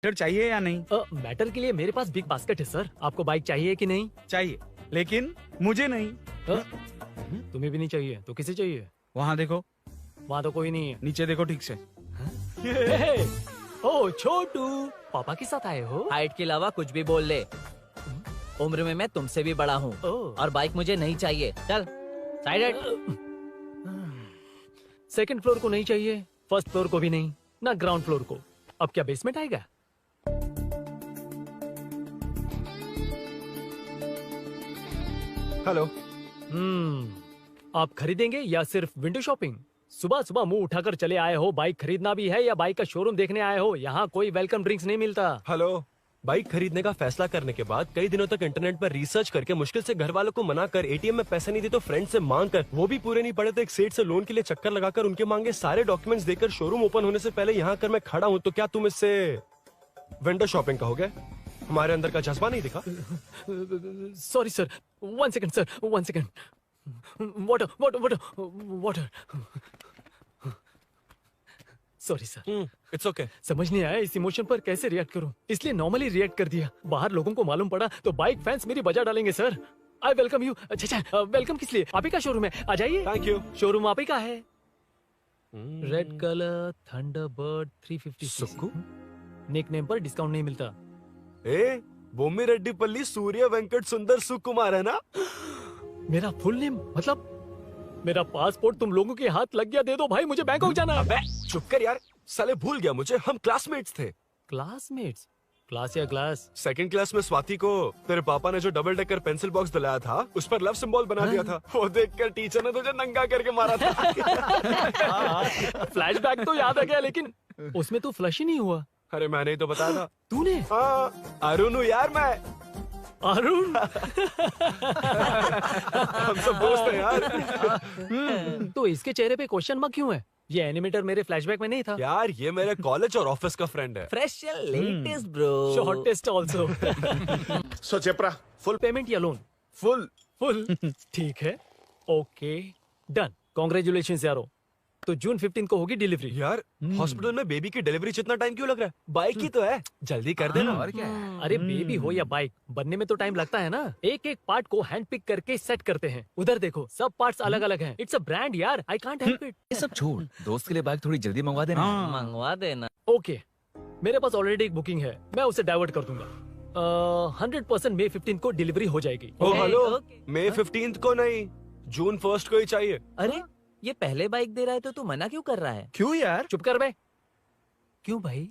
Matter चाहिए या नहीं? मैटर के लिए मेरे पास बिग बास्केट है सर। आपको बाइक चाहिए कि नहीं? चाहिए, लेकिन मुझे नहीं। तुम्हें भी नहीं चाहिए तो किसे चाहिए? वहाँ देखो, वहाँ तो कोई नहीं है। नीचे देखो ठीक से। ओ छोटू, पापा के साथ आए हो? हाइट के अलावा कुछ भी बोल ले। उम्र में मैं तुमसे भी बड़ा हूँ और बाइक मुझे नहीं चाहिए। चल साइड। सेकंड फ्लोर को नहीं चाहिए, फर्स्ट फ्लोर को भी नहीं, ना ग्राउंड फ्लोर को। अब क्या बेसमेंट आएगा? हेलो। आप खरीदेंगे या सिर्फ विंडो शॉपिंग? सुबह सुबह मुंह उठाकर चले आए हो। बाइक खरीदना भी है या बाइक का शोरूम देखने आए हो? यहाँ कोई वेलकम ड्रिंक्स नहीं मिलता। हेलो। बाइक खरीदने का फैसला करने के बाद कई दिनों तक इंटरनेट पर रिसर्च करके मुश्किल से घर वालों को मना कर, एटीएम में पैसे नहीं दी तो फ्रेंड से मांग कर, वो भी पूरे नहीं पड़े तो एक सेठ से लोन के लिए चक्कर लगाकर उनके मांगे सारे डॉक्यूमेंट्स देकर शोरूम ओपन होने से पहले यहाँ कर मैं खड़ा हूँ, तो क्या तुम इससे विंडो शॉपिंग कहोगे? हमारे अंदर का जज्बा नहीं दिखा? Sorry sir, 1 second sir, 1 second. Water water water water. Sorry sir. It's okay. समझ नहीं आया इस इमोशन पर कैसे रिएक्ट करूं, इसलिए नॉर्मली रिएक्ट कर दिया। बाहर लोगों को मालूम पड़ा तो बाइक फैंस मेरी बजा डालेंगे सर। I welcome you. अच्छा, वेलकम किस लिए? आप ही का शोरूम है, आ जाइए। Thank you. शोरूम आप ही का है। Red colour Thunderbird 350 Sukku? Nickname पर डिस्काउंट नहीं मिलता। बोम्मी रेड्डी पल्ली सूर्य वेंकट सुंदर सुकुमार है ना? मेरा फुल नेम मतलब? मेरा पासपोर्ट तुम लोगों के हाथ लग गया, दे दो भाई, मुझे बैंकॉक जाना है। अबे चुप कर यार, साले भूल गया मुझे, हम क्लासमेट्स थे। क्लासमेट्स? क्लास या क्लास? सेकंड क्लास में स्वाति को तेरे पापा ने जो डबल डेकर पेंसिल बॉक्स दिलाया था उस पर लव सिंबल बना दिया था। वो देखकर टीचर ने तुझे नंगा करके मारा था। फ्लैशबैक तो याद आ गया, लेकिन उसमें तो फ्लश ही नहीं हुआ। अरे मैंने ही तो बताया था। तूने? हाँ, अरुण हूँ यार मैं। अरुण? हम सब दोस्त हैं यार। तो इसके चेहरे पे क्वेश्चन मार्क क्यों है? ये एनिमेटर मेरे फ्लैशबैक में नहीं था। यार ये मेरे कॉलेज और ऑफिस का फ्रेंड है। Fresh latest bro. Shortest also. So चेपरा, फुल पेमेंट या लोन? फुल। ठीक है, ओके डन। कांग्रेचुलेशंस यारो। तो जून 15 को होगी डिलीवरी। यार हॉस्पिटल में बेबी की डिलीवरी इतना टाइम क्यों लग रहा है? बाइक ही तो है, जल्दी कर देना। और क्या है? अरे बेबी हो या बाइक, बनने में तो टाइम लगता है ना। एक एक पार्ट को हैंड पिक करके सेट करते हैं। उधर देखो, सब पार्ट्स अलग अलग हैं। इट्स अ ब्रांड यार, आई कांट हेल्प इट। ये सब छोड़, दोस्त के लिए बाइक थोड़ी जल्दी मंगवा देना। मंगवा देना। ओके, मेरे पास ऑलरेडी एक बुकिंग है, मैं उसे डाइवर्ट कर दूंगा। 100% मई 15 को डिलीवरी हो जाएगी। ओ हेलो, ओके। मई 15 को नहीं, जून 1 को ही चाहिए। अरे ये पहले बाइक दे रहा है तो तू मना क्यों कर रहा है? क्यों यार? चुप कर बे। क्यों भाई?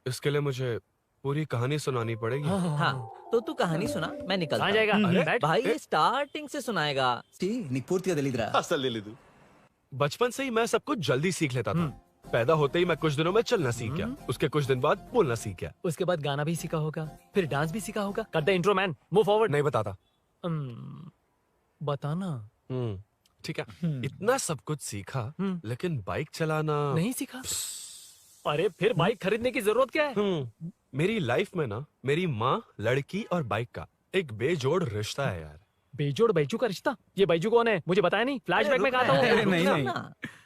इसके लिए मुझे पूरी कहानी सुनानी पड़ेगी। हाँ तो तू कहानी सुना, मैं निकलता कहाँ हूँ। जाएगा? बैठ। भाई ये स्टार्टिंग से सुनाएगा। నీకు పూర్తిగా తెలీదురా. అసలు తెలీదు. बचपन से ही मैं सब कुछ जल्दी सीख लेता था। पैदा होते ही मैं कुछ दिनों में चलना सीख गया, उसके कुछ दिन बाद बोलना सीख गया। उसके बाद गाना भी सीखा होगा, फिर डांस भी सीखा होगा। कर दे इंट्रो मैन, मूव फॉरवर्ड। नहीं बताता। बताना। ठीक है, इतना सब कुछ सीखा लेकिन बाइक चलाना नहीं सीखा? अरे फिर बाइक खरीदने की जरूरत क्या है? मेरी लाइफ में ना मेरी माँ, लड़की और बाइक का एक बेजोड़ रिश्ता है यार। बेजोड़ बैजू का रिश्ता? ये बैजू कौन है? मुझे बताया नहीं। फ्लैशबैक में कहा था अरे वो। नहीं।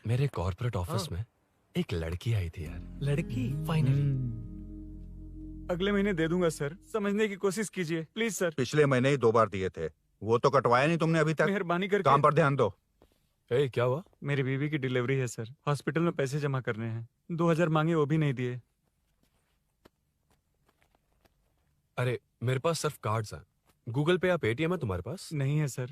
मेरे कॉर्पोरेट ऑफिस में एक लड़की आई थी यार। लड़की? फाइनली। अगले महीने दे दूंगा सर, समझने की कोशिश कीजिए प्लीज सर। पिछले महीने ही 2 बार दिए थे, वो तो कटवाया नहीं तुमने अभी तक। मेहरबानी करके। काम पर ध्यान दो। क्या हुआ? मेरी बीवी की डिलीवरी है सर, हॉस्पिटल में पैसे जमा करने हैं। 2000 मांगे, वो भी नहीं दिए। अरे मेरे पास सिर्फ कार्ड्स हैं। गूगल पे या पेटीएम है तुम्हारे पास? नहीं है सर।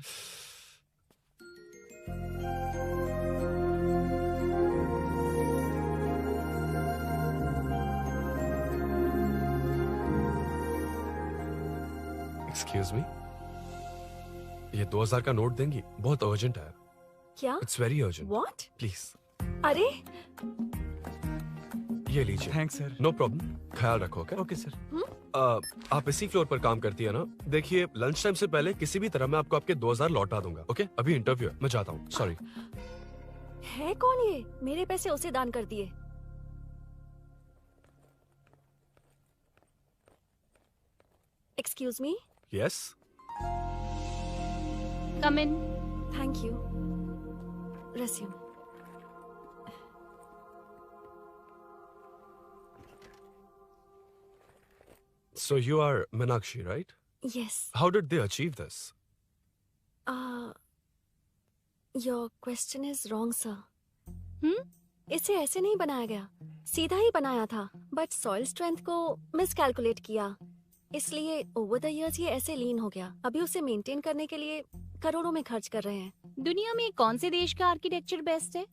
एक्सक्यूज मी, ये 2000 का नोट देंगी? बहुत अर्जेंट है। क्या? It's very urgent. What? Please अरे ये लीजिए। Thanks sir. नो प्रॉब्लम, ख्याल रखो। Okay sir. आप इसी फ्लोर पर काम करती है ना? देखिए लंच टाइम से पहले किसी भी तरह मैं आपको आपके 2000 लौटा दूंगा। ओके, अभी इंटरव्यू है, मैं जाता हूँ। सॉरी। है कौन ये? मेरे पैसे उसे दान कर दिए। Excuse me. Yes. Come in. Thank you. Resume. So you are Meenakshi, right? Yes. How did they achieve this? Your question is wrong, sir. हम्म? इसे ऐसे नहीं बनाया गया, सीधा ही बनाया था, बट सॉइल स्ट्रेंथ को मिसकैलकुलेट किया, इसलिए ओवर द इयर्स ये ऐसे लीन हो गया। अभी उसे मेंटेन करने के लिए करोड़ों में खर्च कर रहे हैं। दुनिया में कौन से देश का आर्किटेक्चर बेस्ट है?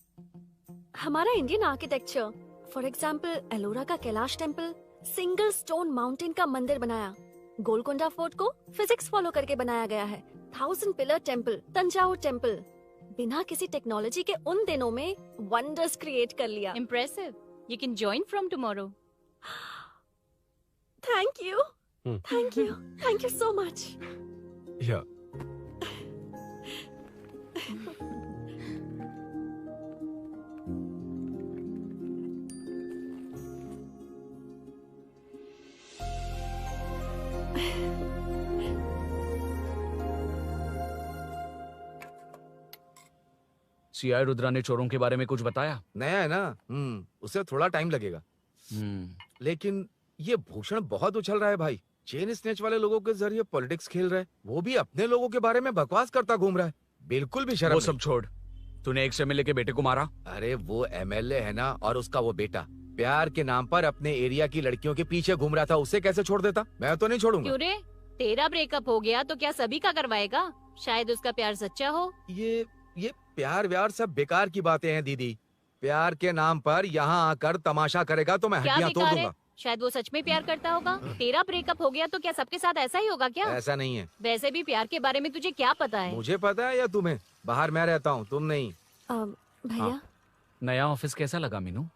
हमारा Indian architecture, for example Ellora का Kailash temple, single stone mountain का मंदिर बनाया। गोलकोंडा फोर्ट को फिजिक्स फॉलो करके बनाया गया है। 1000 पिलर टेम्पल, तंजावुर टेम्पल, बिना किसी टेक्नोलॉजी के उन दिनों में वंडर्स क्रिएट कर लिया। Impressive. You can join from tomorrow. Thank you, Hmm. Thank you so much. Yeah. CI Rudra ने चोरों के बारे में कुछ बताया? नया है ना, उसे थोड़ा टाइम लगेगा। लेकिन ये भूषण बहुत उछल रहा है भाई। चेन स्नेच वाले लोगों के जरिए पॉलिटिक्स खेल रहा है, वो भी अपने लोगों के बारे में बकवास करता घूम रहा है। बिल्कुल भी शर्म वो नहीं। सब छोड़, तूने एक्स एमएलए के बेटे को मारा? अरे वो एमएलए है ना, और उसका वो बेटा प्यार के नाम पर अपने एरिया की लड़कियों के पीछे घूम रहा था, उसे कैसे छोड़ देता? मैं तो नहीं छोड़ूंगा। क्यों रे? तेरा ब्रेकअप हो गया तो क्या सभी का करवाएगा? शायद उसका प्यार सच्चा हो। ये प्यार व्यार सब बेकार की बातें हैं दीदी। प्यार के नाम पर यहाँ आकर तमाशा करेगा तो मैं क्या हड्डियां तोड़ बेकार है? दूंगा। शायद वो सच में प्यार करता होगा। तेरा ब्रेकअप हो गया तो क्या सबके साथ ऐसा ही होगा क्या? ऐसा नहीं है। वैसे भी प्यार के बारे में तुझे क्या पता है? मुझे पता है या तुम्हें? बाहर मैं रहता हूँ, तुम नहीं। भैया, नया ऑफिस कैसा लगा मीनू?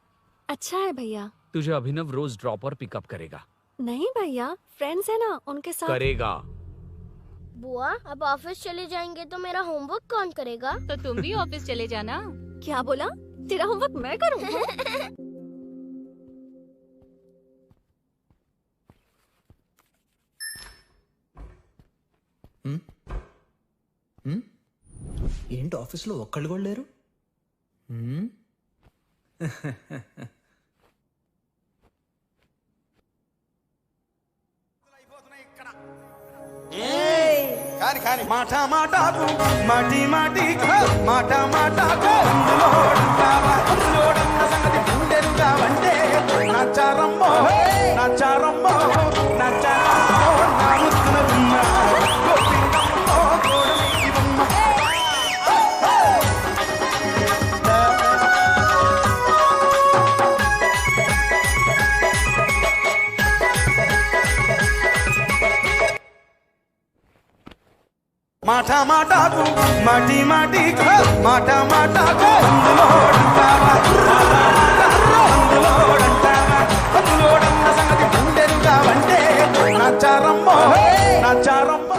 अच्छा है भैया। तुझे अभिनव रोज ड्रॉप और पिकअप करेगा। नहीं भैया, फ्रेंड्स है ना, उनके साथ। करेगा। बुआ, अब ऑफिस चले जाएंगे तो मेरा होमवर्क कौन करेगा? तो तुम भी ऑफिस चले जाना। क्या बोला? तेरा होमवर्क मैं करूँ? ఏంటి ఆఫీస్లో ఒక్కళ్ళు కూడా లేరు? కాని కాని మాట మాటకు మాటి మాటికి మాట మాటకు అందులోడున్న సంగతి గుండెలుగా వంటే నచ్చారమ్మో నచ్చారమ్మో నచ్చారమ్మో నా ముద్దున ఉన్న గోపికమ్మో గోడమివమ్మ మాట మాటకు మాటి మాటికి మాట మాటకు అందులోడన్న సంగతి గుండెలుగా వంటే నచ్చారమ్మో నచ్చారమ్మో.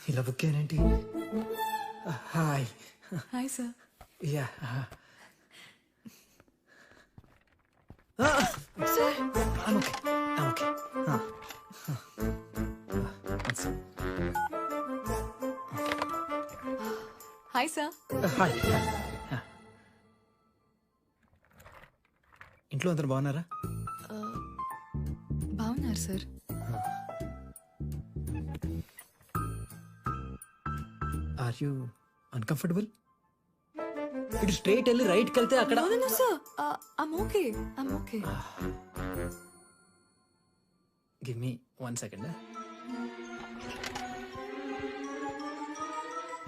ఇలా బుక్ అయ్యానేంటి? Hi hi sir. Yeah okay. Hi sir. Hi. ఇంట్లో అందరు బాగున్నారా? బాగున్నారు సార్. Are you uncomfortable? ఇటు స్ట్రైట్ వెళ్ళి రైట్కి వెళ్తే అక్కడ. No, sir. I'm okay. Give me 1 second.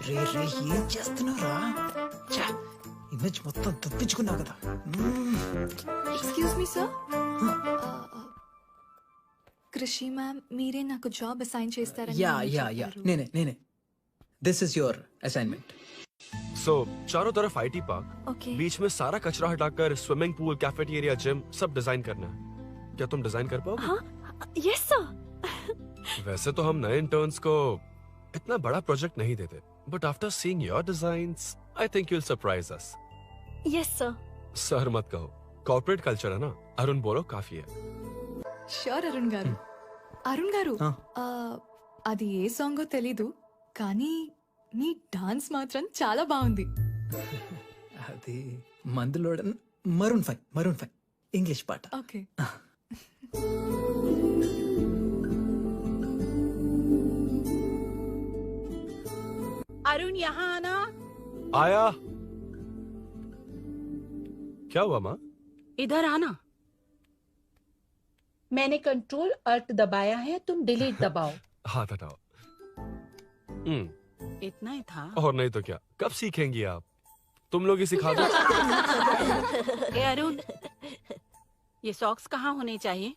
రే ఏం చేస్తున్నావురా? ఇమేజ్ మొత్తం తప్పించుకున్నావు కదా. Excuse me sir. Krishi ma'am, మీరే నాకు జాబ్ అసైన్ చేస్తారని యా నేనే. This is your assignment. So चारों तरफ IT पार्क, ओके। बीच में सारा कचरा हटाकर स्विमिंग पूल, कैफेटेरिया, जिम सब डिजाइन करना है। क्या तुम डिजाइन कर पाओगे? हाँ, यस सर। वैसे तो हम नए इंटर्न्स को इतना बड़ा प्रोजेक्ट नहीं देते, but after seeing your designs I think you will surprise us. Yes sir. Sir मत कहो, कॉर्पोरेट कल्चर है ना। अरुण बोलो, काफी है। షూర్ అరుణ్ గారు. అరుణ్ గారు, అది ఏ సాంగో తెలీదు కానీ మీ డాన్స్ మాత్రం చాలా బాగుంది. అది మందులోడ Maroon 5 English part. Okay. Arun यहाँ आना। आया। क्या हुआ माँ? इधर आना। मैंने कंट्रोल अल्ट दबाया है, तुम डिलीट दबाओ। हाथ हटाओ। इतना ही था। और नहीं तो क्या, कब सीखेंगी आप? तुम लोग ही सिखा दो। ए अरुण, ये सॉक्स कहाँ होने चाहिए?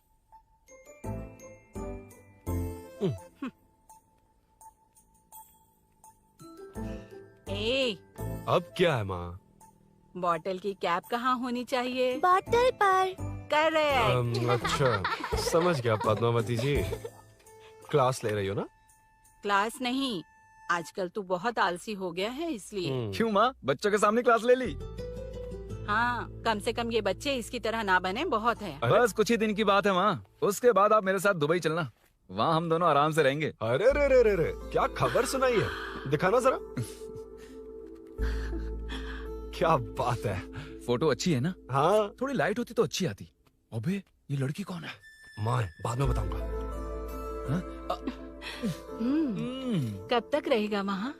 ए, अब क्या है माँ? बॉटल की कैप कहाँ होनी चाहिए? बॉटल पर। करेक्ट। अच्छा, समझ गया पद्मावती जी। क्लास ले रही हो ना? क्लास नहीं, आजकल तू बहुत आलसी हो गया है इसलिए। क्यों माँ, बच्चों के सामने क्लास ले ली? हाँ, कम से कम ये बच्चे इसकी तरह ना बने, बहुत है। बस कुछ ही दिन की बात है माँ, उसके बाद आप मेरे साथ दुबई चलना, वहाँ हम दोनों आराम से रहेंगे। अरे रे रे रे रे, क्या खबर सुनाई है, दिखाना जरा। क्या बात है। फोटो अच्छी है ना? हाँ। थोड़ी लाइट होती तो अच्छी आती। अबे ये लड़की कौन है? माँ, बाद में बताऊंगा। कब तक रहेगा वहाँ?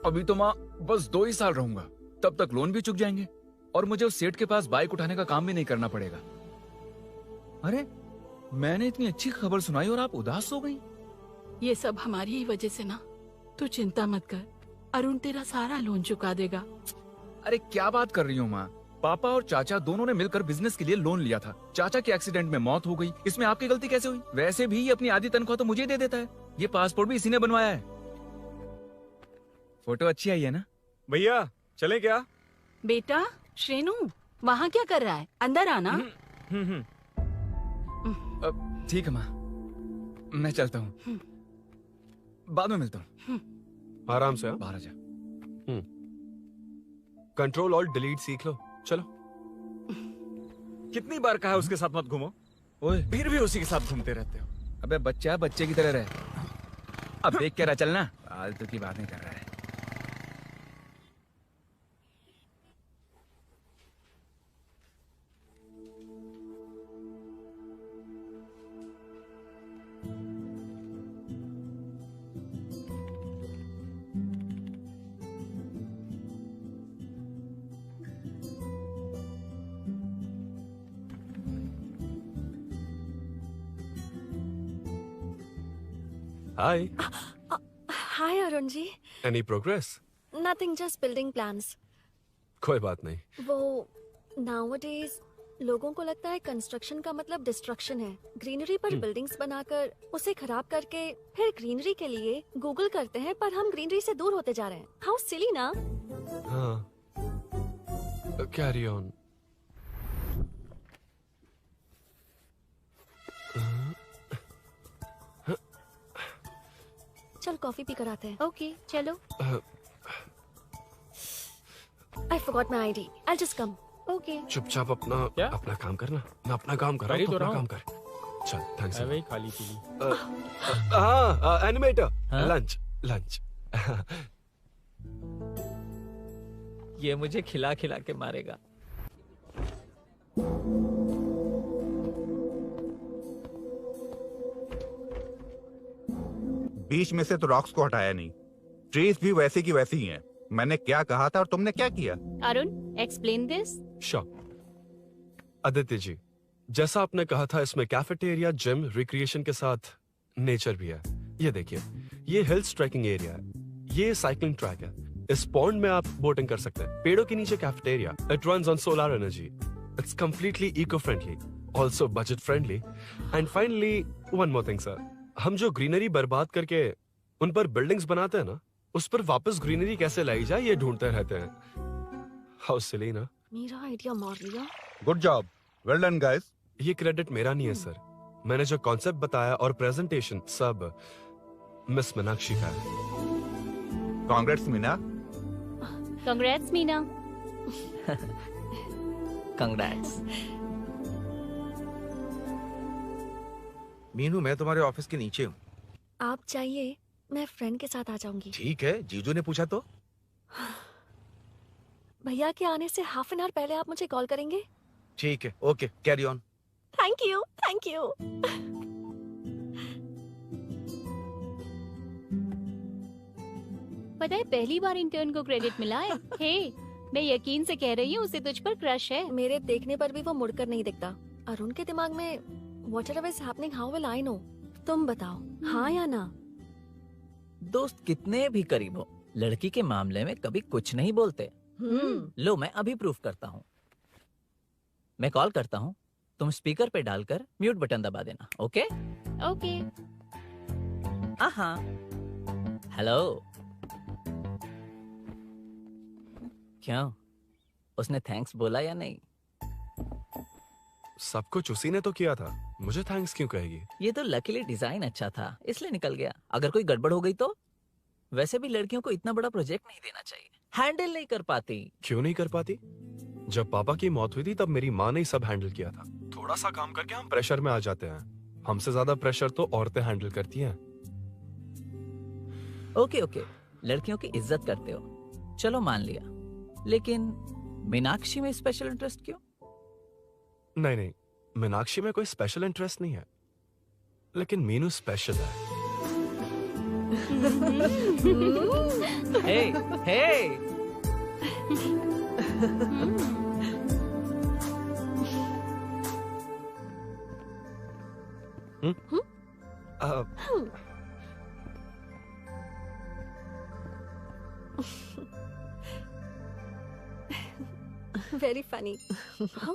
अभी तो माँ बस 2 ही साल रहूंगा, तब तक लोन भी चुक जाएंगे और मुझे उस सेठ के पास बाइक उठाने का काम भी नहीं करना पड़ेगा। अरे मैंने इतनी अच्छी खबर सुनाई और आप उदास हो गई। ये सब हमारी ही वजह से ना, तू चिंता मत कर, अरुण तेरा सारा लोन चुका देगा। अरे क्या बात कर रही हो माँ, पापा और चाचा दोनों ने मिलकर बिजनेस के लिए लोन लिया था। चाचा की एक्सीडेंट में मौत हो गई, इसमें आपकी गलती कैसे हुई? वैसे भी ये अपनी आधी तनख्वाह तो मुझे ही दे देता है। ये पासपोर्ट भी इसी ने बनवाया है। फोटो अच्छी आई है ना? भैया चले क्या? बेटा श्रेनु, वहाँ क्या कर रहा है? अंदर आना। ठीक है माँ, मैं चलता हूँ, बाद में मिलता हूँ। आराम से। बाहर आ जा। कंट्रोल ऑल्ट डिलीट सीख लो, चलो। कितनी बार कहा है उसके साथ मत घूमो, ओए फिर भी उसी के साथ घूमते रहते हो। अबे बच्चा बच्चे की तरह रहे। अब देख के रहा चलना, फालतू की बातें कर रहा है। Hi. Hi Arun ji. Any progress? Nothing, just building plans. कोई बात नहीं। वो nowadays लोगों को लगता है कंस्ट्रक्शन का मतलब डिस्ट्रक्शन है। ग्रीनरी पर बिल्डिंग्स बनाकर उसे खराब करके फिर ग्रीनरी के लिए गूगल करते हैं, पर हम ग्रीनरी से दूर होते जा रहे हैं। हाउ सिली ना? हाँ। Carry on. चल कॉफी पी कर आते हैं। ओके चलो। I forgot my ID. I'll just come. Okay. चुपचाप अपना काम करना। मैं अपना काम कर रहा हूँ, अपना काम कर। चल, थैंक्स। वही खाली पीली। हाँ, एनिमेटर। लंच। ये मुझे खिला खिला के मारेगा। बीच में से तो रॉक्स को हटाया नहीं, ट्रीज भी वैसी की वैसी ही हैं। मैंने क्या कहा था और तुमने क्या किया? Arun explain this. आदित्य जी, जैसा आपने कहा था, इसमें कैफेटेरिया, जिम, रिक्रिएशन के साथ नेचर भी है। ये देखिए, ये हिल्स ट्रैकिंग एरिया है, ये साइकिलिंग ट्रैक है। इस पॉन्ड में आप बोटिंग कर सकते हैं। पेड़ों के नीचे cafeteria, it runs on solar energy, it's completely eco friendly, also budget friendly. And finally one more thing sir, हम जो ग्रीनरी बर्बाद करके उन पर बिल्डिंग्स बनाते हैं ना, उस पर वापस ग्रीनरी कैसे लाई जाए ये ढूंढते रहते हैं। हाउ सिली ना? मेरा आइडिया मार लिया। Good job, well done guys. ये क्रेडिट मेरा नहीं है सर, मैंने जो कॉन्सेप्ट बताया और प्रेजेंटेशन सब मिस मीनाक्षी का है। Congrats Meena. Congrats Meena. Congrats. Meenu, मैं तुम्हारे ऑफिस के नीचे हूँ। आप चाहिए मैं फ्रेंड के साथ आ जाऊंगी। ठीक है, जीजू ने पूछा तो। भैया के आने से हाफ एन आवर पहले आप मुझे कॉल करेंगे? ठीक है, okay, carry on. Thank you, thank you. पता है पहली बार इंटर्न को क्रेडिट मिला है। हे, मैं यकीन से कह रही हूँ उसे तुझ पर क्रश है। मेरे देखने पर भी वो मुड़कर नहीं दिखता। अरुण के दिमाग में whatever is happening, how will I know? तुम बताओ, हाँ या ना? दोस्त कितने भी करीब हो, लड़की के मामले में कभी कुछ नहीं बोलते। लो मैं अभी प्रूफ करता हूँ। मैं कॉल करता हूँ, तुम स्पीकर पे डालकर म्यूट बटन दबा देना। Okay okay. हाँ। हेलो। क्यों, उसने थैंक्स बोला या नहीं? सब कुछ उसी ने तो किया था, मुझे थैंक्स क्यों कहेगी? ये तो लकीली डिजाइन अच्छा था इसलिए निकल गया। अगर कोई गड़बड़ हो गई तो? वैसे भी लड़कियों को इतना बड़ा प्रोजेक्ट नहीं देना चाहिए, हैंडल नहीं कर पाती। क्यों नहीं कर पाती? जब पापा की मौत हुई थी तब मेरी माँ ने ही सब हैंडल किया था। थोड़ा सा काम करके हम प्रेशर में आ जाते हैं। हमसे ज्यादा प्रेशर तो औरतें हैंडल करती हैं। ओके ओके, लड़कियों की इज्जत करते हो, चलो मान लिया। लेकिन मीनाक्षी में स्पेशल इंटरेस्ट क्यों? नहीं नहीं, मीनाक्षी में कोई स्पेशल इंटरेस्ट नहीं है, लेकिन मीनू स्पेशल है। हे हे Very funny. Huh?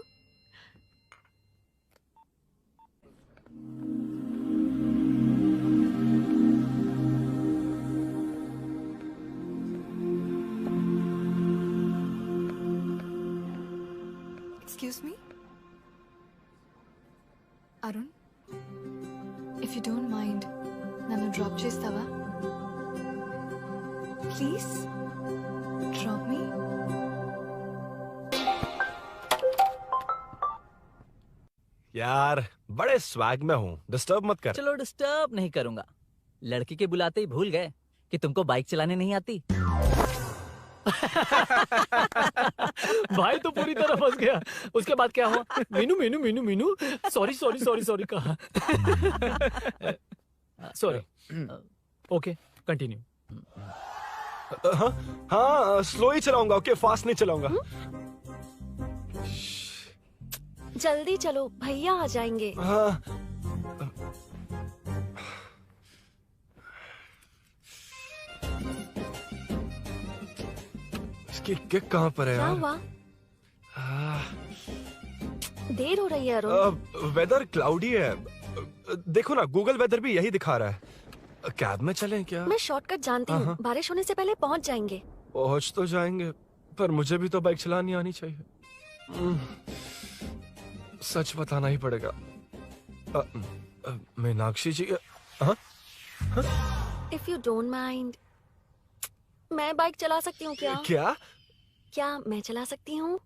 Excuse me? Arun? If you don't mind, nanu drop chestava? Please? Drop me? यार बड़े स्वैग में हूँ, डिस्टर्ब मत कर। चलो डिस्टर्ब नहीं करूंगा। लड़की के बुलाते ही भूल गए कि तुमको बाइक चलाने नहीं आती। भाई तो पूरी तरह फंस गया। उसके बाद क्या हुआ? Meenu Meenu Meenu Meenu sorry sorry sorry sorry कहा। सॉरी। Okay continue. हाँ स्लो ही चलाऊंगा, ओके फास्ट नहीं चलाऊंगा। जल्दी चलो, भैया आ जाएंगे। हाँ। इसकी किक कहाँ पर है क्या यार? हुआ? देर हो रही है अरुण। वेदर क्लाउडी है। देखो ना, गूगल वेदर भी यही दिखा रहा है। कैब में चलें क्या? मैं शॉर्टकट जानती हूँ, बारिश होने से पहले पहुँच जाएंगे। पहुँच तो जाएंगे, पर मुझे भी तो बाइक चलानी आनी चाहिए। सच बताना ही पड़ेगा। मीनाक्षी जी। इफ यू डोंट माइंड, मैं बाइक चला सकती हूँ क्या? क्या मैं चला सकती हूँ?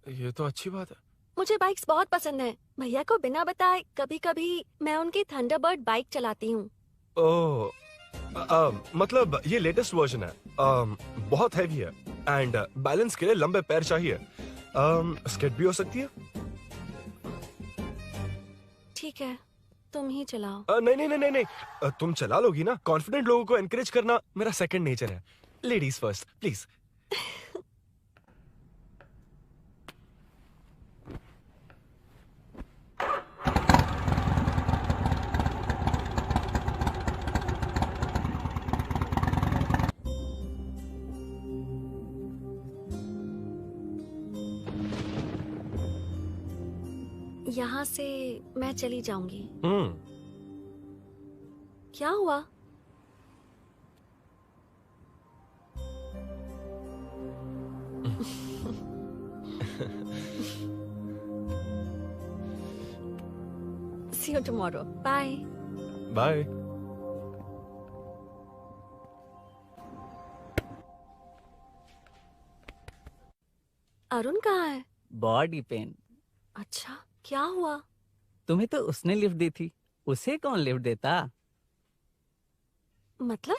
ये तो अच्छी बात है। मुझे बाइक्स बहुत पसंद है। भैया को बिना बताए कभी कभी मैं उनकी थंडरबर्ड बाइक चलाती हूँ। ओह, मतलब ये लेटेस्ट वर्जन है। बहुत हैवी है एंड बैलेंस के लिए लंबे पैर चाहिए। स्किड भी हो सकती है। ठीक है, तुम ही चलाओ। नहीं नहीं नहीं नहीं, तुम चला लोगी ना। कॉन्फिडेंट लोगों को एनकरेज करना मेरा सेकंड नेचर है। Ladies first please. यहाँ से मैं चली जाऊंगी। क्या हुआ? See you tomorrow. Bye. Bye. Arun कहाँ है? Body pain. अच्छा, क्या हुआ? तुम्हें तो उसने लिफ्ट दी थी, उसे कौन लिफ्ट देता? मतलब?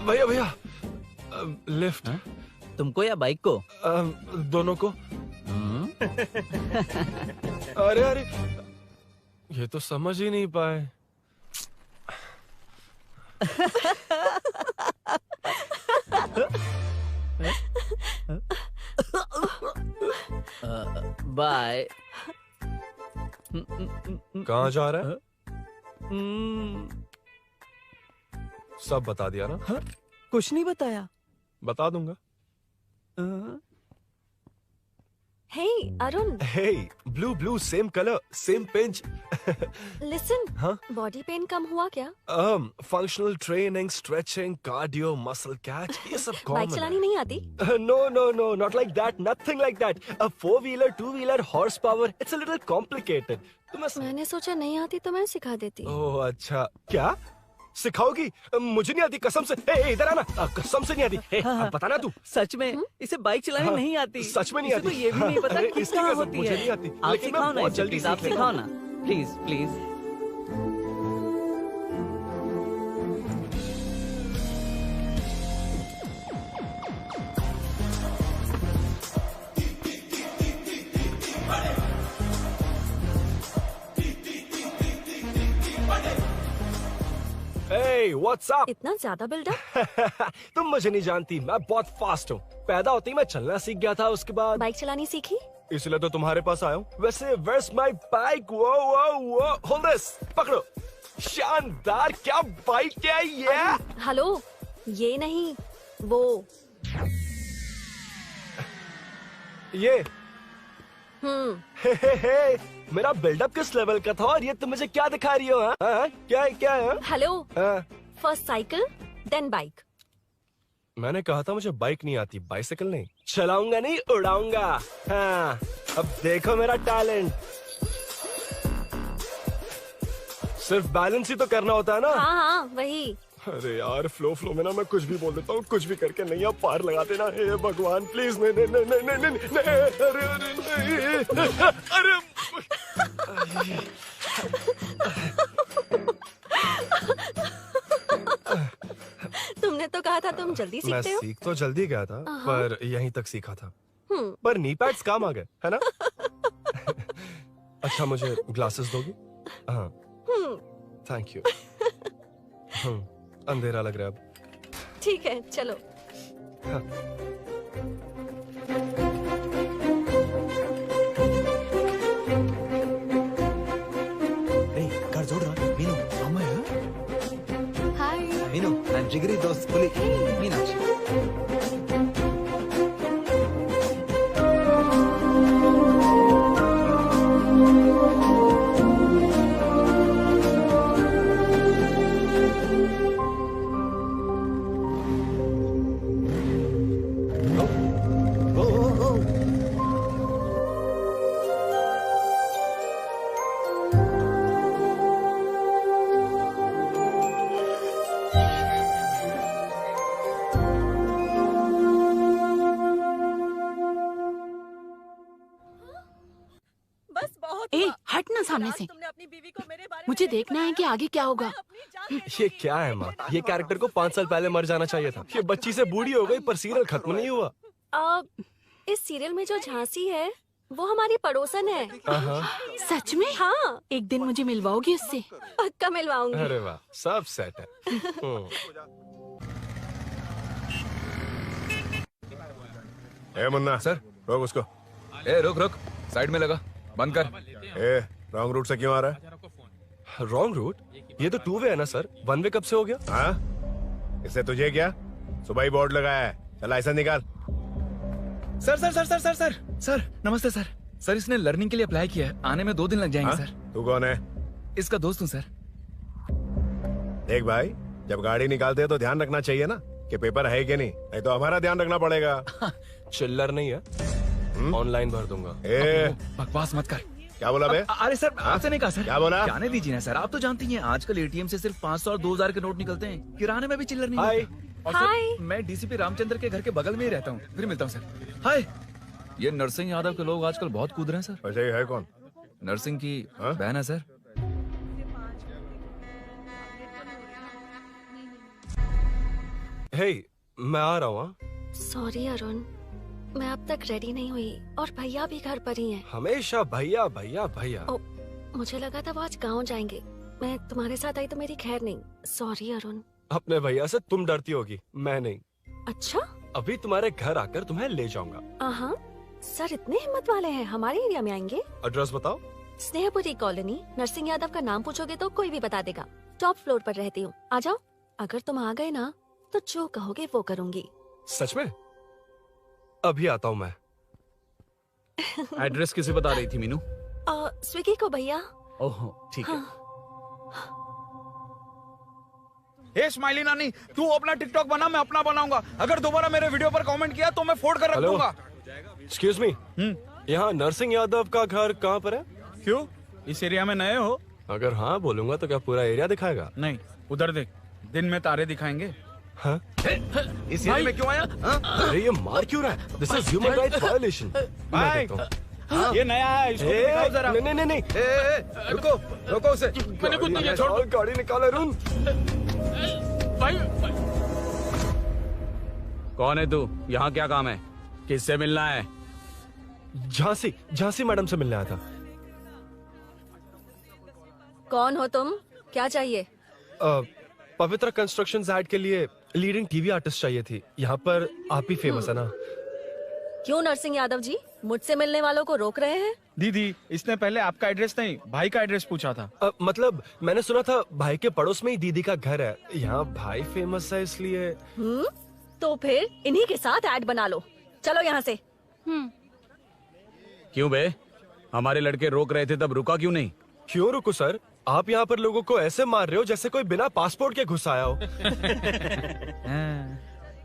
भैया भैया लिफ्ट। तुमको या बाइक को? दोनों को। अरे अरे, ये तो समझ ही नहीं पाए। बाय। कहाँ जा रहा है? सब बता दिया ना? कुछ नहीं बताया। बता दूंगा। Hey, Arun. Hey, blue, same color, same pinch. Listen. हाँ? Body pain कम हुआ क्या? Functional training, stretching, cardio, muscle catch, ये सब common बाइक चलानी नहीं आती? No, not like that, nothing like that. A 4-wheeler, 2-wheeler, horsepower, it's a little complicated. मैंने सोचा नहीं आती तो मैं सिखा देती। ओह अच्छा, क्या सिखाओगी? मुझे नहीं आती कसम से। ए, इधर आना, कसम से नहीं आती। अब बताना तू। सच में इसे बाइक चलानी नहीं आती। सच में नहीं आती। तो ये भी नहीं पता कि इसकी कहाँ कसम होती मुझे है। नहीं आती। आप लेकिन मैं सिखाओ ना बहुत इसे, जल्दी please, आप सीख लेता सिखाओ हूँ। ना, प्लीज। Hey, what's up? इतना ज्यादा बिल्डअप? तुम मुझे नहीं जानती, मैं बहुत फास्ट हूँ। पैदा होते ही मैं चलना सीख गया था, उसके बाद बाइक चलानी सीखी? इसलिए तो तुम्हारे पास आया हूँ। वैसे where's my bike? वो hold this, पकड़ो। शानदार, क्या बाइक है ये? हेलो, ये नहीं, वो। ये हे, मेरा बिल्डअप किस लेवल का था और ये तुम मुझे क्या दिखा रही हो? हाँ? क्या है? Hello, first cycle then bike. मैंने कहा था मुझे बाइक नहीं आती, बाइसाइकिल नहीं। चलाऊंगा नहीं, उड़ाऊंगा। हाँ, अब देखो मेरा टैलेंट। सिर्फ बैलेंस ही तो करना होता है ना? हाँ, वही। अरे यार, फ्लो में ना मैं कुछ भी बोल देता हूँ, कुछ भी करके नहीं आप पार लगा देना। हे भगवान प्लीज, नहीं, अरे तुमने तो कहा था तुम जल्दी मैं सीखते हो। सीख तो जल्दी गया था, पर यहीं तक सीखा था। पर नी पैड्स काम आ गए, है ना? अच्छा, मुझे ग्लासेस दोगी? हाँ, थैंक यू। अंधेरा लग रहा है अब। ठीक है, चलो। हाँ। कर जोड़ रहा मीनू, अम्मा है? हाय मीनू, ನನ್ನ ಜಿಗರಿ ದೋಸ್ತ್ ಹುಲಿ ಮೀನಾಕ್ಷಿ. ए, हट ना सामने से। मुझे देखना है कि आगे क्या होगा। ये क्या है माँ? ये कैरेक्टर को 5 साल पहले मर जाना चाहिए था। ये बच्ची से बूढ़ी हो गई पर सीरियल खत्म नहीं हुआ। इस सीरियल में जो झांसी है वो हमारी पड़ोसन है। सच में? हाँ। एक दिन मुझे मिलवाओगी उससे? पक्का मिलवाऊंगी। अरे वाह, सब सेट है। ए मुन्ना सर, रोक उसको। ए रुक, साइड में लगा, बंद कर। ए, रॉन्ग रूट से क्यों आ रहा है? Wrong route? ये तो 2 वे है ना सर, 1 वे कब से हो गया? हाँ, इससे तुझे क्या? सुबह ही बोर्ड लगाया है, चल लाइसेंस निकाल। सर, नमस्ते सर। सर, इसने लर्निंग के लिए अप्लाई किया है, आने में 2 दिन लग जाएंगे। हाँ? सर, तू कौन है? इसका दोस्त हूँ सर। देख भाई, जब गाड़ी निकालते हैं तो ध्यान रखना चाहिए ना कि पेपर है कि नहीं तो हमारा ध्यान रखना पड़ेगा। चिल्लर नहीं है, ऑनलाइन भर दूंगा। बकवास मत कर। क्या बोला बे? अरे सर, आपसे नहीं कहा सर। क्या बोला? जाने दीजिए ना सर, आप तो जानती हैं आजकल एटीएम से सिर्फ 500 और 2000 के नोट निकलते हैं, किराने में भी चिल्लर नहीं होता। और सर, मैं डीसीपी रामचंद्र के घर के बगल में ही रहता हूँ। फिर मिलता हूँ सर। हाय, ये नरसिंह यादव के लोग आजकल बहुत कूद रहे हैं सर। अच्छा, ये है कौन? नरसिंह की बहन है सर। हे, मैं आ रहा हूँ। सॉरी अरुण, मैं अब तक रेडी नहीं हुई और भैया भी घर पर ही हैं। हमेशा भैया भैया भैया। मुझे लगा था वो आज गाँव जाएंगे। मैं तुम्हारे साथ आई तो मेरी खैर नहीं। सॉरी अरुण। अपने भैया से तुम डरती होगी, मैं नहीं। अच्छा? अभी तुम्हारे घर आकर तुम्हें ले जाऊंगा। हाँ, सर इतने हिम्मत वाले हैं, हमारे एरिया में आएंगे? एड्रेस बताओ। स्नेहपुरी कॉलोनी। नरसिंह यादव का नाम पूछोगे तो कोई भी बता देगा। टॉप फ्लोर पर रहती हूँ, आ जाओ। अगर तुम आ गए ना तो जो कहोगे वो करूँगी। सच में? अभी आता हूँ मैं। एड्रेस किसे बता रही थी मीनू? स्विगी को भैया। ओह ठीक है। हे स्माइली नानी, तू अपना टिकटॉक बना, मैं अपना बनाऊंगा। अगर दोबारा मेरे वीडियो पर कमेंट किया तो मैं फोड़ कर रख दूंगा। एक्सक्यूज मी, यहाँ नरसिंह यादव का घर कहाँ पर है? क्यों, इस एरिया में नए हो? अगर हाँ बोलूंगा तो क्या पूरा एरिया दिखाएगा? नहीं, उधर देख, दिन में तारे दिखाएंगे। हाँ? इस एरिया में क्यों आया? अरे ये मार क्यों रहा है? This is human rights violation. भाई, ये नया है, इसको दिखाओ जरा। नहीं। रुको, रोको उसे। मैंने कुछ नहीं किया, छोड़। गाड़ी निकाल अरुण। कौन है तू? यहाँ क्या काम है? किससे मिलना है? झांसी मैडम से मिलने आया था। कौन हो तुम? क्या चाहिए? पवित्र कंस्ट्रक्शन ऐड के लिए लीडिंग टीवी आर्टिस्ट चाहिए थी। यहाँ पर आप ही फेमस है ना? क्यों नरसिंह यादव जी मुझसे मिलने वालों को रोक रहे हैं? दीदी, इसने पहले आपका एड्रेस नहीं, भाई का एड्रेस पूछा था। मतलब मैंने सुना था भाई के पड़ोस में ही दीदी का घर है। यहाँ भाई फेमस है इसलिए। तो फिर इन्हीं के साथ ऐड बना लो। चलो यहाँ से। क्यों बे? हमारे लड़के रोक रहे थे तब रुका क्यों नहीं? क्यों रुको सर? आप यहाँ पर लोगों को ऐसे मार रहे हो जैसे कोई बिना पासपोर्ट के घुस आया हो।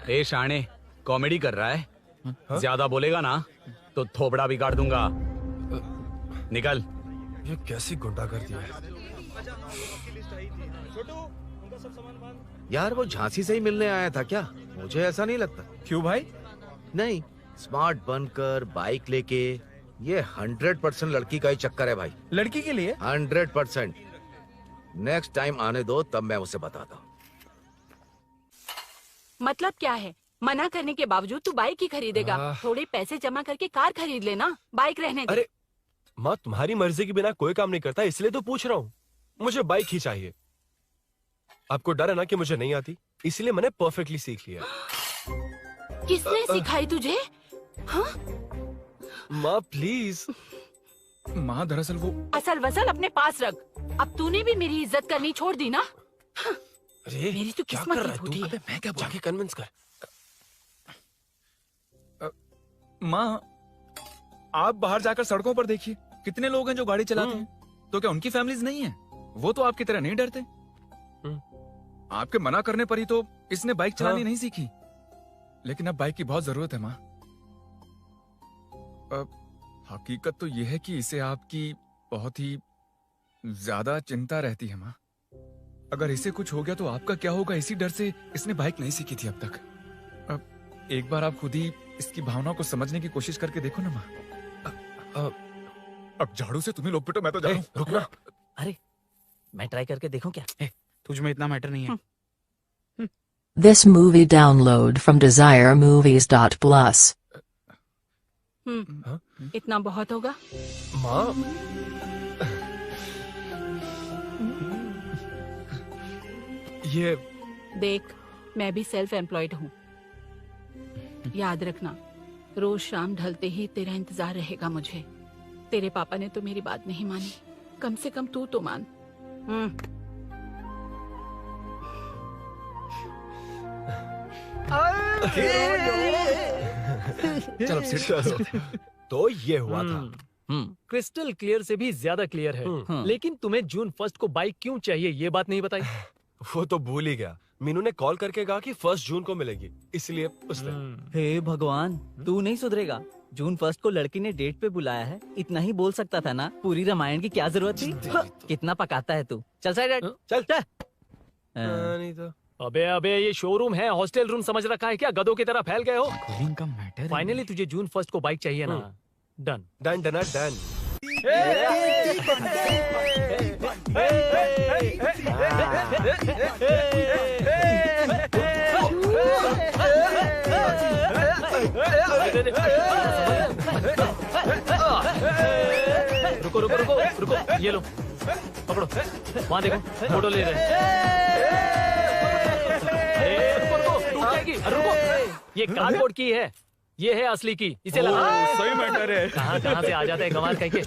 ए शाणे, कॉमेडी कर रहा है? ज्यादा बोलेगा ना तो थोबड़ा बिगाड़ दूंगा। निकल। ये कैसी गुंडागर्दी है? यार वो झांसी से ही मिलने आया था क्या? मुझे ऐसा नहीं लगता। क्यों भाई? नहीं, स्मार्ट बनकर बाइक लेके, ये 100% लड़की का ही चक्कर है भाई। लड़की के लिए? 100%। नेक्स्ट टाइम आने दो, तब मैं उसे बताता हूँ। मतलब क्या है? मना करने के बावजूद तू बाइक ही खरीदेगा? थोड़े पैसे जमा करके कार खरीद लेना, बाइक रहने दे। अरे माँ, तुम्हारी मर्जी के बिना कोई काम नहीं करता, इसलिए तो पूछ रहा हूँ। मुझे बाइक ही चाहिए। आपको डर है ना कि मुझे नहीं आती, इसलिए मैंने परफेक्टली सीख लिया। किसने सिखाई तुझे? हाँ? माँ प्लीज। माँ दरअसल वो असल वसल अपने पास रख। अब तूने भी मेरी इज्जत करनी छोड़ दी ना? अरे मेरी तो किस्मत ही फूटी है। मैं क्या जाके कन्विंस कर। माँ, आप बाहर जाकर सड़कों पर देखिए, कितने लोग हैं जो गाड़ी चलाते हैं। तो क्या उनकी फैमिलीज नहीं है? वो तो आपकी तरह नहीं डरते। आपके मना करने पर ही तो इसने बाइक चलानी नहीं सीखी। लेकिन अब बाइक की बहुत जरूरत है माँ। हकीकत तो यह है कि इसे आपकी बहुत ही ज्यादा चिंता रहती है माँ। अगर इसे कुछ हो गया तो आपका क्या होगा, इसी डर से इसने बाइक नहीं सीखी थी अब तक। अब एक बार आप खुद ही इसकी भावना को समझने की कोशिश करके देखो ना माँ। अब झाड़ू से तुम्हें लोग पिटो, मैं तो जा रहा हूं। रुकना। अरे मैं ट्राई करके देखूं क्या? तुझ में इतना मैटर नहीं है। This movie download from desiremovies.plus. इतना बहुत होगा? माँ, ये देख, मैं भी सेल्फ एम्प्लॉयड हूँ। याद रखना, रोज शाम ढलते ही तेरा इंतजार रहेगा मुझे। तेरे पापा ने तो मेरी बात नहीं मानी, कम से कम तू तो मान। चलो तो ये हुआ था। क्रिस्टल क्लियर से भी ज्यादा क्लियर है। लेकिन तुम्हें जून 1 को बाइक क्यों चाहिए, ये बात नहीं बताई। वो तो भूल ही गया। मीनू ने कॉल करके कहा कि 1 जून को मिलेगी, इसलिए उसने। हे भगवान, तू नहीं सुधरेगा। जून 1 को लड़की ने डेट पे बुलाया है, इतना ही बोल सकता था ना। पूरी रामायण की क्या जरूरत थी? कितना पकाता है तू। चल साइड चल। नहीं तो अबे ये शोरूम है, हॉस्टल रूम समझ रखा है क्या? गधों की तरह फैल गए हो। का मैटर। फाइनली तुझे जून 1 को बाइक चाहिए ना? Done done done done. रुको रुको रुको रुको, ये लो पकड़ो, वहाँ देखो फोटो ले रहे हैं। रुको रुको, टूट जाएगी, रुको, ये कार्डबोर्ड की है, ये है असली की, इसे लगा। सही मैटर है। कहाँ कहाँ से आ जाते हैं गंवार कह के।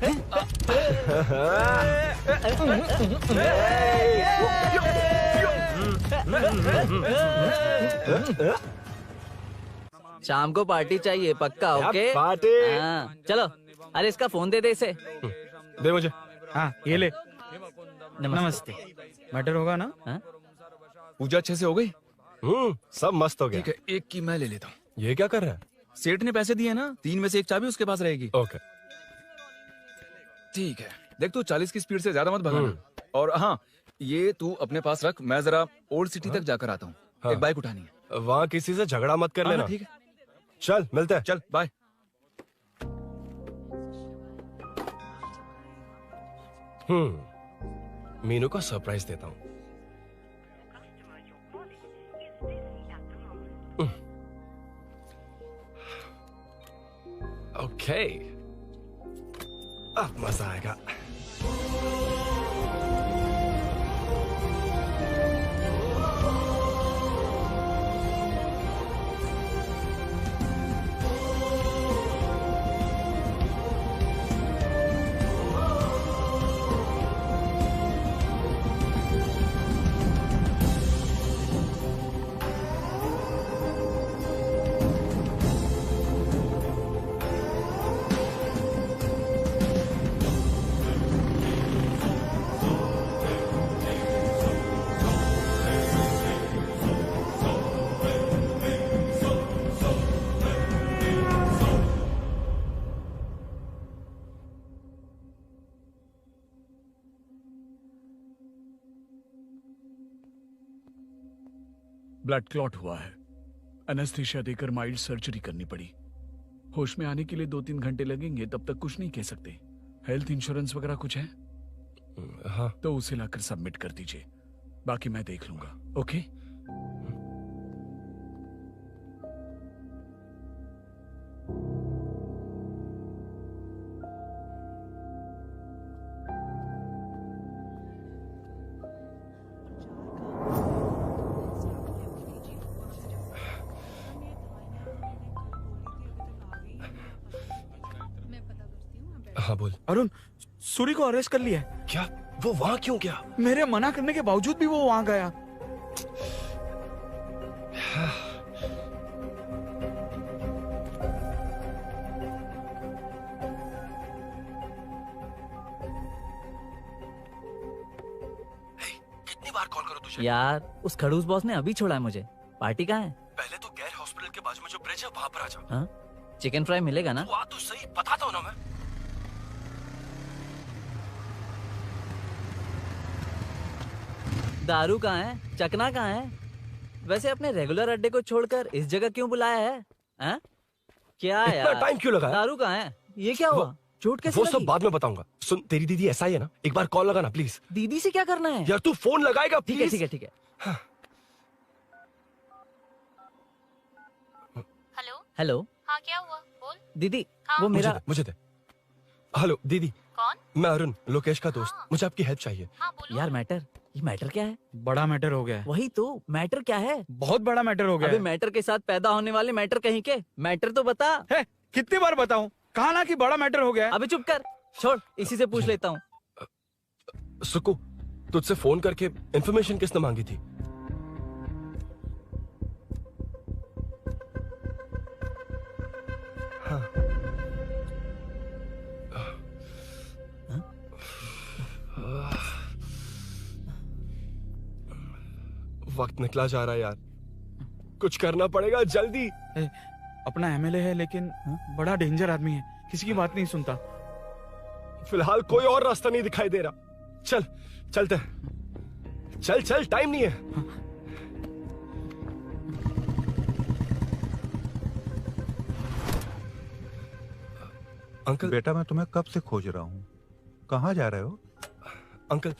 शाम को पार्टी चाहिए पक्का, ओके? पार्टी। हाँ, चलो। अरे इसका फोन दे दे इसे। दे मुझे। हाँ ये ले। नमस्ते। मैटर होगा ना? पूजा अच्छे से हो गई? सब मस्त हो गया। ठीक है, एक की मैं ले लेता हूँ। ये क्या कर रहा है? सेठ ने पैसे दिए ना, 3 में से 1 चाबी उसके पास रहेगी। ओके ठीक है, देख तू 40 की स्पीड से ज्यादा मत भगाना। और हाँ, ये तू अपने पास रख, मैं जरा ओल्ड सिटी तक जाकर आता हूँ। एक बाइक उठानी है। वहाँ किसी से झगड़ा मत कर लेना। ठीक है, चल मिलते हैं। चल बाय। मीनू को सरप्राइज देता हूँ। ओके, अब मजा आएगा। ब्लड क्लॉट हुआ है। एनेस्थीसिया देकर माइल्ड सर्जरी करनी पड़ी। होश में आने के लिए 2-3 घंटे लगेंगे, तब तक कुछ नहीं कह सकते। हेल्थ इंश्योरेंस वगैरह कुछ है? हाँ। तो उसे लाकर सबमिट कर दीजिए, बाकी मैं देख लूंगा। ओके? हाँ बोल। अरुण, सूरी को अरेस्ट कर लिया है। क्या? वो वहाँ क्यों गया? मेरे मना करने के बावजूद भी वो वहाँ गया। कितनी बार कॉल करो तुझे? यार उस खड़ूस बॉस ने अभी छोड़ा है मुझे। पार्टी कहाँ है? पहले तो गैर हॉस्पिटल के बाजू में जो ब्रिज है वहाँ पर आ जा। हाँ? चिकन फ्राई मिलेगा ना? वो तो सही बताता हूँ ना मैं। दारू कहाँ है? चकना कहाँ है? वैसे अपने रेगुलर अड्डे को छोड़कर इस जगह क्यों बुलाया है? हाँ? क्या इतना यार? टाइम क्यों लगा? दारू कहाँ है? ये क्या हुआ? चोट कैसे वो लगी? सब बाद में बताऊंगा। सुन, तेरी दीदी ऐसा ही है ना, एक बार कॉल लगाना प्लीज। दीदी से क्या करना है? यार तू फोन लगाएगा ठीक है प्लीज। ठीक है ठीक है। Hello hello. हाँ क्या हुआ बोल। दीदी हाँ? वो मेरा मुझे दे। हेलो दीदी। कौन? मैं अरुण, लोकेश का दोस्त। मुझे आपकी हेल्प चाहिए। यार मैटर, ये मैटर क्या है? बड़ा मैटर हो गया है। वही तो, मैटर क्या है? बहुत बड़ा मैटर हो गया अबे है। मैटर के साथ पैदा होने वाले मैटर कहीं के, मैटर तो बता। है, कितनी बार बताऊं? कहा ना कि बड़ा मैटर हो गया है। अबे चुप कर, छोड़, इसी से पूछ लेता हूँ। सुकू, तुझसे फोन करके इन्फॉर्मेशन किसने मांगी थी? वक्त निकला जा रहा है यार, कुछ करना पड़ेगा जल्दी। अपना एमएलए है लेकिन बड़ा डेंजर आदमी है, किसी की बात नहीं सुनता। फिलहाल कोई और रास्ता नहीं दिखाई दे रहा। चल चलते हैं। चल चल, टाइम नहीं है। अंकल। बेटा मैं तुम्हें कब से खोज रहा हूँ, कहाँ जा रहे हो? अंकल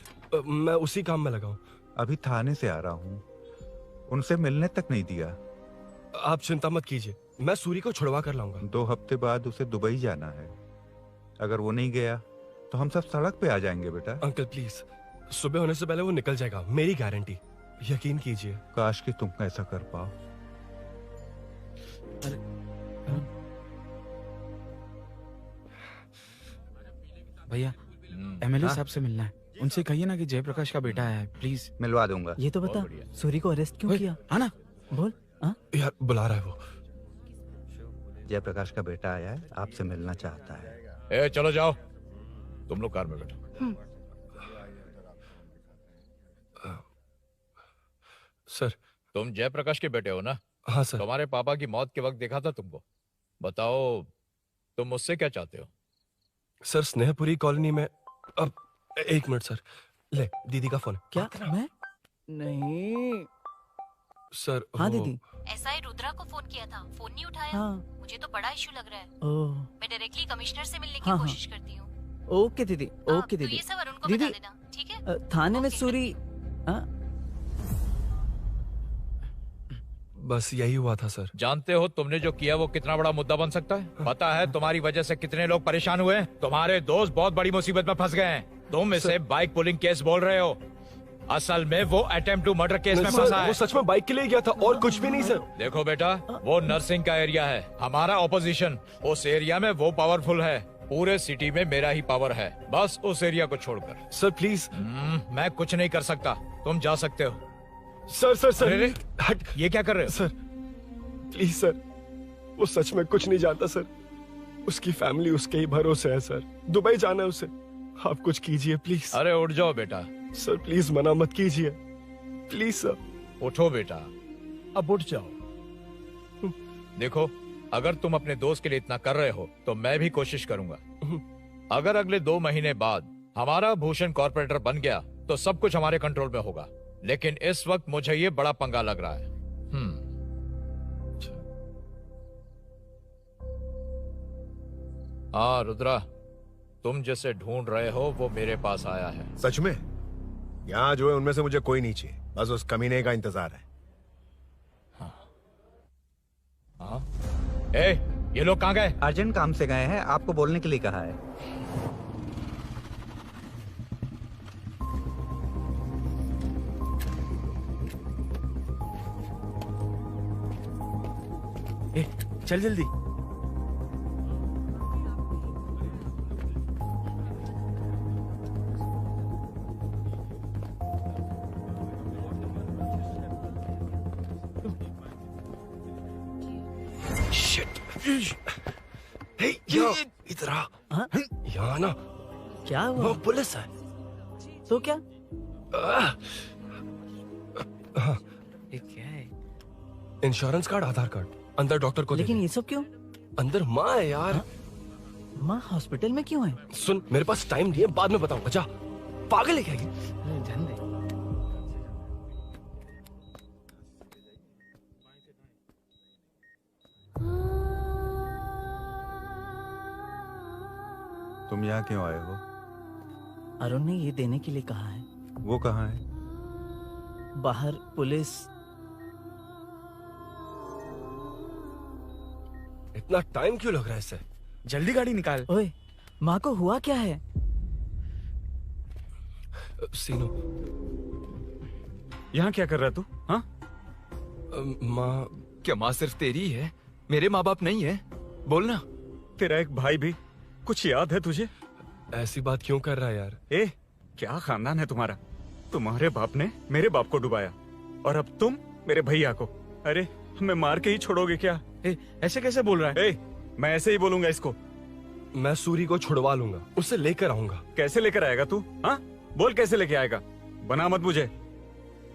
मैं उसी काम में लगा हूँ। अभी थाने से आ रहा हूँ, उनसे मिलने तक नहीं दिया। आप चिंता मत कीजिए, मैं सूरी को छुड़वा कर लाऊंगा। 2 हफ्ते बाद उसे दुबई जाना है। अगर वो नहीं गया तो हम सब सड़क पे आ जाएंगे बेटा। अंकल प्लीज, सुबह होने से पहले वो निकल जाएगा, मेरी गारंटी, यकीन कीजिए। काश कि तुम ऐसा कर पाओ। भैया एमएलए साहब से मिलना है, उनसे कहिए ना कि जयप्रकाश का बेटा आया है, प्लीज। मिलवा दूंगा। ये तो बता, सूरी को अरेस्ट क्यों किया? आना बोल। यार बुला रहा है वो। जयप्रकाश का बेटा आया है, आपसे मिलना चाहता है। ए चलो जाओ, तुम लोग कार में बैठो। सर, तुम जयप्रकाश के बेटे हो ना? हाँ सर। तुम्हारे पापा की मौत के वक्त देखा था तुमको। बताओ तुम मुझसे क्या चाहते हो? सर, स्नेहपुरी कॉलोनी में। अब 1 मिनट सर, ले दीदी का फोन। क्या? मैं नहीं सर। हाँ दीदी। एसआई रुद्रा को फोन किया था, फोन नहीं उठाया। हाँ। मुझे तो बड़ा इशू लग रहा है। ओह। मैं डायरेक्टली कमिश्नर से मिलने की हाँ, कोशिश करती हूँ। ओके दीदी, ओके तो दीदी। ये सब अरुण को दीदी, बता देना, ठीक है? थाने में सूरी। बस यही हुआ था सर। जानते हो तुमने जो किया वो कितना बड़ा मुद्दा बन सकता है? पता है तुम्हारी वजह से कितने लोग परेशान हुए हैं? तुम्हारे दोस्त बहुत बड़ी मुसीबत में फंस गए हैं। तुम इसे बाइक पुलिंग केस बोल रहे हो, असल में वो अटेम्प्ट टू मर्डर केस में फंसा है। वो सच में बाइक के लिए गया था और कुछ भी नहीं सर। देखो बेटा, वो नर्सिंग का एरिया है, हमारा ऑपोजिशन उस एरिया में वो पावरफुल है। पूरे सिटी में मेरा ही पावर है, बस उस एरिया को छोड़कर। Sir please. मैं कुछ नहीं कर सकता, तुम जा सकते हो। सर सर सर, अरे हट, ये क्या कर रहे हो? सर प्लीज सर, वो सच में कुछ नहीं जानता सर। उसकी फैमिली उसके ही भरोसे है सर। दुबई जाना है उसे, आप कुछ कीजिए प्लीज। अरे उठ जाओ बेटा। सर प्लीज मना मत कीजिए, प्लीज सर। उठो बेटा, अब उठ जाओ। देखो, अगर तुम अपने दोस्त के लिए इतना कर रहे हो तो मैं भी कोशिश करूंगा। अगर अगले 2 महीने बाद हमारा भूषण कॉर्पोरेटर बन गया तो सब कुछ हमारे कंट्रोल में होगा, लेकिन इस वक्त मुझे ये बड़ा पंगा लग रहा है। हाँ रुद्रा, तुम जिसे ढूंढ रहे हो वो मेरे पास आया है। सच में? यहाँ जो है उनमें से मुझे कोई नहीं चाहिए, बस उस कमीने का इंतजार है। हाँ? ए, ये लोग कहाँ गए? अर्जेंट काम से गए हैं, आपको बोलने के लिए कहा है। ए, चल जल्दी। इधर आ। यहाँ ना क्या हुआ? वो पुलिस है। तो क्या? हाँ। ये क्या है? इंश्योरेंस कार्ड, आधार कार्ड, अंदर डॉक्टर को। लेकिन ये सब क्यों? अंदर माँ है यार। माँ हॉस्पिटल में क्यों है? सुन, मेरे पास टाइम नहीं है, बाद में बताऊंगा। जा, पागल है क्या ये? तुम यहाँ क्यों आए हो? अरुण ने ये देने के लिए कहा है। वो कहाँ है? बाहर पुलिस। इतना टाइम क्यों लग रहा है इससे? जल्दी गाड़ी निकाल। ओए, माँ को हुआ क्या है? सीनो, यहाँ क्या कर रहा है तू? हाँ? माँ। क्या माँ सिर्फ तेरी है? मेरे माँ बाप नहीं है? बोलना। तेरा एक भाई भी। कुछ याद है तुझे? ऐसी बात क्यों कर रहा है यार? ए, क्या खानदान है तुम्हारा? तुम्हारे बाप ने मेरे बाप को डुबाया और अब तुम मेरे भैया को। अरे हमें मार के ही छोड़ोगे क्या? ऐसे कैसे बोल रहा है? मैं ऐसे ही बोलूंगा इसको। मैं सूरी को छुड़वा लूंगा, उसे लेकर आऊंगा। कैसे लेकर आएगा तू? हाँ, बोल कैसे लेके आएगा? बना मत मुझे।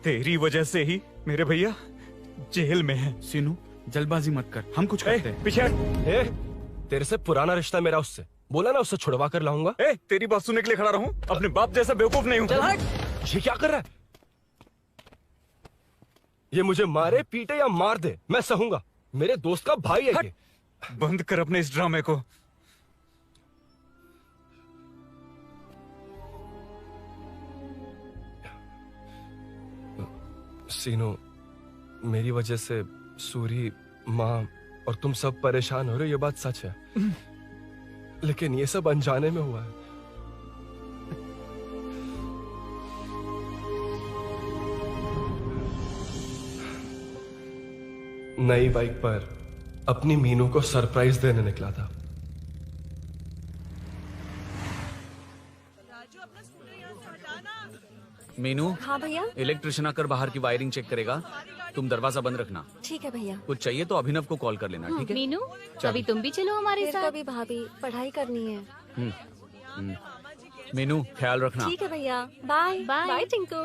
तेरी वजह से ही मेरे भैया जेल में है। सीनू, जल्दबाजी मत कर, हम कुछ करते हैं। पीछे तेरे से पुराना रिश्ता मेरा उससे। बोला ना उससे छुड़वा कर लाऊंगा। तेरी बात सुनने के लिए खड़ा रहूं? अपने बाप जैसा बेवकूफ नहीं हूं। चल हट। ये क्या कर रहा है? ये मुझे मारे, पीटे या मार दे, मैं सहूंगा। मेरे दोस्त का भाई है ये। बंद कर अपने इस ड्रामे को। सीनो, मेरी वजह से सूरी, माँ और तुम सब परेशान हो रहे हो, ये बात सच है। लेकिन ये सब अनजाने में हुआ है। नई बाइक पर अपनी मीनू को सरप्राइज देने निकला था। मीनू, हाँ भैया। इलेक्ट्रिशियन आकर बाहर की वायरिंग चेक करेगा, तुम दरवाजा बंद रखना। ठीक है भैया। कुछ चाहिए तो अभिनव को कॉल कर लेना, ठीक है? मीनू, चल। कभी तुम भी चलो हमारे फिर साथ। कभी भाभी, पढ़ाई करनी है। मीनू, ख्याल रखना। ठीक है भैया, बाय बाय। बाय टिंकू।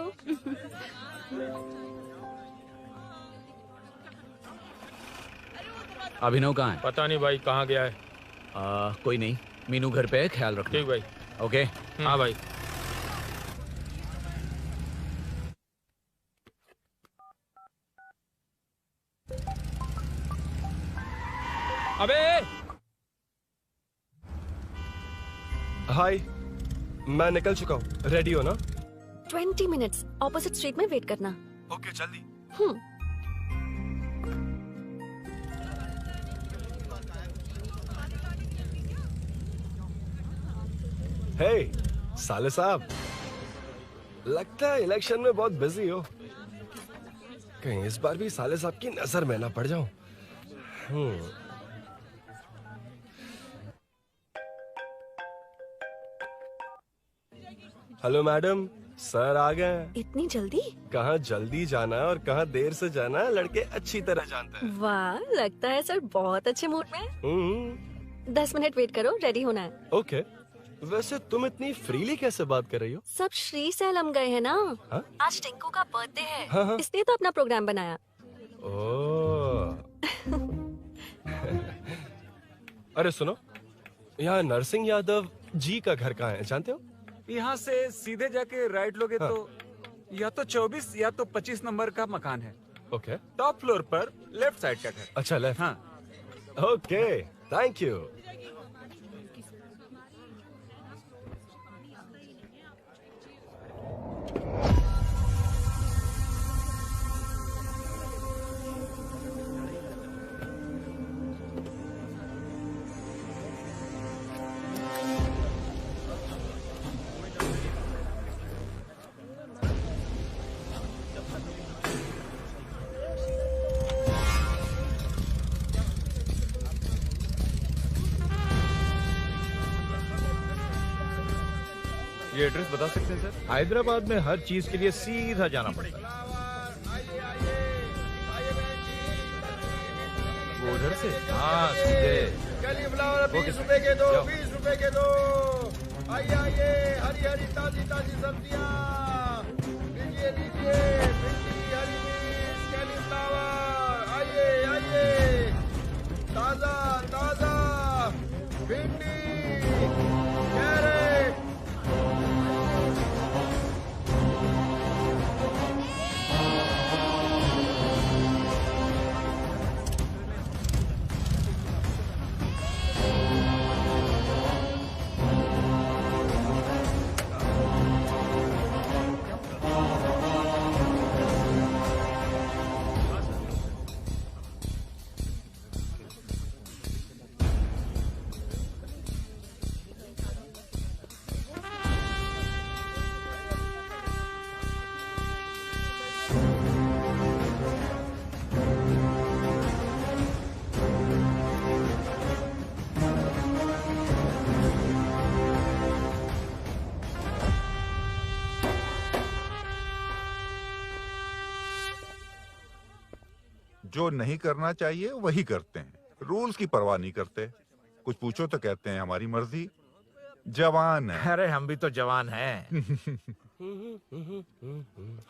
अभिनव कहाँ है? पता नहीं भाई, कहाँ गया है। कोई नहीं, मीनू घर पे है, ख्याल रखना। ठीक भाई। ओके। हाँ भाई। अबे हाय, मैं निकल चुका हूँ, रेडी हो ना? 20 मिनट्स ऑपोजिट स्ट्रीट में वेट करना। ओके, जल्दी। हे साले साहब, लगता है इलेक्शन में बहुत बिजी हो। कहीं इस बार भी साले साहब की नजर में ना पड़ जाऊं। हेलो मैडम, सर आ गए। इतनी जल्दी? कहाँ जल्दी जाना है और कहाँ देर से जाना है, लड़के अच्छी तरह जानते हैं। वाह, लगता है सर बहुत अच्छे मूड में है। 10 मिनट वेट करो, रेडी होना है। ओके। वैसे तुम इतनी फ्रीली कैसे बात कर रही हो? सब श्री सैलम गए हैं ना। हा? आज टिंकू का बर्थडे है, हाँ। इसलिए तो अपना प्रोग्राम बनाया। ओह। अरे सुनो, यहाँ नरसिंह यादव जी का घर कहाँ है, जानते हो? यहाँ से सीधे जाके राइट लोगे तो या तो 24 या तो 25 नंबर का मकान है। ओके। टॉप फ्लोर पर लेफ्ट साइड का घर। अच्छा, लेफ्ट। हाँ। Okay, thank you. ये एड्रेस बता सकते हैं सर? हैदराबाद में हर चीज के लिए सीधा जाना पड़ता है। वो उधर से? हाँ, सीधे। कैलीफ्लावर 20 रुपए के दो, 20 रुपए के दो। आइए आइए, हरी हरी ताजी ताजी सब्जियाँ लीजिए लीजिए। भिंडी, हरी मिर्च, कैलीफ्लावर, आइए आइए। ताजा ताजा भिंडी, कैरेट। जो नहीं करना चाहिए वही करते हैं, रूल्स की परवाह नहीं करते। कुछ पूछो तो कहते हैं हमारी मर्जी। जवान है। अरे हम भी तो जवान हैं।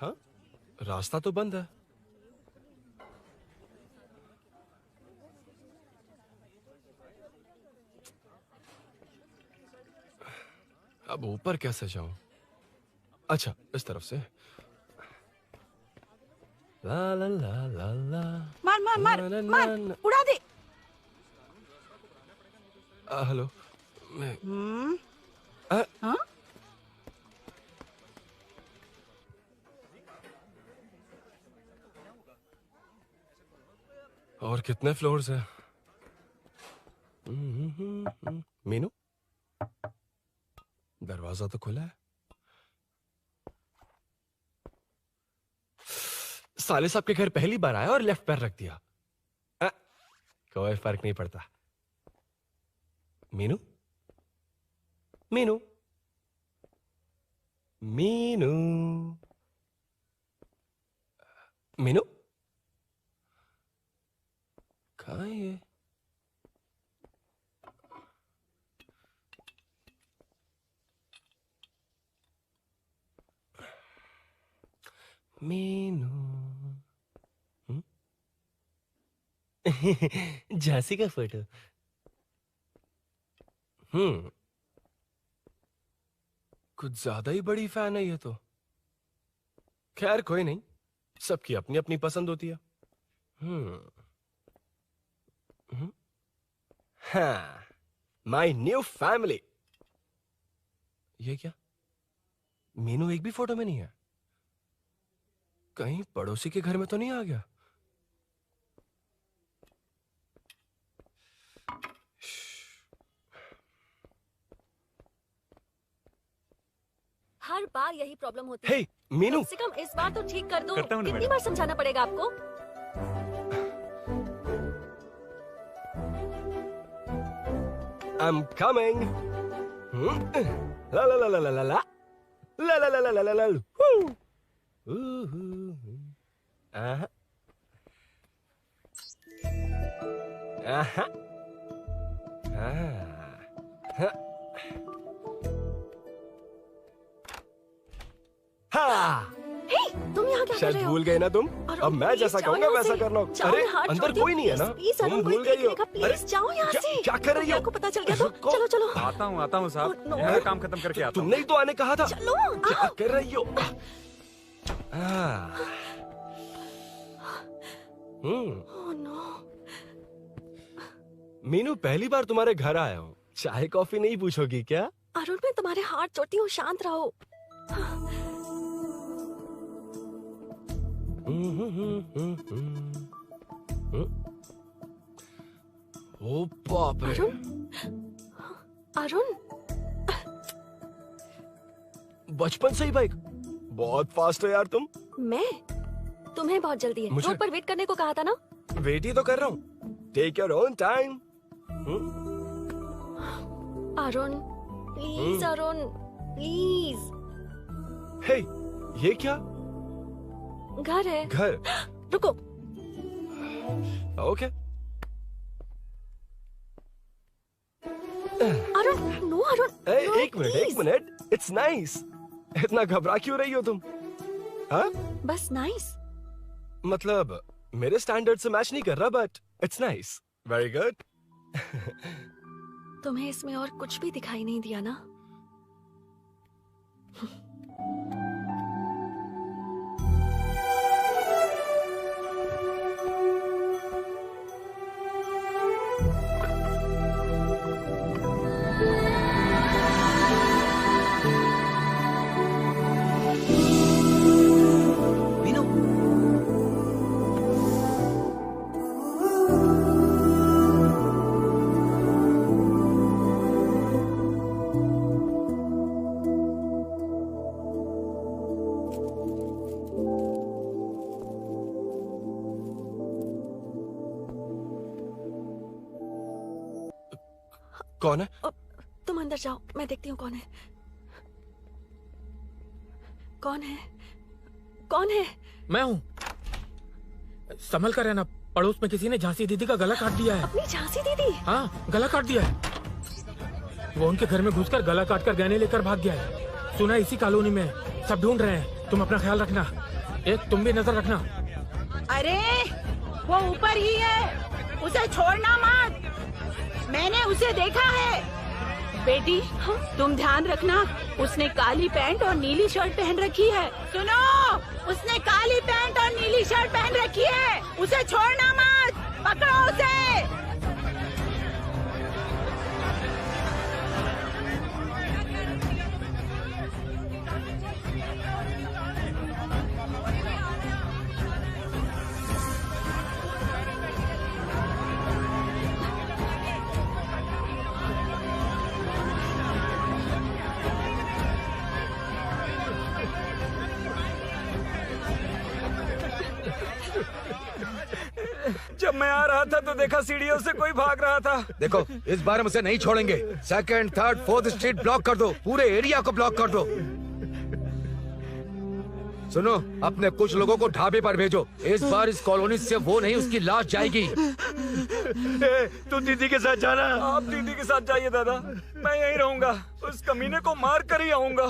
हाँ, रास्ता तो बंद है। अब ऊपर कैसे जाऊं? अच्छा, इस तरफ से। ला ला ला ला ला। मार मार मार मार, उड़ा दे। हेलो। मैं हाँ? और कितने फ्लोर्स हैं? दरवाजा तो खुला है। साले साहब के घर पहली बार आया और लेफ्ट पैर रख दिया। कोई फर्क नहीं पड़ता। मीनू, मीनू, मीनू, मीनू, कहाँ है ये? मीनू, झांसी का फोटो। कुछ ज्यादा ही बड़ी फैन है ये तो। खैर कोई नहीं, सबकी अपनी अपनी पसंद होती है। हाँ, माय न्यू फैमिली। ये क्या? मीनू एक भी फोटो में नहीं है। कहीं पड़ोसी के घर में तो नहीं आ गया? हर बार यही प्रॉब्लम होती हे, है। मीनू। कम से कम इस बार तो ठीक कर दो। करता हूँ ना कितनी मैडम। बार समझाना पड़ेगा आपको? I'm coming. La la la la la la la. La la la la la la la. Woo. Aha. Aha. हाँ। हे, तुम यहाँ क्या कर शायद रहे हो? भूल गए ना तुम? अरुण, अब मैं please जैसा जाओ कहूंगा यहाँ वैसा से। करना। जाओ, अरे हाथ अंदर छोड़ दो, कोई नहीं है ना? please, तुम अरुण, कोई भूल गई हो। देखेगा, please, जाओ यहाँ से। क्या कर रही हो? आपको पता चल गया तो चलो चलो। आता हूँ साहब। मेरा काम खत्म करके आता हूँ। तुमने ही तो आने कहा था। चलो, क्या कर रही हो? Oh no. मीनू, पहली बार तुम्हारे घर आया हूँ। चाय कॉफी नहीं पूछोगी क्या? अरुण, मैं तुम्हारे हाथ जोड़ती हूँ, शांत रहो। ओ बाप रे। अरुण, बचपन से ही बाइक। बहुत फास्ट हो यार तुम। मैं? तुम्हें बहुत जल्दी है। मुझे- रोड पर वेट करने को कहा था ना? वेट ही तो कर रहा हूँ। Take your own time. Arun, please Arun, please. Hey, ये क्या? घर है। घर? रुको। Okay. Arun, no Arun. No, एक मिनट, please। एक मिनट। It's nice. इतना घबरा क्यों रही हो तुम? हाँ? बस नाइस। मतलब मेरे स्टैंडर्ड से मैच नहीं कर रहा, but it's nice. Very good. तुम्हें इसमें और कुछ भी दिखाई नहीं दिया ना? कौन है? तुम अंदर जाओ, मैं देखती हूँ कौन है। कौन है? कौन है? मैं हूँ। संभल कर रहना। पड़ोस में किसी ने झांसी दीदी का गला काट दिया है। अपनी झांसी दीदी? हाँ, गला काट दिया है। वो उनके घर में घुसकर गला काट कर गहने लेकर भाग गया है। सुना इसी कॉलोनी में है। सब ढूंढ रहे हैं। तुम अपना ख्याल रखना। एक तुम भी नजर रखना। अरे वो ऊपर ही है, उसे छोड़ना मत। मैंने उसे देखा है। बेटी, तुम ध्यान रखना। उसने काली पैंट और नीली शर्ट पहन रखी है। सुनो, उसने काली पैंट और नीली शर्ट पहन रखी है। उसे छोड़ना मत। पकड़ो उसे। मैं आ रहा था तो देखा सीढ़ियों से कोई भाग रहा था। देखो इस बार हम उसे नहीं छोड़ेंगे। 2nd, 3rd, 4th street block कर दो, पूरे एरिया को ब्लॉक कर दो। सुनो, अपने कुछ लोगों को ढाबे पर भेजो। इस बार इस कॉलोनी से वो नहीं, उसकी लाश जाएगी। तू दीदी के साथ जाना। आप दीदी के साथ जाइए दादा, मैं यहीं रहूंगा। उस कमीने को मार कर ही आऊंगा।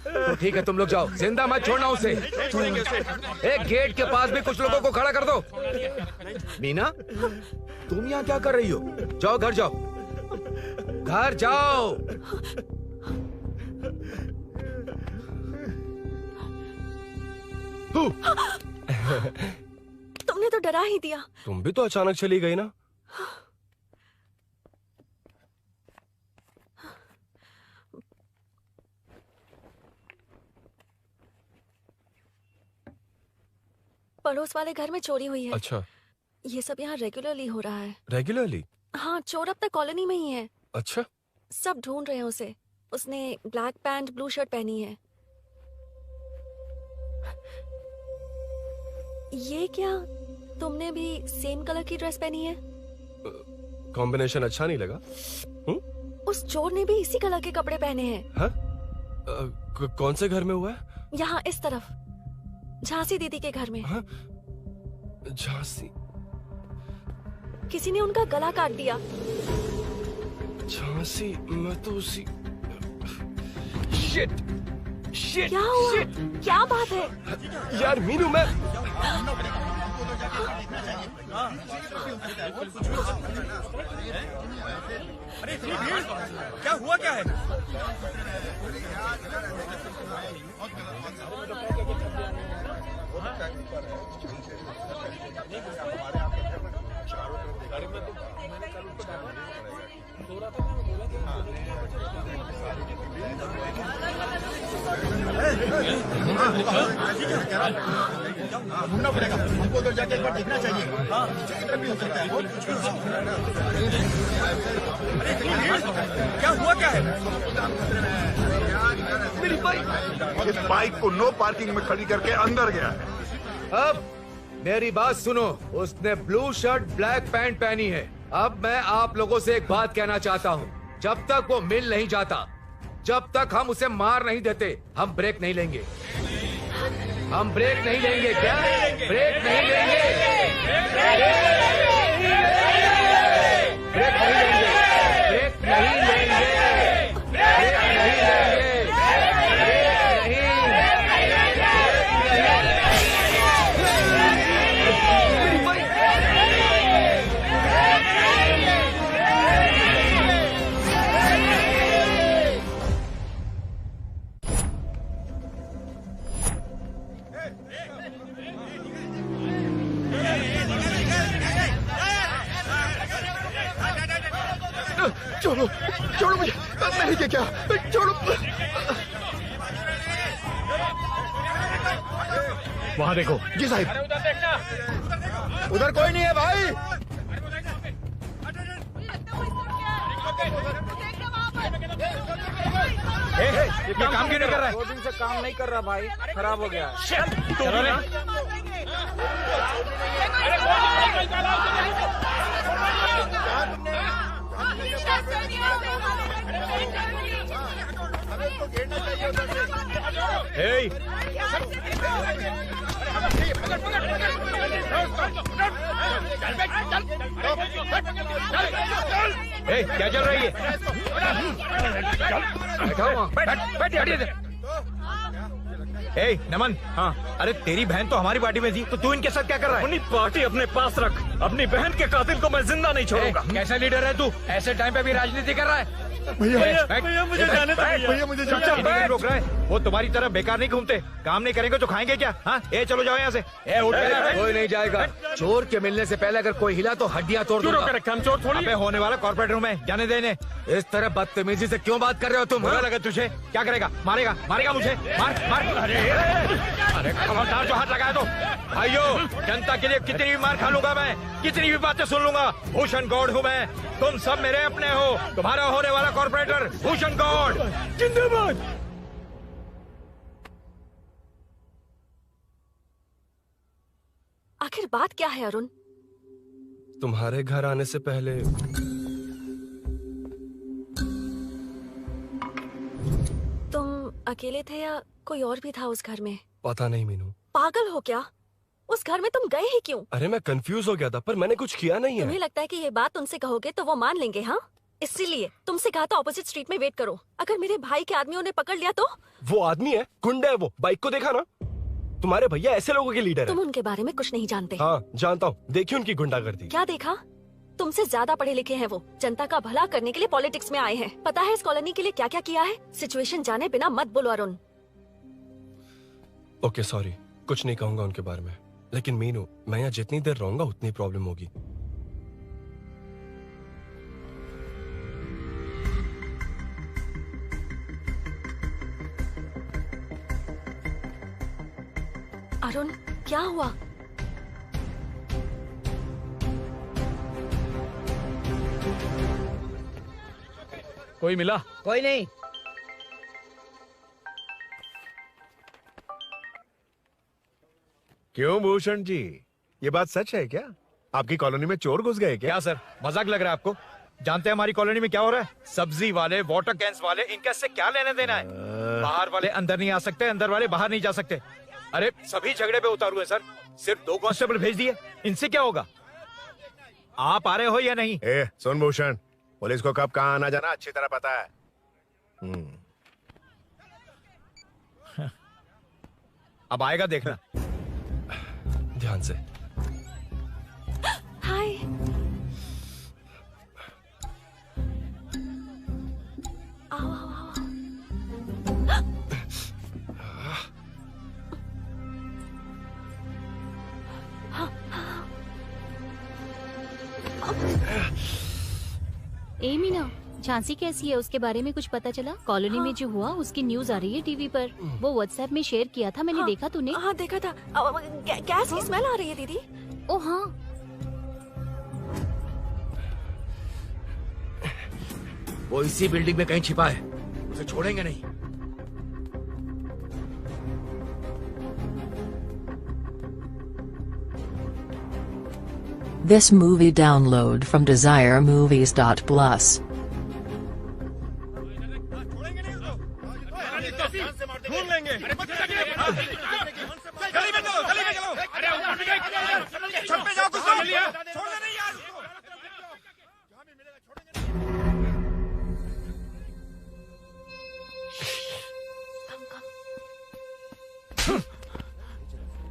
तो ठीक है, तुम लोग जाओ, जिंदा मत छोड़ना उसे। एक गेट के पास भी कुछ लोगों को खड़ा कर दो। मीना, तुम यहाँ क्या कर रही हो? जाओ घर जाओ, घर जाओ। तुमने तो डरा ही दिया। तुम भी तो अचानक चली गई ना। पड़ोस वाले घर में चोरी हुई है। अच्छा, ये सब यहाँ रेगुलरली हो रहा है। रेगुलरली? हाँ, चोर अब तक कॉलोनी में ही है। अच्छा, सब ढूंढ रहे हैं उसे। उसने ब्लैक पैंट ब्लू शर्ट पहनी है। ये क्या, तुमने भी सेम कलर की ड्रेस पहनी है? कॉम्बिनेशन अच्छा नहीं लगा? उस चोर ने भी इसी कलर के कपड़े पहने हैं। हाँ? कौन से घर में हुआ है? यहाँ इस तरफ, झांसी दीदी के घर में। हाँ? झांसी? किसी ने उनका गला काट दिया। झांसी? मैं तो उसी... शिट! शिट! क्या हुआ? शिट! क्या बात है? यार मीनू, मैं... अरे क्या हुआ, क्या है? ढूंढना पड़ेगा हमको, उधर जाके एक बार देखना चाहिए। हाँ, किधर भी हो सकता है। क्या हुआ, क्या है? मेरी बाइक, इस बाइक को नो पार्किंग में खड़ी करके अंदर गया है। अब मेरी बात सुनो, उसने ब्लू शर्ट ब्लैक पैंट पहनी है। अब मैं आप लोगों से एक बात कहना चाहता हूँ, जब तक वो मिल नहीं जाता, जब तक हम उसे मार नहीं देते, हम ब्रेक नहीं लेंगे। हम ब्रेक नहीं लेंगे। क्या ब्रेक नहीं लेंगे? ब्रेक नहीं लेंगे। ब्रेक नहीं लेंगे। ब्रेक नहीं लेंगे। ब्रेक नहीं। छोड़ो, छोड़ो मुझे, मैंने क्या, छोड़ो। वहाँ देखो। जी साहिब। उधर कोई नहीं है भाई। ये काम क्यों नहीं कर रहा है? 2 दिन से काम नहीं कर रहा भाई, खराब हो गया। चलो रे। Hey! क्या चल रही है? नमन, हाँ, अरे तेरी बहन तो हमारी पार्टी में थी, तो तू इनके साथ क्या कर रहा है? अपनी पार्टी अपने पास रख। अपनी बहन के कातिल को मैं जिंदा नहीं छोड़ूंगा। कैसा लीडर है तू? ऐसे टाइम पे भी राजनीति कर रहा है? भैया मुझे जाने दो। भैया मुझे जाने दो। रोक रहा है, वो तुम्हारी तरह बेकार नहीं घूमते। काम नहीं करेंगे तो खाएंगे क्या? हाँ, चलो जाओ यहाँ से। कोई नहीं जाएगा। चोर के मिलने से पहले अगर कोई हिला तो हड्डियां तोड़ दूंगा। हम चोर थोड़ी होने वाला कॉर्पोरेट रूम है, जाने देने। इस तरह बदतमीजी से क्यों बात कर रहे हो तुम? बुरा लगा तुझे? क्या करेगा? मारेगा? मारेगा मुझे? मार मार। अरे खबरदार जो हाथ लगाया तो। भाइयों, जनता के लिए कितनी भी मार खा लूंगा मैं, कितनी भी बातें सुन लूंगा। भूषण गौड़ हूँ मैं, तुम सब मेरे अपने हो। तुम्हारा होने वाला कॉर्पोरेटर भूषण गौड़ जिंदाबाद। आखिर बात क्या है अरुण? तुम्हारे घर आने से पहले तुम अकेले थे या कोई और भी था उस घर में? पता नहीं मीनू। पागल हो क्या? उस घर में तुम गए ही क्यों? अरे मैं कंफ्यूज हो गया था, पर मैंने कुछ किया नहीं है। तुम्हें लगता है कि ये बात उनसे कहोगे तो वो मान लेंगे? हाँ, इसीलिए तुमसे कहा था ऑपोजिट स्ट्रीट में वेट करो। अगर मेरे भाई के आदमियों ने पकड़ लिया तो? वो आदमी है, गुंडा है वो। बाइक को देखा ना? तुम्हारे भैया ऐसे लोगों के लीडर तुम है। उनके बारे में कुछ नहीं जानते। हाँ जानता हूँ, देखिए उनकी गुंडागर्दी। क्या देखा? तुमसे ज्यादा पढ़े लिखे हैं वो। जनता का भला करने के लिए पॉलिटिक्स में आए हैं। पता है इस कॉलोनी के लिए क्या क्या किया है? सिचुएशन जाने बिना मत बोलो अरुण। ओके सॉरी, कुछ नहीं कहूंगा उनके बारे में। लेकिन मीनू, मैं यहाँ जितनी देर रहूंगा उतनी प्रॉब्लम होगी। अरुण, क्या हुआ? कोई मिला? कोई नहीं। क्यों भूषण जी, ये बात सच है क्या? आपकी कॉलोनी में चोर घुस गए क्या सर, मजाक लग रहा है आपको? जानते हैं हमारी कॉलोनी में क्या हो रहा है? सब्जी वाले, वाटर कैंस वाले, इनका इससे क्या लेने देना है? बाहर वाले अंदर नहीं आ सकते, अंदर वाले बाहर नहीं जा सकते। अरे सभी झगड़े पे उतारू है सर। सिर्फ 2 कांस्टेबल भेज दिए, इनसे क्या होगा? आप आ रहे हो या नहीं? ए, सुन भूषण, पुलिस को कब कहाँ आना जाना अच्छी तरह पता है। अब आएगा देखना। ध्यान से। हाय। आओ आओ आओ। ए मीना, झांसी कैसी है? उसके बारे में कुछ पता चला? कॉलोनी में जो हुआ उसकी न्यूज आ रही है टीवी पर। वो व्हाट्सएप में शेयर किया था, मैंने देखा। तूने? हाँ देखा था। गैस की स्मेल आ रही है दीदी। ओ हाँ। वो इसी बिल्डिंग में कहीं छिपा है, उसे छोड़ेंगे नहीं। This movie download from DesireMovies.plus. ढूंढ लेंगे। गली में चलो, गली में चलो। अरे छत पे जाओ, कुछ छोड़ दे नहीं यार।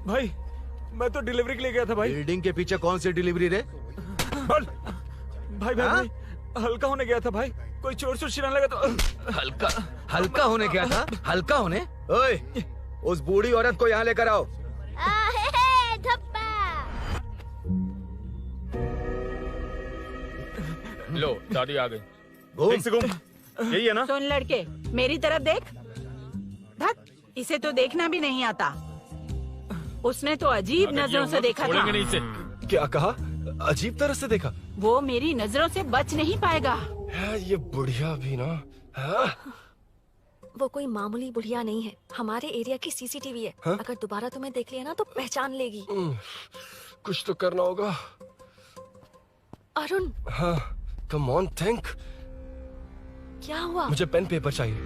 भाई, मैं तो डिलीवरी के लिए गया था भाई। बिल्डिंग के पीछे कौन सी डिलीवरी रे? भाई भाई, भाई हल्का होने गया था भाई। कोई चोर चोर चिल्लाने लगा तो। हल्का होने गया था? हल्का होने? ओए, उस बूढ़ी औरत को यहाँ लेकर आओ। लो, दादी आ गई। घूम से घूम। यही है ना? सुन लड़के, मेरी तरफ देख। धत, इसे तो देखना भी नहीं आता। उसने तो अजीब नजरों से देखा था। नहीं इसे। क्या कहा? अजीब तरह से देखा? वो मेरी नजरों से बच नहीं पाएगा। ये बुढ़िया भी ना। वो कोई मामूली बुढ़िया नहीं है, हमारे एरिया की सीसीटीवी है। हाँ? अगर दोबारा तुम्हें देख लिया ना तो पहचान लेगी। कुछ तो करना होगा। अरुण। हाँ, कम ऑन थिंक। क्या हुआ? मुझे पेन पेपर चाहिए।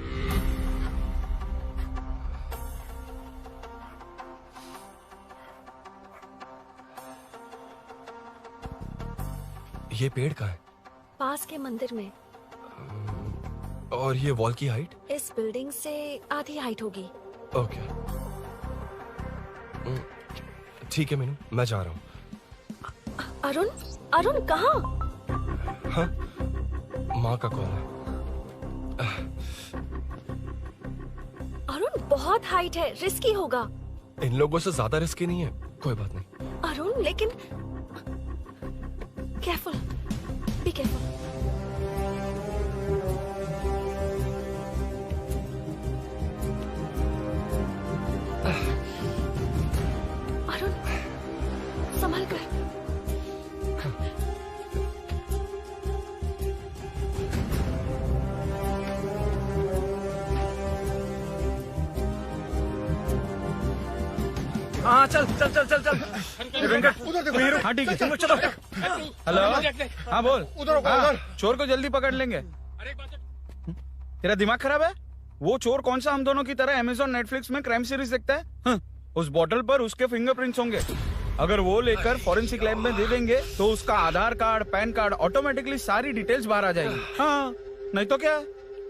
ये पेड़ कहाँ है? पास के मंदिर में। और ये वॉल की हाइट? इस बिल्डिंग से आधी हाइट होगी। ओके, ठीक है मीनू, मैं जा रहा हूँ। अरुण, अरुण कहाँ? हाँ, माँ का कॉल है। अरुण बहुत हाइट है, रिस्की होगा। इन लोगों से ज्यादा रिस्की नहीं है। कोई बात नहीं। अरुण लेकिन केयरफुल, बी केयरफुल। अरुण संभल कर। हाँ चल चल चल चल चल वेंकट तू हीरो। हाँ ठीक है तुम लोग चलो। हेलो हाँ बोल। हाँ, चोर को जल्दी पकड़ लेंगे। तेरा दिमाग खराब है? वो चोर कौन सा हम दोनों की तरह अमेज़न नेटफ्लिक्स में क्राइम सीरीज देखता है? हाँ, उस बॉटल पर उसके फिंगरप्रिंट्स होंगे। अगर वो लेकर फॉरेंसिक लैब में दे देंगे तो उसका आधार कार्ड, पैन कार्ड, ऑटोमेटिकली सारी डिटेल्स बाहर आ जाएगी। हाँ नहीं तो क्या,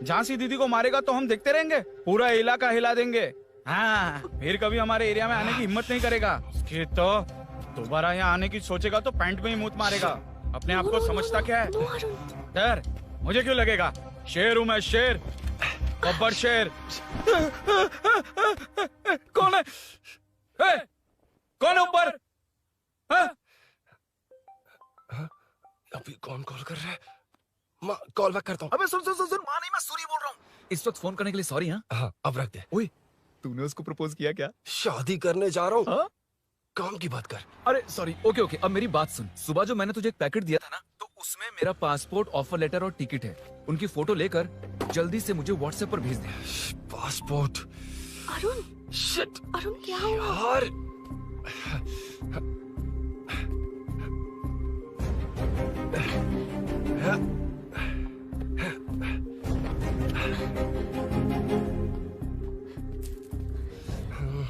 झांसी दीदी को मारेगा तो हम देखते रहेंगे, पूरा इलाका हिला देंगे। हाँ फिर कभी हमारे एरिया में आने की हिम्मत नहीं करेगा। फिर तो दोबारा यहाँ आने की सोचेगा तो पैंट में ही मूत मारेगा। अपने आप को समझता क्या है? डर मुझे क्यों लगेगा? शेर हूँ मैं, शेर, गब्बर शेर। कौन है? कौन है ऊपर? अभी कौन कॉल कर रहा है? माँ कॉल बैक करता हूँ। अबे सुन सुन सुन सुन, माँ नहीं, मैं सूरी बोल रहा हूँ। इस वक्त फोन करने के लिए सॉरी। हाँ अब रख दे। ओए तूने उसको प्रपोज किया क्या? शादी करने जा रहा हूँ। काम की बात कर। अरे सॉरी, ओके ओके, अब मेरी बात सुन। सुबह जो मैंने तुझे एक पैकेट दिया था ना, तो उसमें मेरा पासपोर्ट, ऑफर लेटर और टिकट है। उनकी फोटो लेकर जल्दी से मुझे व्हाट्सएप पर भेज दे। पासपोर्ट? अरुण शिट, अरुण क्या हुआ? यार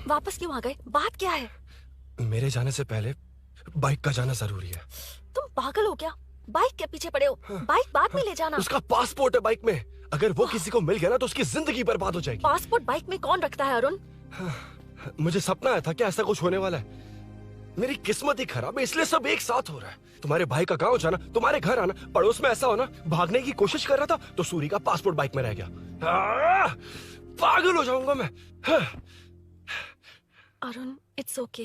वापस क्यों आ गए? बात क्या है? मेरे जाने से पहले बाइक का जाना जरूरी है। तुम पागल हो क्या? बाइक के पीछे पड़े हो? बाइक बाद में ले जाना। उसका पासपोर्ट है बाइक में, अगर वो किसी को मिल गया ना तो उसकी जिंदगी बर्बाद हो जाएगी। पासपोर्ट बाइक में कौन रखता है अरुण? मुझे सपना आया था कि ऐसा कुछ होने वाला है। मेरी किस्मत ही खराब है, इसलिए सब एक साथ हो रहा है। तुम्हारे भाई का गांव जाना, तुम्हारे घर आना, पड़ोस में ऐसा होना। भागने की कोशिश कर रहा था तो सूरी का पासपोर्ट बाइक में रह गया। पागल हो जाऊंगा मैं। Arun it's okay,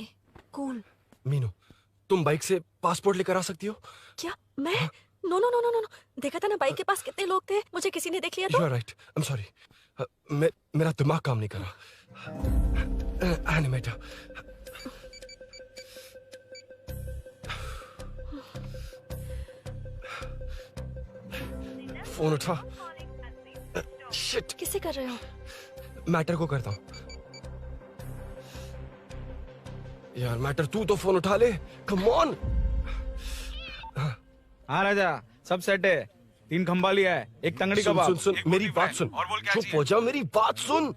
cool. Meenu तुम बाइक से पासपोर्ट लेकर आ सकती हो? क्या मैं? No no no no no, देखा था ना बाइक के पास कितने लोग थे, मुझे किसी ने देख लिया तो। You are right, I am sorry. मेरा दिमाग काम नहीं कर रहा। एनिमेटर। फोन उठा। शिट, किसे कर रहे हो? मैटर को करता हूँ। यार मैटर तू तो फोन उठा ले, कम ऑन। हाँ राजा, सब सेट है। 3 खंबा लिया है, एक तंगड़ी कबाब। सुन सुन मेरी बात सुन। और बोल क्या चुप हो जा, मेरी बात सुन।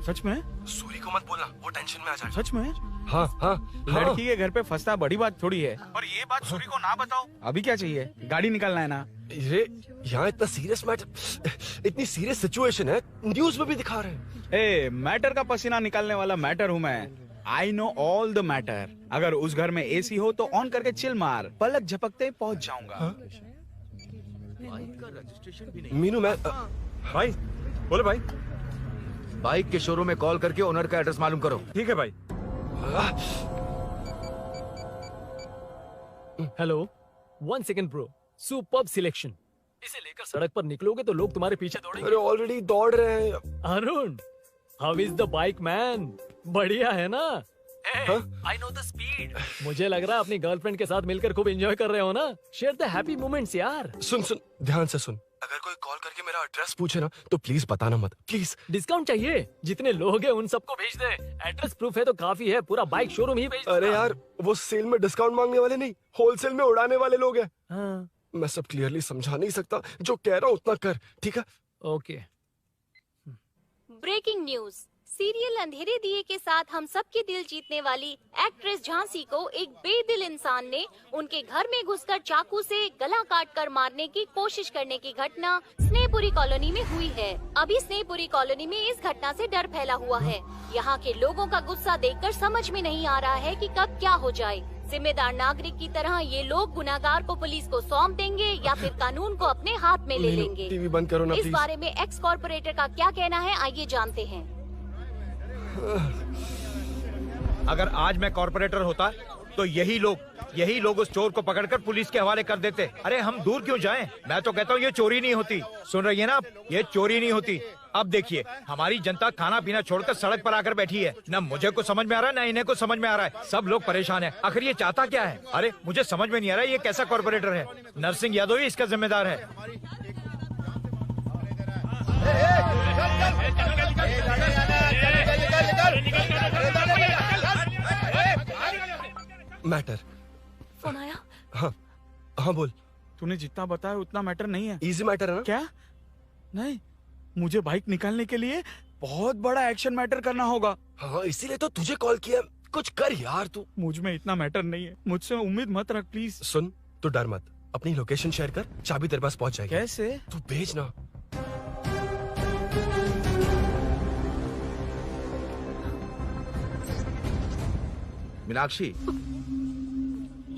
सच में? सूरी को मत बोलना, वो टेंशन में आ जाए। सच में? हाँ हाँ। लड़की के घर पे फंसना बड़ी बात थोड़ी है। और ये बात सूरी को ना बताओ। अभी क्या चाहिए? गाड़ी निकालना है ना? ये यहाँ इतना सीरियस मैटर, इतनी सीरियस सिचुएशन है, न्यूज में भी दिखा रहे हैं। ए, मैटर का पसीना निकालने वाला मैटर हूँ मैं। I know all the matter. अगर उस घर में एसी हो तो ऑन करके चिल मार, पलक झपकते पहुंच जाऊंगा। मीनू मैं भाई बोले भाई, बाइक के शोरूम में कॉल करके ओनर का एड्रेस मालूम करो। ठीक है भाई। Hello, 1 second bro, superb selection. इसे लेकर सड़क पर निकलोगे तो लोग तुम्हारे पीछे दौड़ेंगे। अरे ऑलरेडी दौड़ रहे हैं। Arun, how is the bike man? बढ़िया है ना? I know the speed. मुझे लग रहा है अपनी गर्लफ्रेंड के साथ मिलकर खूब एंजॉय कर रहे हो ना? शेयर द हैप्पी मोमेंट्स यार। सुन सुन ध्यान से सुन, अगर कोई कॉल करके मेरा एड्रेस पूछे ना तो प्लीज बताना मत, प्लीज। डिस्काउंट चाहिए? जितने लोग हैं उन सबको भेज दे। एड्रेस प्रूफ है तो काफी है, पूरा बाइक शोरूम ही भेज दे। अरे यार वो सेल में डिस्काउंट मांगने वाले नहीं, होलसेल में उड़ाने वाले लोग हैं। हाँ। मैं सब क्लियरली समझा नहीं सकता, जो कह रहा हूँ उतना कर, ठीक है? ओके। Breaking news. सीरियल अंधेरे दिए के साथ हम सबके दिल जीतने वाली एक्ट्रेस झांसी को एक बेदिल इंसान ने उनके घर में घुसकर चाकू से गला काटकर मारने की कोशिश करने की घटना स्नेहपुरी कॉलोनी में हुई है। अभी स्नेहपुरी कॉलोनी में इस घटना से डर फैला हुआ है। यहाँ के लोगों का गुस्सा देखकर समझ में नहीं आ रहा है कि कब क्या हो जाए। जिम्मेदार नागरिक की तरह ये लोग गुनाहगार को पुलिस को सौंप देंगे या फिर कानून को अपने हाथ में ले लेंगे। टीवी बंद करो ना इस प्लीज। बारे में एक्स कॉर्पोरेटर का क्या कहना है, आइए जानते हैं। अगर आज मैं कॉर्पोरेटर होता तो यही लोग उस चोर को पकड़कर पुलिस के हवाले कर देते। अरे हम दूर क्यों जाएं? मैं तो कहता हूँ ये चोरी नहीं होती। सुन रही है ना आप? ये चोरी नहीं होती। अब देखिए हमारी जनता खाना पीना छोड़कर सड़क पर आकर बैठी है। न मुझे कुछ समझ में आ रहा है, न इन्हें कुछ समझ में आ रहा है। सब लोग परेशान हैं। आखिर ये चाहता क्या है? अरे मुझे समझ में नहीं आ रहा है ये कैसा कॉर्पोरेटर है। नरसिंह यादव ही इसका जिम्मेदार है। मैटर। फोन आया? हाँ हाँ बोल। तूने जितना बताया उतना मैटर नहीं है। इजी मैटर है ना? क्या? नहीं, मुझे बाइक निकालने के लिए बहुत बड़ा एक्शन मैटर करना होगा। हाँ इसीलिए तो तुझे कॉल किया। कुछ कर यार तू। मुझ में इतना मैटर नहीं है, मुझसे उम्मीद मत रख प्लीज। सुन, तू डर मत, अपनी लोकेशन शेयर कर, चाबी तेरे पास पहुंच जाएगी। कैसे? तू भेज ना। मीनाक्षी,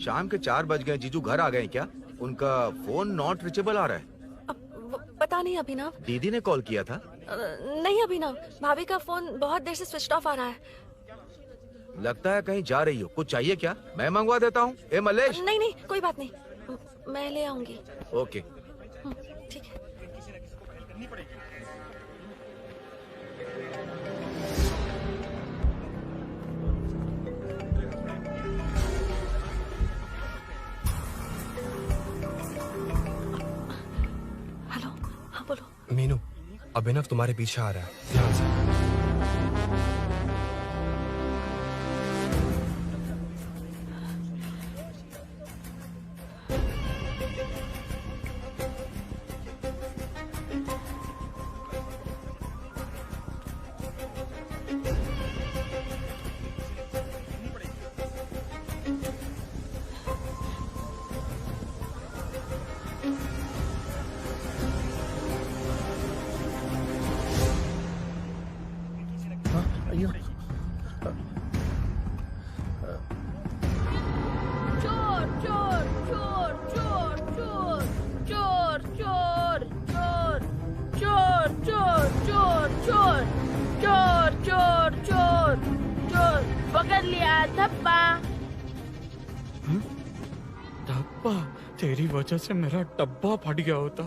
शाम के 4 बज गए, जीजू घर आ गए क्या? उनका फोन नॉट रिचेबल आ रहा है। पता नहीं अभिनव। दीदी ने कॉल किया था? नहीं अभिनव, भाभी का फोन बहुत देर से स्विच ऑफ आ रहा है। लगता है कहीं जा रही हो। कुछ चाहिए क्या? मैं मंगवा देता हूँ। ए मलेश। नहीं नहीं कोई बात नहीं, मैं ले आऊंगी। ओके ठीक है। हेलो, हाँ बोलो। मीनू, अभिनव तुम्हारे पीछे आ रहा है, ध्यान से। तेरी वजह से मेरा डब्बा फट गया होता।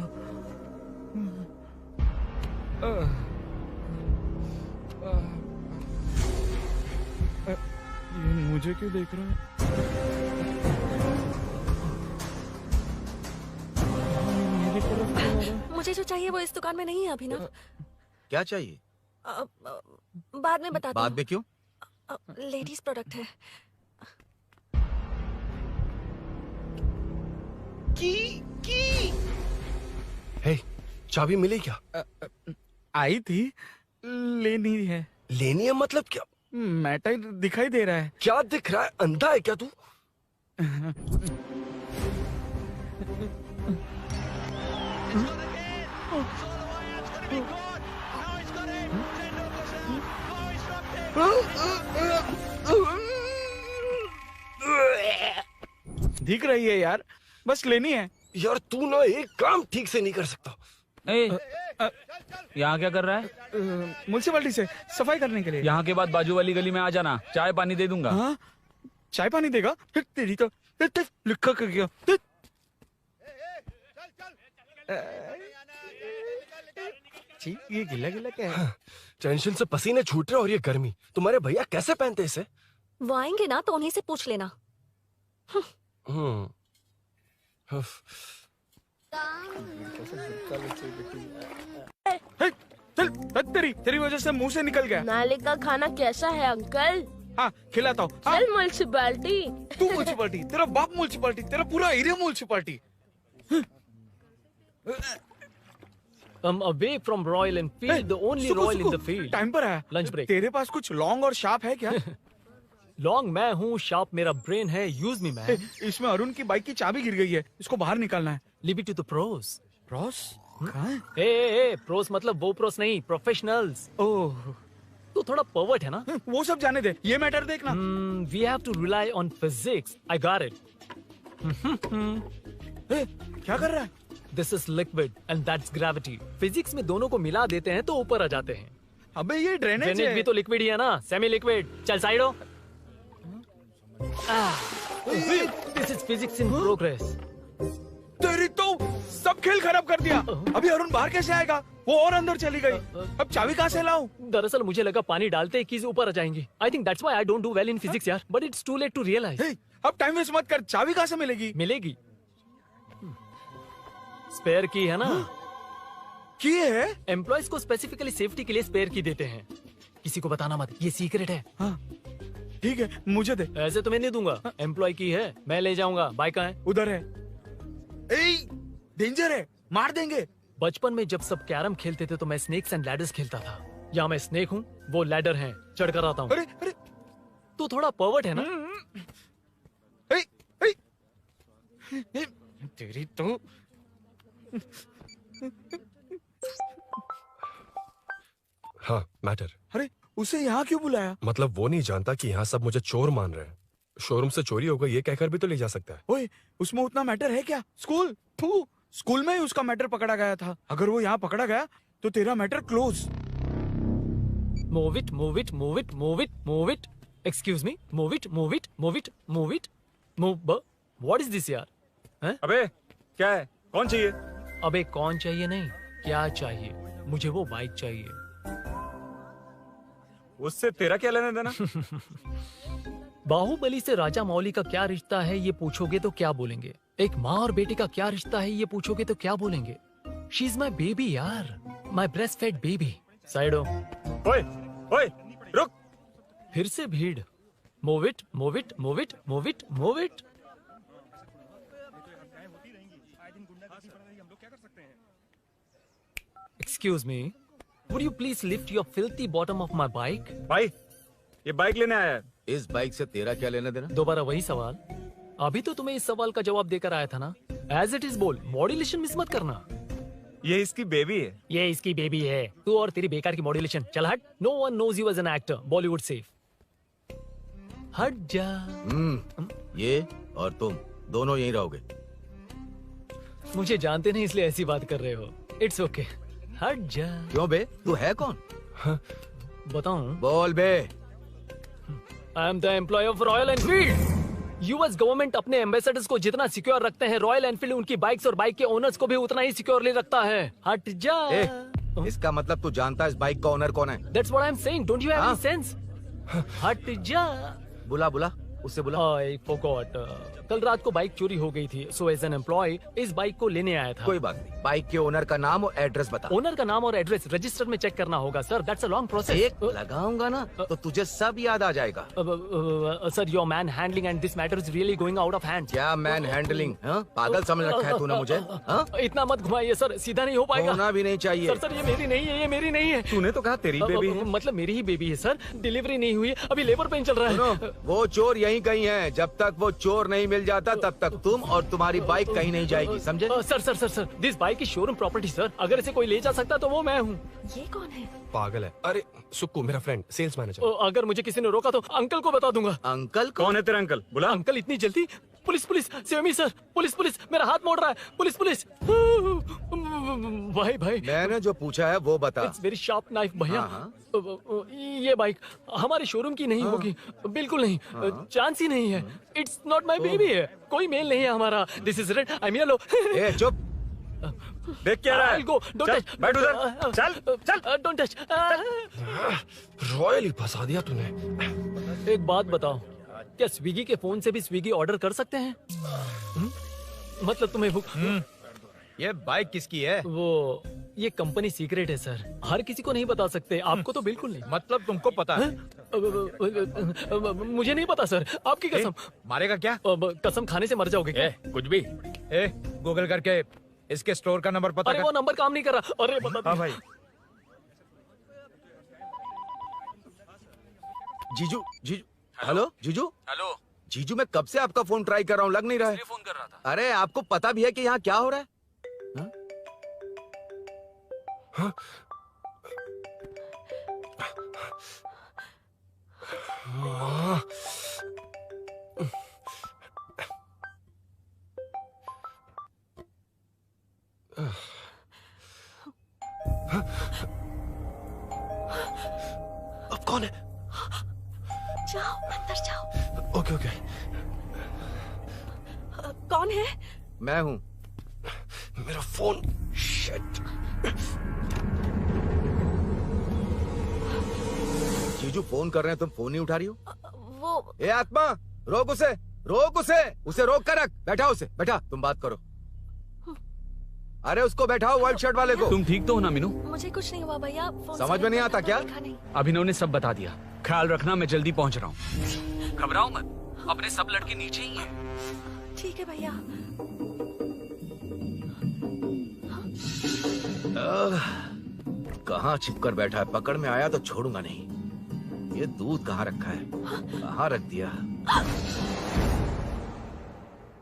ये मुझे क्यों देख रहा है? मेरी तरफ क्यों आ रहा है? मुझे जो चाहिए वो इस दुकान में नहीं है अभिनव। क्या चाहिए? बाद में बताता बाद में क्यों? लेडीज प्रोडक्ट है। हे, चाबी मिली क्या? आई थी, लेनी है। लेनी है मतलब क्या? मैटर दिखाई दे रहा है। क्या दिख रहा है? अंधा है क्या तू? दिख रही है यार, बस लेनी है। यार तू ना एक काम ठीक से नहीं कर सकता। यहाँ क्या कर रहा है? म्युनिसिपैलिटी से सफाई करने के लिए। यहाँ के बाद बाजू वाली गली में आ जाना, चाय पानी दे दूंगा। हाँ? चाय पानी देगा? तेरी तो लिखा कर गया। ये गिला गिला क्या है? टेंशन से पसीने छूट रहे और ये गर्मी, तुम्हारे भैया कैसे पहनते इसे? वो आएंगे ना तो उन्हीं से पूछ लेना। तेरी वजह से मुंह से निकल गया। नाले का खाना कैसा है अंकल? हाँ खिलाता हूँ। चल म्युनिसिपैलिटी। तू म्युनिसिपैलिटी, तेरा बाप म्युनिसिपैलिटी, तेरा पूरा area municipality. Come away from Royal Enfield, the only Royal in the field. Time पर है। Lunch break. तेरे पास कुछ लॉन्ग और शार्प है क्या? लॉन्ग मैं हूँ, शार्प मेरा ब्रेन है, यूज मी मैन। इसमें अरुण की बाइक की चाबी गिर गई है, इसको बाहर निकालना है। Leave it to the pros. Pros? कहाँ है? ए प्रोस मतलब वो प्रोस नहीं, प्रोफेशनल्स। ओह, तू थोड़ा पर्वर्ट है ना? वो सब जाने दे, ये मैटर देखना। We have to rely on physics. I got it. क्या कर रहा है? This is liquid and that's gravity. Physics में दोनों को मिला देते हैं तो ऊपर आ जाते हैं। अबे ये ड्रेनेज भी तो लिक्विड ही है ना, सेमी लिक्विड। चल साइड हो। This is physics in progress. तेरी तो सब खेल खराब कर दिया। अभी अरुण बाहर कैसे आएगा? वो और अंदर चली गई। अब चाबी कहाँ से लाऊं? दरअसल मुझे लगा पानी डालते ही कीज ऊपर आ जाएंगी। I think that's why I don't do well in physics यार। But it's too late to realize. अब टाइम वेस्ट मत कर, चाबी कहाँ से मिलेगी? मिलेगी। स्पेयर की है ना? की है? एम्प्लॉयज को स्पेसिफिकली सेफ्टी के लिए स्पेयर की देते हैं। किसी को बताना मत, ये सीक्रेट है। हाँ। ठीक है, मुझे दे। ऐसे तो मैं नहीं दूंगा, एम्प्लॉय की है, मैं ले जाऊंगा। बाइक कहाँ है? उधर है। डेंजर है, मार देंगे। बचपन में जब सब कैरम खेलते थे तो मैं स्नेक्स एंड लैडर्स खेलता था। यहाँ मैं स्नेक हूँ, वो लैडर है, चढ़ कर आता हूँ। अरे अरे, तू थोड़ा पर्वर्ट है ना? तेरी तो हाँ, मैटर। अरे उसे यहाँ क्यों बुलाया? मतलब वो नहीं जानता कि यहाँ सब मुझे चोर मान रहे हैं। शोरूम से चोरी होगा ये कहकर भी तो ले जा सकता है। ओए, उसमें उतना मैटर है क्या? स्कूल में ही उसका मैटर पकड़ा गया था। अगर वो यहाँ पकड़ा गया तो तेरा matter close. Move it, move it, move it, move it, move it. Excuse me, move it, move it, move it, move it, move. What is this यार? हैं? अबे क्या है? कौन चाहिए? अबे कौन चाहिए नहीं, क्या चाहिए? मुझे वो बाइक चाहिए। उससे तेरा क्या लेना देना? बाहुबली से राजा मौली का क्या रिश्ता है ये पूछोगे तो क्या बोलेंगे? एक माँ और बेटे का क्या रिश्ता है ये पूछोगे तो क्या बोलेंगे? शी इज माई बेबी यार, माई ब्रेस्ट फेड बेबी। साइडो। ओए ओए रुक। फिर से भीड़। Move it, move it, move it, move it, move it. Excuse me, would you please lift your filthy bottom of my bike? भाई, ये बाइक लेने आया है। इस बाइक से तेरा क्या लेना देना? दोबारा वही सवाल। अभी तो तुम्हें इस सवाल का जवाब देकर आया था ना। एज इट इज बोल, मॉड्यूलेशन मिस मत करना। ये इसकी बेबी है। ये इसकी बेबी है। तू और तेरी बेकार की मॉड्यूलेशन। चल हट। No one knows you as an actor. Bollywood safe. हट जा। ये और तुम दोनों यहीं रहोगे। मुझे जानते नहीं इसलिए ऐसी बात कर रहे हो। It's okay. हट जा। क्यों बे? तू है कौन? बताऊं? बोल बे। I am the employ of Royal Enfield. US government अपने एम्बेसडर्स को जितना सिक्योर रखते हैं, रॉयल एनफील्ड उनकी बाइक्स और बाइक के ओनर्स को भी उतना ही सिक्योरली रखता है। हट जा। इसका मतलब तू जानता है इस बाइक का ओनर कौन है? That's what I'm saying. Don't you have any sense? हट जा। बुला उससे बुला। I forgot. कल रात को बाइक चोरी हो गई थी, so as an employee इस बाइक को लेने आया था। कोई बात नहीं, बाइक के ओनर का नाम और एड्रेस बता। ओनर का नाम और एड्रेस रजिस्टर में चेक करना होगा sir. That's a long process. एक लगाऊंगा ना तो तुझे सब याद आ जाएगा। Sir your man handling and this matter is really going out of hand. क्या मैन हैंडलिंग? पागल समझ रखा है तूने मुझे? इतना मत घुमाइए सर, सीधा नहीं हो पाएगा। होना भी नहीं चाहिए। सर ये मेरी नहीं है, ये मेरी नहीं है। तूने तो कहा तेरी बेबी है। मतलब मेरी ही बेबी है सर। डिलीवरी नहीं हुई, अभी लेबर पेन चल रहा है। वो चोर यहीं कहीं है। जब तक वो चोर नहीं मिल जाता तब तक तुम और तुम्हारी बाइक कहीं नहीं जाएगी, समझे? Sir this bike is showroom property sir. अगर इसे कोई ले जा सकता तो वो मैं हूँ। ये कौन है? पागल है। अरे सुक्कू, मेरा फ्रेंड, सेल्स मैनेजर। अगर मुझे किसी ने रोका तो अंकल को बता दूंगा। अंकल? कौन है तेरा अंकल? बुला। अंकल इतनी जल्दी? Police save me sir. Police मेरा हाथ मोड़ रहा है। पुलिस। भाई मैंने जो पूछा है वो बता। इट्स वेरी शार्प नाइफ भैया। ये बाइक हमारे शोरूम की नहीं होगी, बिल्कुल नहीं। चांस ही नहीं है। इट्स नॉट माई बेबी है, कोई मेल नहीं है हमारा। This is red, I am yellow. चुप। देख क्या रहा है? Don't touch. बैठ उधर। चल। Don't touch. रॉयली फंसा दिया तूने। एक बात बताओ, क्या स्विगी के फोन से भी स्विगी ऑर्डर कर सकते हैं? मतलब तुम्हें ये बाइक किसकी है? वो ये कंपनी सीक्रेट है सर, हर किसी को नहीं बता सकते। आपको तो बिल्कुल नहीं। मतलब तुमको पता है? मुझे नहीं पता सर, आपकी कसम। मारेगा क्या? कसम खाने से मर जाओगे क्या? कुछ भी। गूगल करके इसके स्टोर का नंबर पता कर। वो नंबर काम नहीं कर रहा। अरे बता। हाँ भाई। जीजू। हेलो जीजू, मैं कब से आपका फोन ट्राई कर रहा हूँ, लग नहीं रहा है। फोन कर रहा था। अरे आपको पता भी है कि यहाँ क्या हो रहा है? अब कौन है? जाओ अंदर जाओ। ओके। कौन है? मैं हूँ। मेरा फोन। शिट। जीजू फोन कर रहे हैं, तुम फोन नहीं उठा रही हो? वो ए आत्मा, रोक उसे रोक कर रख। बैठा, तुम बात करो। अरे उसको बैठाओ, व्हाइट शर्ट वाले को। तुम ठीक तो हो ना मीनू? मुझे कुछ नहीं हुआ भैया। समझ में नहीं आता क्या? अभिनव ने सब बता दिया। ख्याल रखना, मैं जल्दी पहुंच रहा हूँ। घबराओ मत, अपने सब लड़के नीचे ही हैं। ठीक है भैया। कहाँ छिपकर बैठा है, पकड़ में आया तो छोड़ूंगा नहीं। ये दूध कहाँ रखा है, कहाँ रख दिया?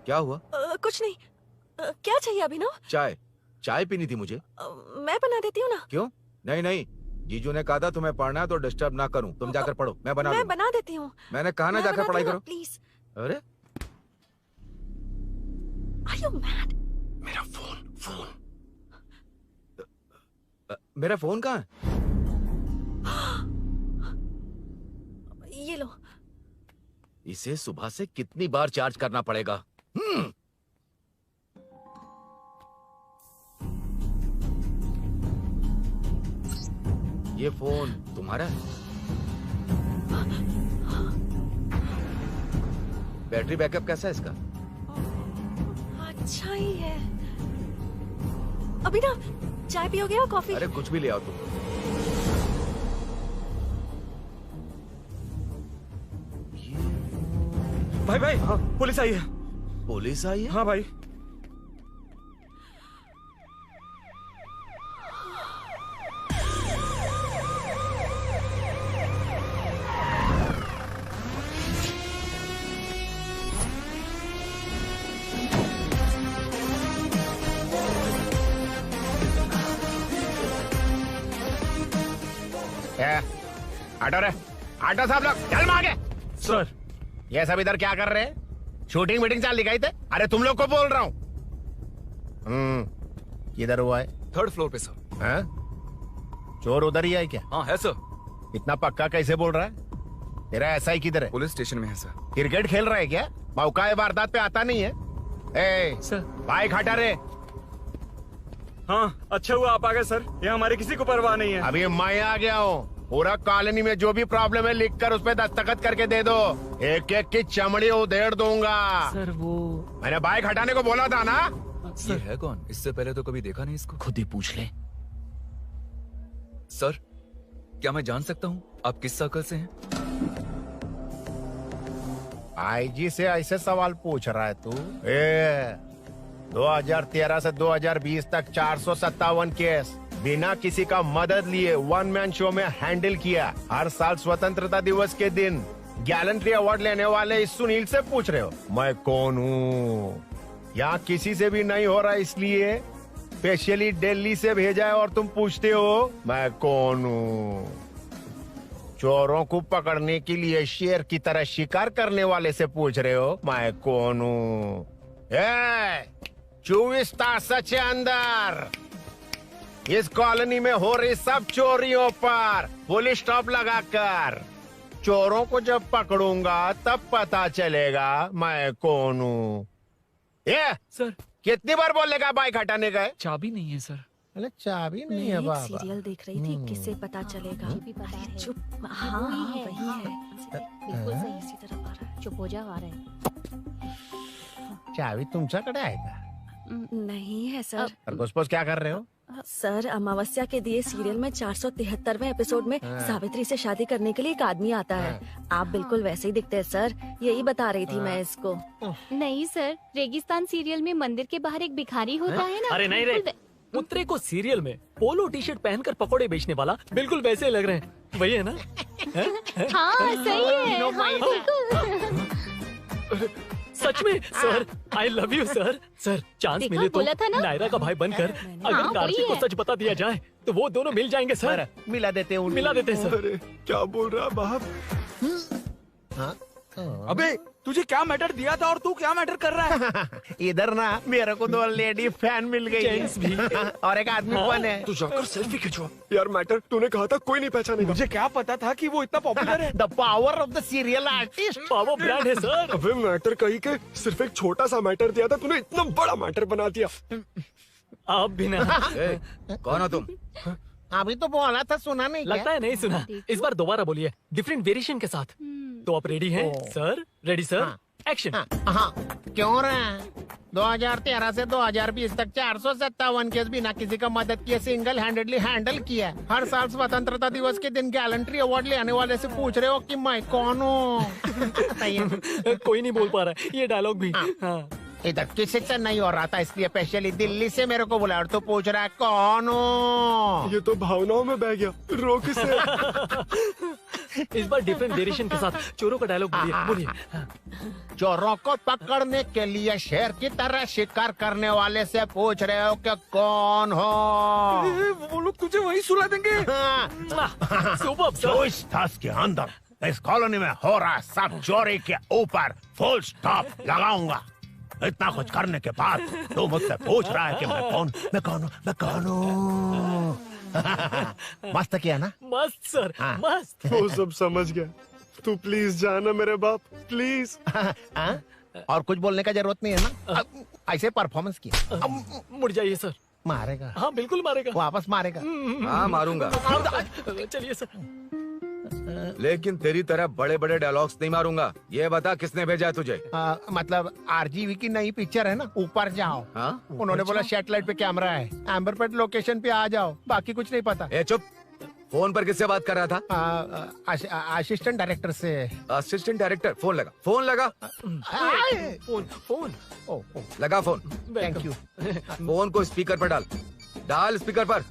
क्या हुआ? कुछ नहीं। क्या चाहिए अभिनव? चाय पीनी थी मुझे। मैं बना देती हूँ ना। क्यों? नहीं, जीजू ने कहा था तुम्हें पढ़ना है तो डिस्टर्ब ना करूं, तुम जाकर पढ़ो, मैं बना देती हूँ। मैंने कहा ना जाकर पढ़ाई करो प्लीज। अरे Are you mad? मेरा फोन मेरा फोन कहाँ है? ये लो। इसे सुबह से कितनी बार चार्ज करना पड़ेगा? ये फोन तुम्हारा है? बैटरी बैकअप कैसा है इसका? अच्छा ही है। अभी ना चाय पियोगे या कॉफी? अरे कुछ भी ले आओ तुम। भाई हाँ, पुलिस आई है। पुलिस आई है? हाँ भाई। ऑटो रे, ऑटो साहब लोग चल आगे। सर ये सब इधर क्या कर रहे हैं? शूटिंग मीटिंग चाल दिखाई थे? अरे तुम लोग को बोल रहा हूँ। किधर हुआ है? 3rd फ्लोर पे सर। हाँ? चोर उधर ही है क्या? हाँ है सर। इतना पक्का कैसे बोल रहा है? तेरा ऐसा ही किधर है? पुलिस स्टेशन में है सर। क्रिकेट खेल रहा है क्या? मौका वारदात पे आता नहीं है? सर बाइक हटा रे। हाँ अच्छा हुआ आप आ गए सर, ये हमारे किसी को परवाह नहीं है। अभी मैं आ गया हूँ। पूरा कॉलोनी में जो भी प्रॉब्लम है लिख कर उस पे दस्तखत करके दे दो। एक एक की चमड़ी उधेड़ दूंगा। सर वो मैंने बाइक हटाने को बोला था ना। ये है कौन? इससे पहले तो कभी देखा नहीं इसको। खुद ही पूछ ले। सर क्या मैं जान सकता हूँ आप किस सर्कल से हैं? आईजी से ऐसे सवाल पूछ रहा है तू? 2013 से 2020 तक 457 केस बिना किसी का मदद लिए 1 मैन शो में हैंडल किया। हर साल स्वतंत्रता दिवस के दिन गैलेंट्री अवार्ड लेने वाले इस सुनील से पूछ रहे हो मैं कौन हूँ? यहाँ किसी से भी नहीं हो रहा, इसलिए स्पेशली दिल्ली से भेजा है और तुम पूछते हो मैं कौन हूँ? चोरों को पकड़ने के लिए शेर की तरह शिकार करने वाले से पूछ रहे हो मैं कौन हूँ? 24 तास के अंदर इस कॉलोनी में हो रही सब चोरियों पर पुलिस स्टॉप लगाकर चोरों को जब पकड़ूंगा तब पता चलेगा मैं कौन हूँ। ये सर कितनी बार बोलेगा बाइक हटाने का? चाबी नहीं है सर। अरे चाबी नहीं मैं है एक बाबा। सीरियल देख रही थी, किससे पता चलेगा? अरे चुप। हाँ वही है। बिल्कुल सही। इसी तरफ आ रहा है। चुप हो जाओ, आ रहे हैं। चाबी तुमच्याकडे आहे का? नहीं है सर। खरगोश क्या कर रहे हो? सर अमावस्या के दिए सीरियल में 473वें एपिसोड में हाँ। सावित्री से शादी करने के लिए एक आदमी आता है। आप बिल्कुल वैसे ही दिखते हैं सर, यही बता रही थी मैं इसको। नहीं सर, रेगिस्तान सीरियल में मंदिर के बाहर एक भिखारी होता है ना। अरे नहीं रे, उत्तरे को सीरियल में पोलो टी शर्ट पहनकर पकोड़े बेचने वाला बिल्कुल वैसे ही लग रहे हैं। वही है ना? हाँ सही है। हाँ, बिल्कुल। सच में sir, I love you sir. Sir chance देखा, मिले तो बोला था ना? नायरा का भाई बनकर अगर हाँ, कार्तिक वही को है। सच बता दिया जाए तो वो दोनों मिल जाएंगे सर। मिला देते हैं मिला देते हैं सर। क्या बोल रहा बाप? अबे तुझे क्या मैटर दिया था और तू क्या मैटर कर रहा है? इधर ना मेरे को 2 लेडी फैन मिल गई जेंट्स भी। और एक आदमी कौन है? तू जाकर सेल्फी खिंचवा। यार मैटर तूने कहा था कोई नहीं पहचानेगा। मुझे क्या पता था कि वो इतना पॉपुलर है। The power of the serial artist. Power brand है सर। अबे मैटर कही के सिर्फ एक छोटा सा मैटर दिया था, तूने इतना बड़ा मैटर बना दिया। आप भी ना। कौन हो तुम? अभी तो बोला था, सुना नहीं क्या? लगता है नहीं सुना। इस बार दोबारा बोलिए डिफरेंट वेरिएशन के साथ। तो आप रेडी हैं सर? Ready sir? एक्शन। हाँ क्यों रहे 2013 से 2020 तक 457 केस बिना किसी का मदद किए सिंगल हैंडेडली हैंडल किया। हर साल स्वतंत्रता दिवस के दिन गैलेंट्री अवार्ड लेने वाले से पूछ रहे हो कि मैं कौन हूँ? कोई नहीं बोल पा रहा है ये डायलॉग भी। हाँ। इधर किसी से नहीं हो रहा था इसलिए स्पेशली दिल्ली से मेरे को बुलाया और तू पूछ रहा है कौन हूँ? ये तो भावनाओं में बह गया, रोक इसे। इस बार डिफरेंट वेरिएशन के साथ चोरों का डायलॉग बोलिए। चोरों को पकड़ने के लिए शेर की तरह शिकार करने वाले से पूछ रहे हो कि कौन हो? वो लोग तुझे वहीं सुला देंगे। जो इस दस के अंदर इस कॉलोनी में हो रहा सब चोरी के ऊपर फुल स्टॉप लगाऊंगा। इतना कुछ करने के बाद तू मुझसे पूछ रहा है कि मैं कौन हूँ? मस्त किया ना? मस्त सर, मस्त। वो सब समझ गया। तू प्लीज जाना मेरे बाप, प्लीज। और कुछ बोलने का जरूरत नहीं है ना? ऐसे परफॉर्मेंस किया। मुड़ जाइए सर। मारेगा? हाँ बिल्कुल मारेगा। वापस मारेगा? हाँ मारूंगा। चलिए सर। लेकिन तेरी तरह बड़े बड़े डायलॉग्स नहीं मारूंगा। ये बता किसने भेजा है तुझे? मतलब आरजीवी की नई पिक्चर है ना, ऊपर जाओ। उन्होंने बोला सैटेलाइट पे कैमरा है, एम्बरपेट लोकेशन पे आ जाओ, बाकी कुछ नहीं पता। ए चुप। फोन पर किससे बात कर रहा था? असिस्टेंट डायरेक्टर से। Assistant director? फोन लगा, फोन लगा। फोन लगा फोन। Thank you. फोन को स्पीकर पर डाल, डाल स्पीकर पर।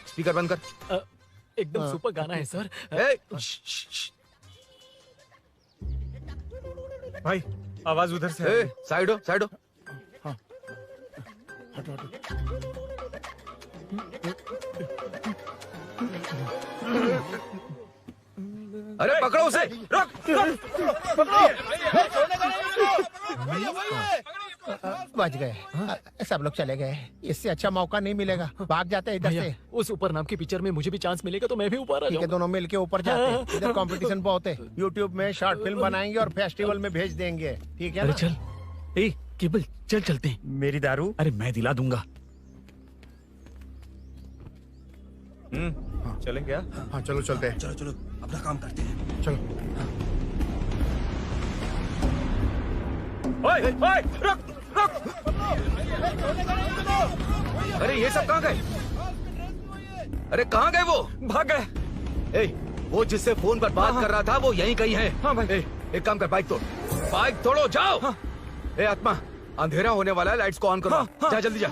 स्पीकर बंद कर। एकदम सुपर गाना है सर। भाई आवाज उधर से। साइड हो, साइड हो। अरे पकड़ो उसे, रुक। बच गए, सब लोग चले गए। इससे अच्छा मौका नहीं मिलेगा, भाग जाते हैं इधर से। उस ऊपर नाम की पिक्चर में मुझे भी चांस मिलेगा तो मैं भी ऊपर आ जाऊंगा। दोनों मिलके ऊपर जाते हैं। इधर कंपटीशन बहुत है। यूट्यूब में शॉर्ट फिल्म बनाएंगे और फेस्टिवल में भेज देंगे, ठीक है? अरे चल, ए केबल चल चलते हैं। मेरी दारू? अरे मैं दिला दूंगा। चलें क्या? हाँ चलो चलते हैं। चलो चलो अपना काम करते हैं। चलो। ओए ओए रुक रुक। अरे ये सब कहाँ गए? अरे कहाँ गए वो? भाग गए। वो जिससे फोन पर बात कर रहा था वो यहीं कहीं है। हाँ भाई। एक काम कर, बाइक तोड़, बाइक तोड़ो, जाओ। आत्मा, अंधेरा होने वाला है, लाइट्स को ऑन करो। जा जल्दी जा।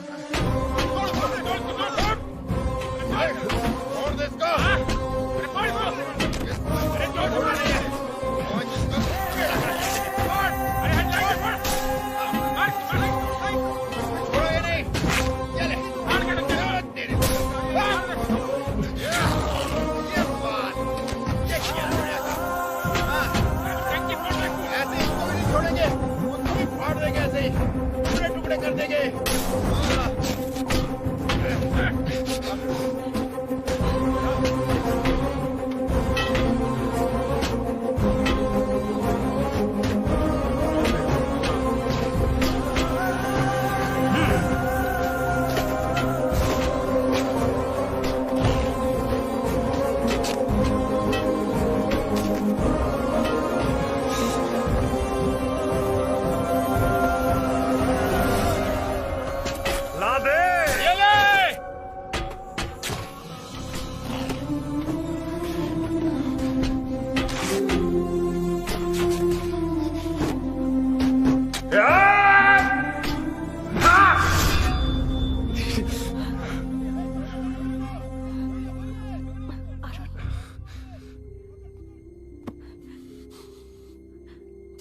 टुकड़े कर देंगे।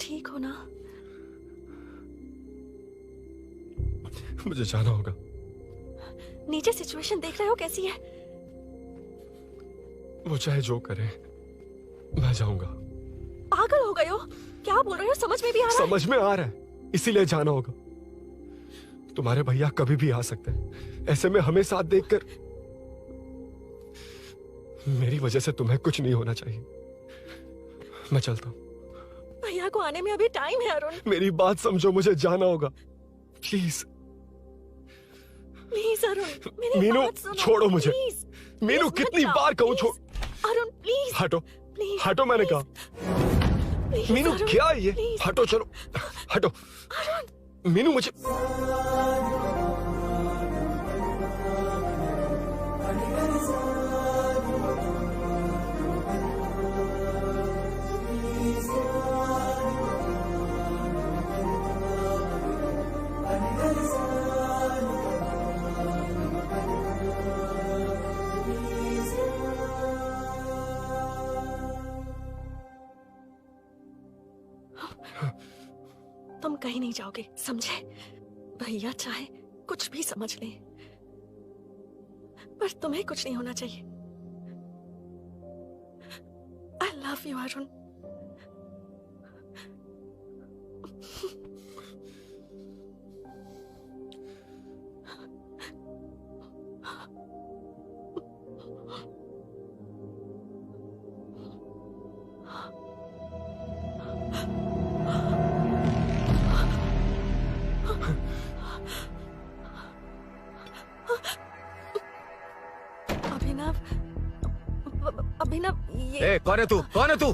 ठीक हो ना? मुझे जाना होगा। नीचे सिचुएशन देख रहे हो कैसी है? वो चाहे जो करे, मैं जाऊंगा। पागल हो गए हो? क्या बोल रहे हो? समझ में भी आ रहा है? समझ में आ रहा है, इसीलिए जाना होगा। तुम्हारे भैया कभी भी आ सकते हैं। ऐसे में हमें साथ देखकर मेरी वजह से तुम्हें कुछ नहीं होना चाहिए। मैं चलता हूँ। भैया को आने में अभी टाइम है अरुण। मेरी बात समझो, मुझे जाना होगा प्लीज। प्लीज अरुण, मेरी मीनू बात सुनो, छोड़ो मुझे। प्लीज। मीनू प्लीज कितनी मत बार जाओ, कहूँ छोड़। अरुण प्लीज। हटो प्लीज, हटो, मैंने कहा। प्लीज, मीनू अरुण, क्या है ये? प्लीज। हटो, चलो हटो। मीनू मुझे तुम कहीं नहीं जाओगे, समझे? भैया चाहे कुछ भी समझ लें, पर तुम्हें कुछ नहीं होना चाहिए। I love you Arun. Abhinav, ये कौन है तू? कौन है तू?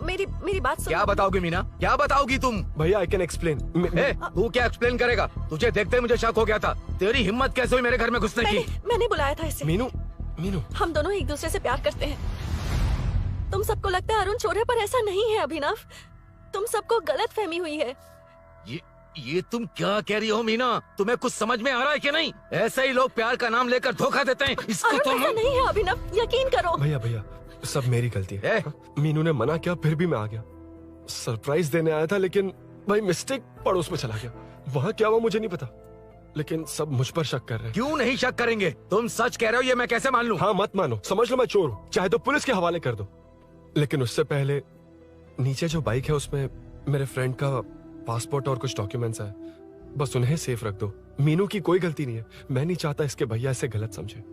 मेरी बात सुनो। क्या बताओगी मीना? क्या बताओगी तुम? भैया आई कैन एक्सप्लेन। तू क्या एक्सप्लेन करेगा? तुझे देखते ही मुझे शक हो गया था। तेरी हिम्मत कैसे हुई मेरे घर में घुसने की? मैंने बुलाया था इसे। मीनू, मीनू, हम दोनों एक दूसरे से प्यार करते हैं। तुम सबको लगता है अरुण चोर है, पर ऐसा नहीं है अभिनव। तुम सबको गलत फहमी हुई है। ये तुम क्या कह रही हो मीना? तुम्हें कुछ समझ में आ रहा है कि नहीं? ऐसे ही लोग प्यार का नाम लेकर धोखा देते हैं। इसको अरुण ऐसा नहीं है अभिनव, यकीन करो। भैया भैया सब मेरी गलती है। मीनू ने मना किया, फिर भी मैं आ गया। सरप्राइज देने आया था, लेकिन भाई मिस्टेक पड़ोस में चला गया। वहाँ क्या हुआ मुझे नहीं पता, लेकिन सब मुझ पर शक कर रहे हैं। क्यों नहीं शक करेंगे? तुम सच कह रहे हो, ये मैं कैसे मान लूं? हाँ मत मानो, समझ लो मैं चोर हूँ, चाहे तो पुलिस के हवाले कर दो। लेकिन उससे पहले नीचे जो बाइक है उसमें मेरे फ्रेंड का पासपोर्ट और कुछ डॉक्यूमेंट्स है, बस उन्हें सेफ रख दो। मीनू की कोई गलती नहीं है। मैं नहीं चाहता इसके भैया इसे गलत समझे।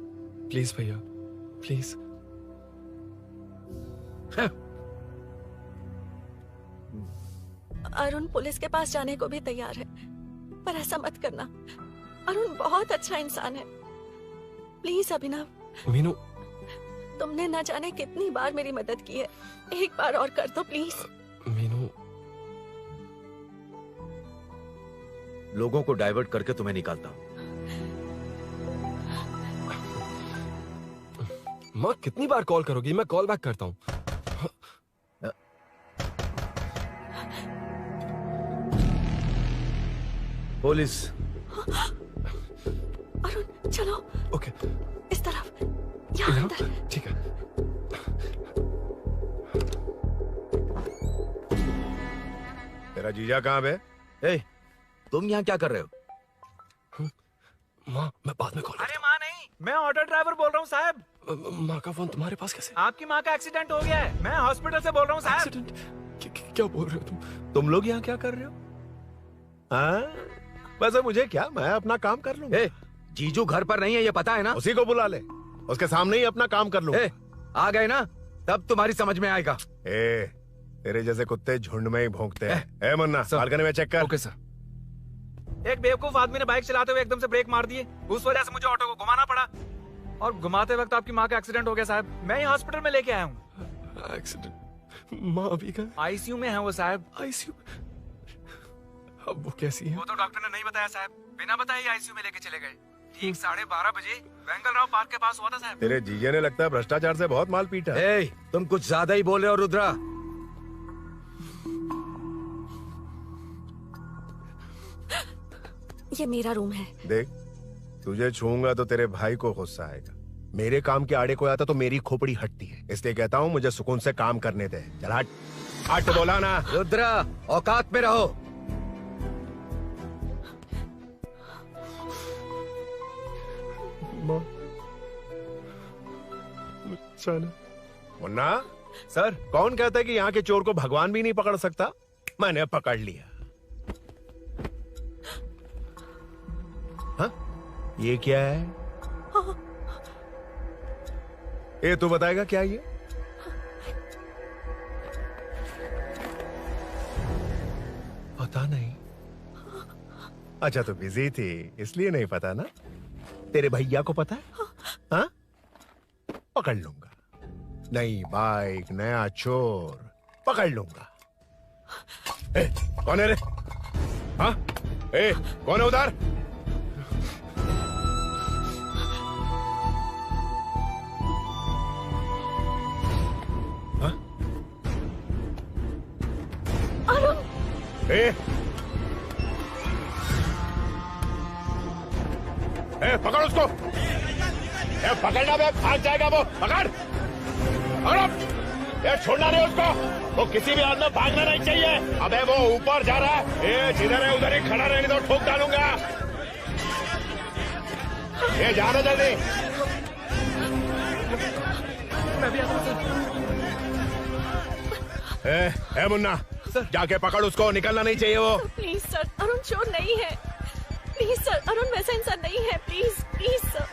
प्लीज भैया, प्लीज। अरुण पुलिस के पास जाने को भी तैयार है, पर ऐसा मत करना। अरुण बहुत अच्छा इंसान है। प्लीज अभिनव। मीनू, तुमने न जाने कितनी बार मेरी मदद की है, एक बार और कर दो प्लीज। मीनू, लोगों को डाइवर्ट करके तुम्हें निकालता हूँ। माँ कितनी बार कॉल करोगी? मैं कॉल बैक करता हूँ। पुलिस। अरुण चलो। ओके। इस तरफ, यहाँ अंदर। ठीक है। तेरा जीजा कहाँ है? तुम यहाँ क्या कर रहे हो? माँ मैं बाद में कॉल। अरे माँ नहीं, मैं ऑटो ड्राइवर बोल रहा हूँ साहब। माँ का फोन तुम्हारे पास कैसे? आपकी माँ का एक्सीडेंट हो गया है, मैं हॉस्पिटल से बोल रहा हूँ साहब। क्या बोल रहे हो तुम लोग यहाँ क्या कर रहे हो? हाँ, वैसे मुझे क्या, मैं अपना काम कर लूंगा। जीजू घर पर नहीं है, ये पता है ना? उसी को बुला ले, उसके सामने ही अपना काम कर लूंगा। आ गए ना, तब तुम्हारी समझ में आएगा। तेरे जैसे कुत्ते झुंड में ही भौंकते हैं। मुन्ना, बालकनी में चेक कर। Okay sir. एक बेवकूफ आदमी ने बाइक चलाते हुए एकदम से ब्रेक मार दिए, उस वजह से मुझे ऑटो को घुमाना पड़ा, और घुमाते वक्त आपकी माँ का एक्सीडेंट हो गया साहब। मैं ही हॉस्पिटल में लेके आया हूँ। एक्सीडेंट? माँ अभी कहाँ? आईसीयू में है वो साहब। आईसीयू? अब वो कैसी है? वो तो डॉक्टर ने नहीं बताया साहब, बिना बताए आईसीयू में लेके चले गए। ठीक 12:30 बजे वेंगल राव पार्क के पास हुआ था साहब। तेरे जीजे ने लगता है भ्रष्टाचार से बहुत माल पीटा। तुम कुछ ज्यादा ही बोल रहे हो रुद्रा। ये मेरा रूम है। देख, तुझे छूंगा तो तेरे भाई को गुस्सा आएगा। मेरे काम के आड़े को आता तो मेरी खोपड़ी हटती है, इसलिए कहता हूँ मुझे सुकून से काम करने दे। चल हट, हट बोला ना। रुद्रा, औकात में रहो। मुन्ना सर, कौन कहता है कि यहाँ के चोर को भगवान भी नहीं पकड़ सकता? मैंने पकड़ लिया। हाँ? ये क्या है? ये तू बताएगा क्या ये? पता नहीं। अच्छा तो बिजी थी इसलिए नहीं पता ना। तेरे भैया को पता है? हाँ? पकड़ लूंगा। नई बाइक, नया चोर, पकड़ लूंगा। कौन है रे? हाँ? कौन है उधर? हाँ? पकड़ उसको। पकड़ना बे, भाग जाएगा वो। पकड़, पकड़ो। छोड़ना नहीं उसको। वो किसी भी हाल में भागना नहीं चाहिए। अबे वो ऊपर जा रहा है। जिधर है उधर ही खड़ा रहने दो, ठोक डालूंगा। जाना जल्दी। मैं भी मुन्ना, जाके पकड़ उसको, निकलना नहीं चाहिए वो। प्लीज सर, अरुण चोर नहीं है। प्लीज सर, अरुण वैसा इंसान नहीं है। Please please sir.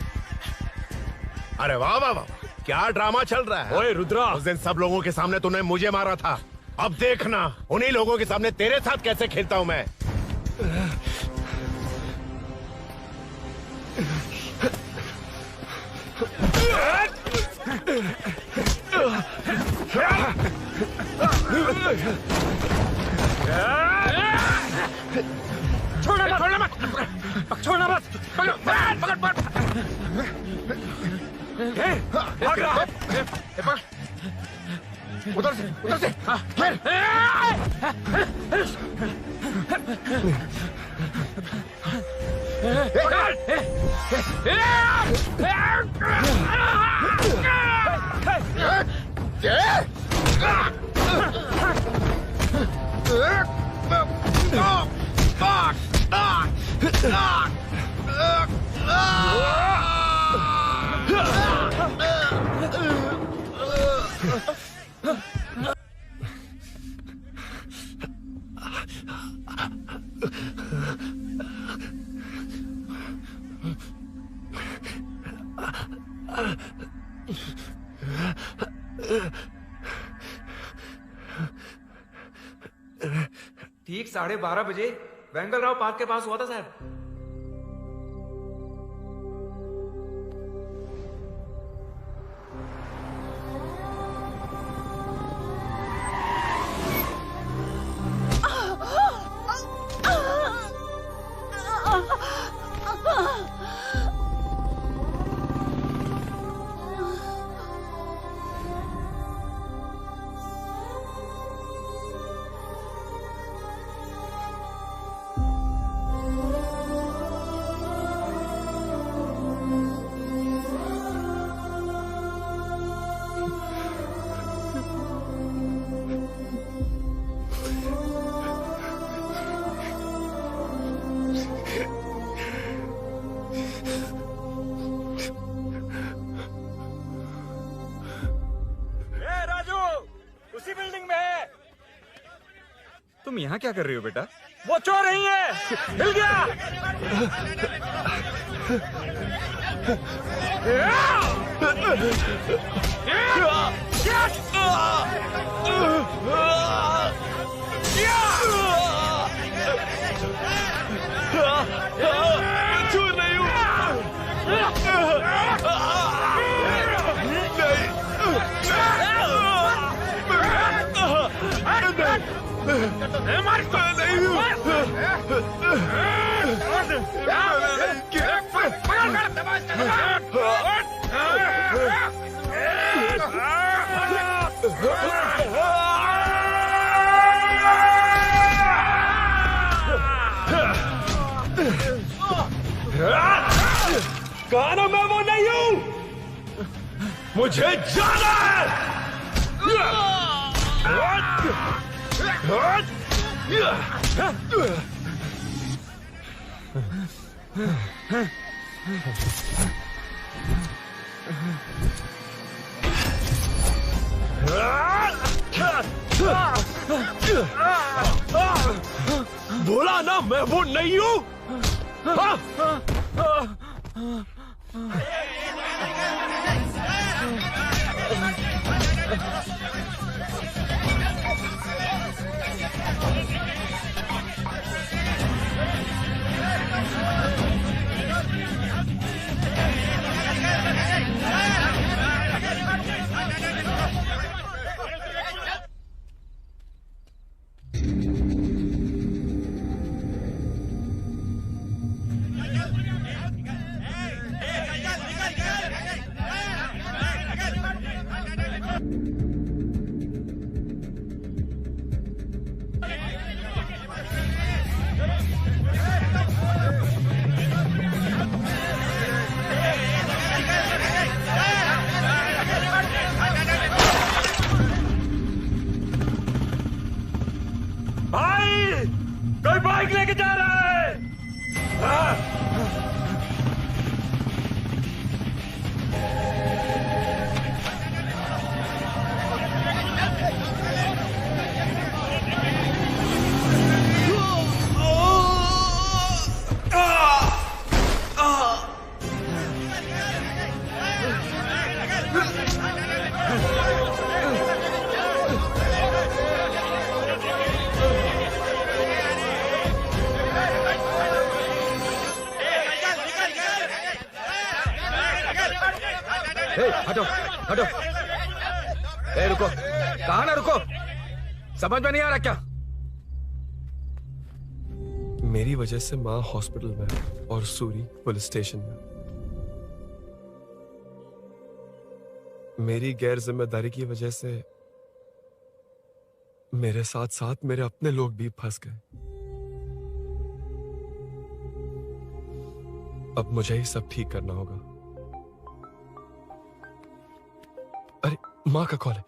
अरे वाह वाह वाह, क्या ड्रामा चल रहा है। ओए रुद्रा, उस दिन सब लोगों के सामने तूने मुझे मारा था। अब देखना उन्हीं लोगों के सामने तेरे साथ कैसे खेलता हूं मैं। छोड़ना मत, छोड़ना मत, छोड़ना मत। पकड़, पकड़, पकड़। भाग रहा है। उधर से, उधर से। ठीक 12:30 बजे वेंगल राव पार्क के पास हुआ था साहब। तुम यहाँ क्या कर रही हो बेटा? वो चोर नहीं है, हिल गया। चोर नहीं हूँ। कहा ना मैं वो नहीं हूँ, मुझे जाना है। बोला ना मैं वो नहीं हूँ। कोई बाइक लेके जा रहा है। हटो हटो। ए रुको, कहा ना रुको, समझ में नहीं आ रहा क्या? मेरी वजह से माँ हॉस्पिटल में और सूरी पुलिस स्टेशन में। मेरी गैर जिम्मेदारी की वजह से मेरे साथ साथ मेरे अपने लोग भी फंस गए। अब मुझे ही सब ठीक करना होगा। अरे माँ का कॉल है।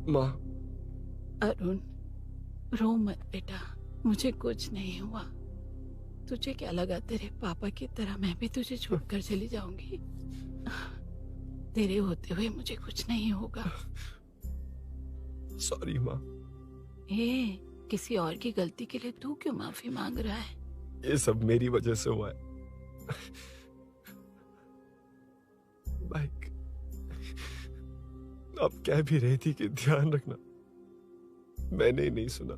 माँ। अरुण, रो मत बेटा, मुझे कुछ नहीं हुआ। तुझे क्या लगा तेरे पापा की तरह मैं भी तुझे छोड़कर चली जाऊंगी? तेरे होते हुए मुझे कुछ नहीं होगा। सॉरी माँ। ए, किसी और की गलती के लिए तू क्यों माफी मांग रहा है? ये सब मेरी वजह से हुआ है। बाइक अब कह भी रही थी कि ध्यान रखना, मैंने ही नहीं सुना।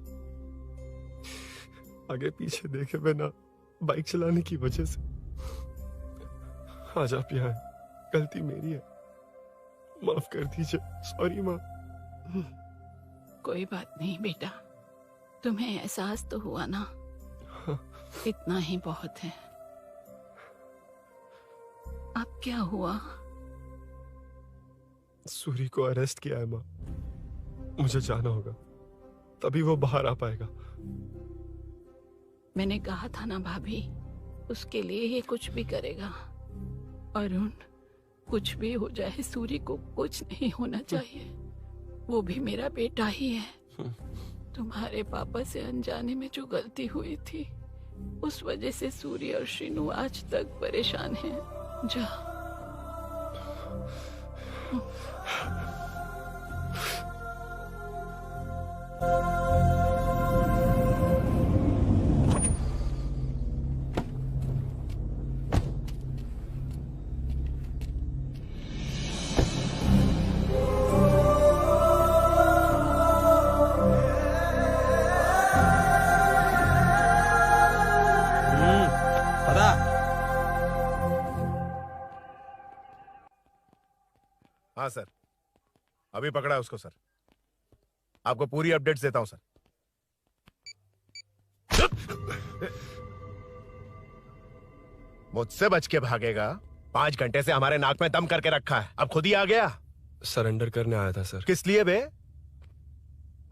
आगे पीछे देखे बिना बाइक चलाने की वजह से आज आप यहाँ हैं। गलती मेरी है, माफ कर दीजिए। सॉरी माँ। कोई बात नहीं बेटा, तुम्हें एहसास तो हुआ ना, इतना ही बहुत है। अब क्या हुआ? सूरी को अरेस्ट किया है माँ, मुझे जाना होगा, तभी वो बाहर आ पाएगा। मैंने कहा था ना भाभी, उसके लिए ये कुछ भी करेगा। अरुण, कुछ भी हो जाए सूरी को कुछ नहीं होना चाहिए। वो भी मेरा बेटा ही है। तुम्हारे पापा से अनजाने में जो गलती हुई थी, उस वजह से सूरी और शीनू आज तक परेशान हैं। जा। हाँ सर, अभी पकड़ा है उसको सर। आपको पूरी अपडेट्स देता हूं सर। मुझसे बच के भागेगा? 5 घंटे से हमारे नाक में दम करके रखा है, अब खुद ही आ गया। सरेंडर करने आया था सर। किस लिए बे?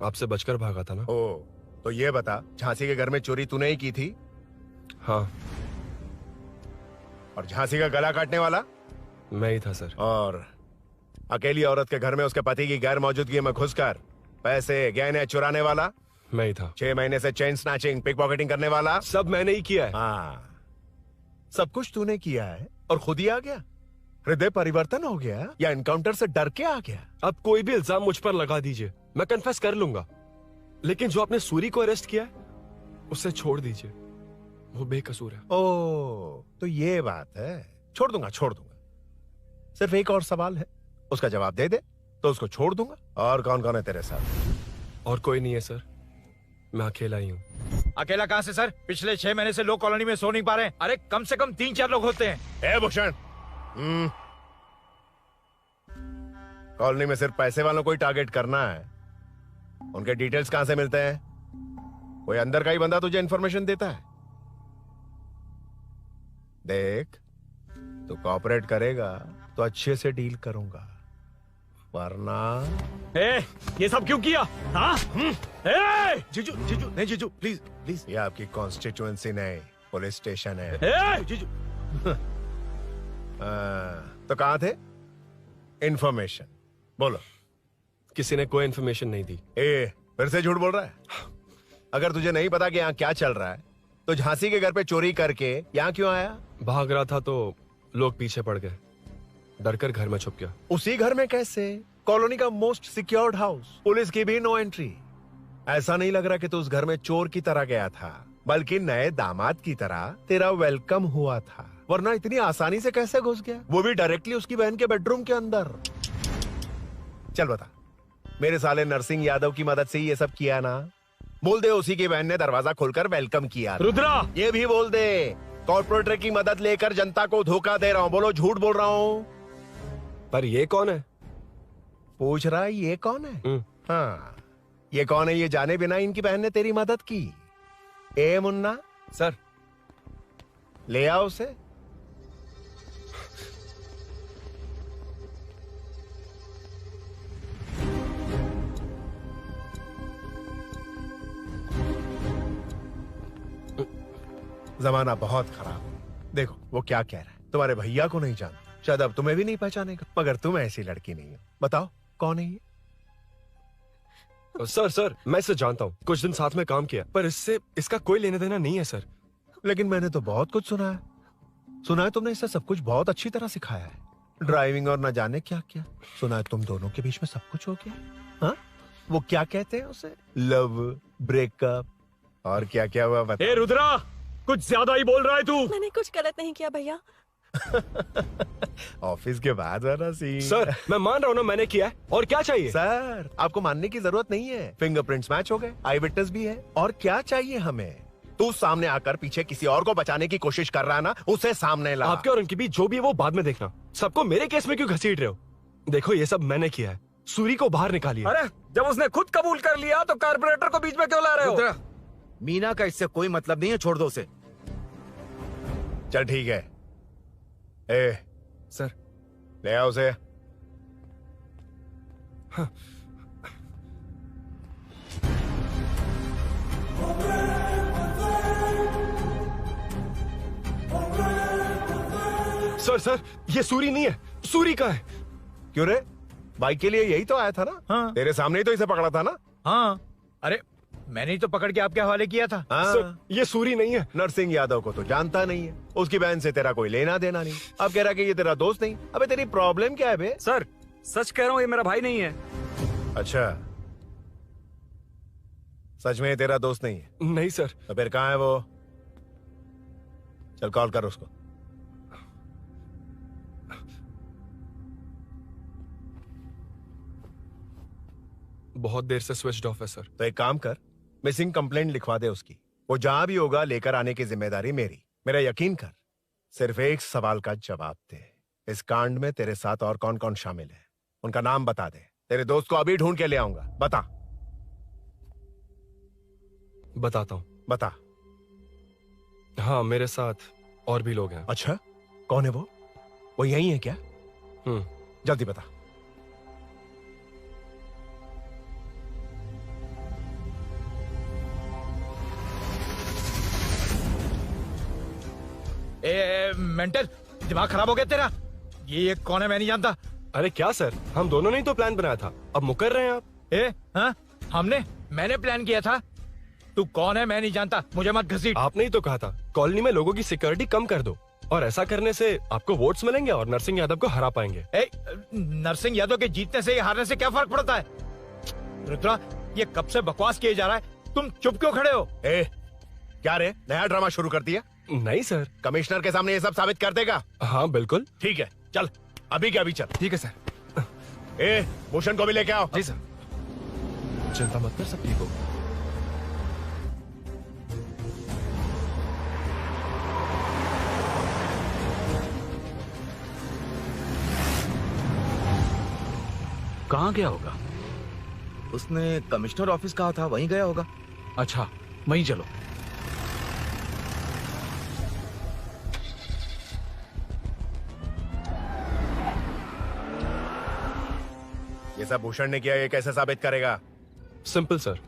आपसे बचकर भागा था ना। ओ, तो ये बता, झांसी के घर में चोरी तूने ही की थी? हाँ। और झांसी का गला काटने वाला? मैं ही था सर। और अकेली औरत के घर में उसके पति की गैर मौजूदगी में घुसकर पैसे गहने चुराने वाला? मैं ही था। 6 महीने से चेन स्नैचिंग, पिक पॉकेटिंग करने वाला? सब मैंने ही किया है। हाँ, सब कुछ तूने किया है और खुद ही आ गया? हृदय परिवर्तन हो गया या एनकाउंटर से डर के आ गया? अब कोई भी इल्जाम मुझ पर लगा दीजिए, मैं कन्फेस कर लूंगा, लेकिन जो आपने सूरी को अरेस्ट किया है उसे छोड़ दीजिए, वो बेकसूर है। ओ, तो ये बात है। छोड़ दूंगा, छोड़ दूंगा। सिर्फ एक और सवाल है, उसका जवाब दे दे तो उसको छोड़ दूंगा। और कौन कौन है तेरे साथ? और कोई नहीं है सर, मैं अकेला ही हूँ। अकेला कहाँ से सर? पिछले 6 महीने से लोग कॉलोनी में सो नहीं पा रहे हैं। अरे कम से कम 3-4 लोग होते हैं। ए भूषण, कॉलोनी में सिर्फ पैसे वालों को ही टारगेट करना है। उनके डिटेल्स कहां से मिलते हैं? कोई अंदर का ही बंदा तुझे इंफॉर्मेशन देता है? देख, तू कोऑपरेट करेगा तो अच्छे से डील करूंगा, वरना ये सब क्यों किया? हाँ? जीजू जीजू नहीं, जीजू प्लीज प्लीज। ये आपकी कॉन्स्टिट्यूएंसी नहीं, पुलिस स्टेशन है। जीजू। तो कहाँ थे? इन्फॉर्मेशन बोलो। किसी ने कोई इन्फॉर्मेशन नहीं दी। फिर से झूठ बोल रहा है? अगर तुझे नहीं पता कि यहाँ क्या चल रहा है तो झांसी के घर पे चोरी करके यहाँ क्यों आया? भाग रहा था तो लोग पीछे पड़ गए, डर कर घर में छुप गया। उसी घर में कैसे? कॉलोनी का मोस्ट सिक्योर्ड हाउस, पुलिस की भी नो एंट्री। ऐसा नहीं लग रहा कि तू उस घर में चोर की तरह गया था, बल्कि नए दामाद की तरह तेरा वेलकम हुआ था। वरना इतनी आसानी से कैसे घुस गया, वो भी डायरेक्टली उसकी बहन के बेडरूम के अंदर? चल बता, मेरे साले नरसिंह यादव की मदद से ये सब किया ना? बोल दे उसी की बहन ने दरवाजा खोलकर वेलकम किया। रुद्रा! ये भी बोल दे कॉर्पोरेटर की मदद लेकर जनता को धोखा दे रहा हूँ। बोलो झूठ बोल रहा हूँ? पर ये कौन है? पूछ रहा है ये कौन है? हाँ, ये कौन है ये जाने बिना इनकी बहन ने तेरी मदद की। ए मुन्ना सर, ले आओ उसे। जमाना बहुत खराब। देखो वो क्या कह रहा है, तुम्हारे भैया को नहीं जानता, शायद अब तुम्हें भी नहीं पहचानेगा, मगर तुम ऐसी लड़की नहीं हो। बताओ कौन है ये? सर मैं इसे जानता हूँ, कुछ दिन साथ में काम किया, पर इससे इसका कोई लेना देना नहीं है सर। लेकिन मैंने तो बहुत कुछ सुना है। सुना है तुमने इसे सब कुछ बहुत अच्छी तरह सिखाया है, ड्राइविंग और न जाने क्या क्या। सुना है तुम दोनों के बीच में सब कुछ हो गया। हाँ, वो क्या कहते हैं उसे, लव, ब्रेकअप और क्या क्या हुआ बता। ए रुद्रा, कुछ ज्यादा ही बोल रहा है तू। मैंने कुछ गलत नहीं किया भैया। ऑफिस के बाद वाला सीन। सर मैं मान रहा हूँ ना मैंने किया है, और क्या चाहिए? सर आपको मानने की जरूरत नहीं है, फिंगरप्रिंट्स मैच हो गए, आई विटनेस भी है, और क्या चाहिए हमें? तू सामने आकर पीछे किसी और को बचाने की कोशिश कर रहा है ना, उसे सामने ला। आपके और उनके बीच जो भी है वो बाद में देखना, सबको मेरे केस में क्यों घसीट रहे हो? देखो ये सब मैंने किया है, सूरी को बाहर निकालिए। अरे जब उसने खुद कबूल कर लिया तो कारपोरेटर को बीच में क्यों ला रहे हो? मीना का इससे कोई मतलब नहीं है, छोड़ दो उसे। चल ठीक है। ए सर, ले आओ उसे। हाँ। सर ये सूरी नहीं है, सूरी का है। क्यों रे, बाइक के लिए यही तो आया था ना? हाँ। तेरे सामने ही तो इसे पकड़ा था ना? हाँ, अरे मैंने ही तो पकड़ के आपके हवाले किया था। हाँ। सर ये सूरी नहीं है। नरसिंह यादव को तो जानता नहीं है, उसकी बहन से तेरा कोई लेना देना नहीं, अब कह रहा कि ये तेरा दोस्त नहीं। अबे तेरी प्रॉब्लम क्या है बे? सर सच कह रहा हूँ, ये मेरा भाई नहीं है। अच्छा, सच में ये तेरा दोस्त नहीं है? नहीं सर। तो फिर कहाँ है वो? चल कॉल कर उसको। बहुत देर से स्विच्ड ऑफ है सर। तो एक काम कर, मिसिंग कंप्लेंट लिखवा दे उसकी, वो जहां भी होगा लेकर आने की जिम्मेदारी मेरी। मेरा यकीन कर, सिर्फ एक सवाल का जवाब दे, इस कांड में तेरे साथ और कौन कौन शामिल है, उनका नाम बता दे। तेरे दोस्त को अभी ढूंढ के ले आऊंगा। बता। बताता हूँ। बता। हाँ, मेरे साथ और भी लोग हैं। अच्छा, कौन है वो? वो यही है क्या? जल्दी बता। मेंटल, दिमाग खराब हो गया तेरा? ये कौन है मैं नहीं जानता। अरे क्या सर, हम दोनों ने ही तो प्लान बनाया था, अब मुकर रहे हैं आप। हाँ, मैंने प्लान किया था। तू कौन है मैं नहीं जानता, मुझे मत घसीट। आपने ही तो कहा था कॉलोनी में लोगों की सिक्योरिटी कम कर दो, और ऐसा करने से आपको वोट्स मिलेंगे और नरसिंह यादव को हरा पाएंगे। नरसिंह यादव के जीतने से या हारने से क्या फर्क पड़ता है? रुद्रा, ये कब से बकवास किए जा रहा है, तुम चुप क्यों खड़े हो? क्या रे, नया ड्रामा शुरू कर दिया? नहीं सर। कमिश्नर के सामने ये सब साबित कर देगा? हाँ बिल्कुल। ठीक है, चल अभी क्या अभी चल। ठीक है सर। भूषण को भी लेके आओ। जी सर। चिंता मत कर, सब ठीक हो। कहाँ गया होगा? उसने कमिश्नर ऑफिस कहा था, वहीं गया होगा। अच्छा, वहीं चलो। ये सब भूषण ने किया, ये कैसे साबित करेगा? सिंपल सर,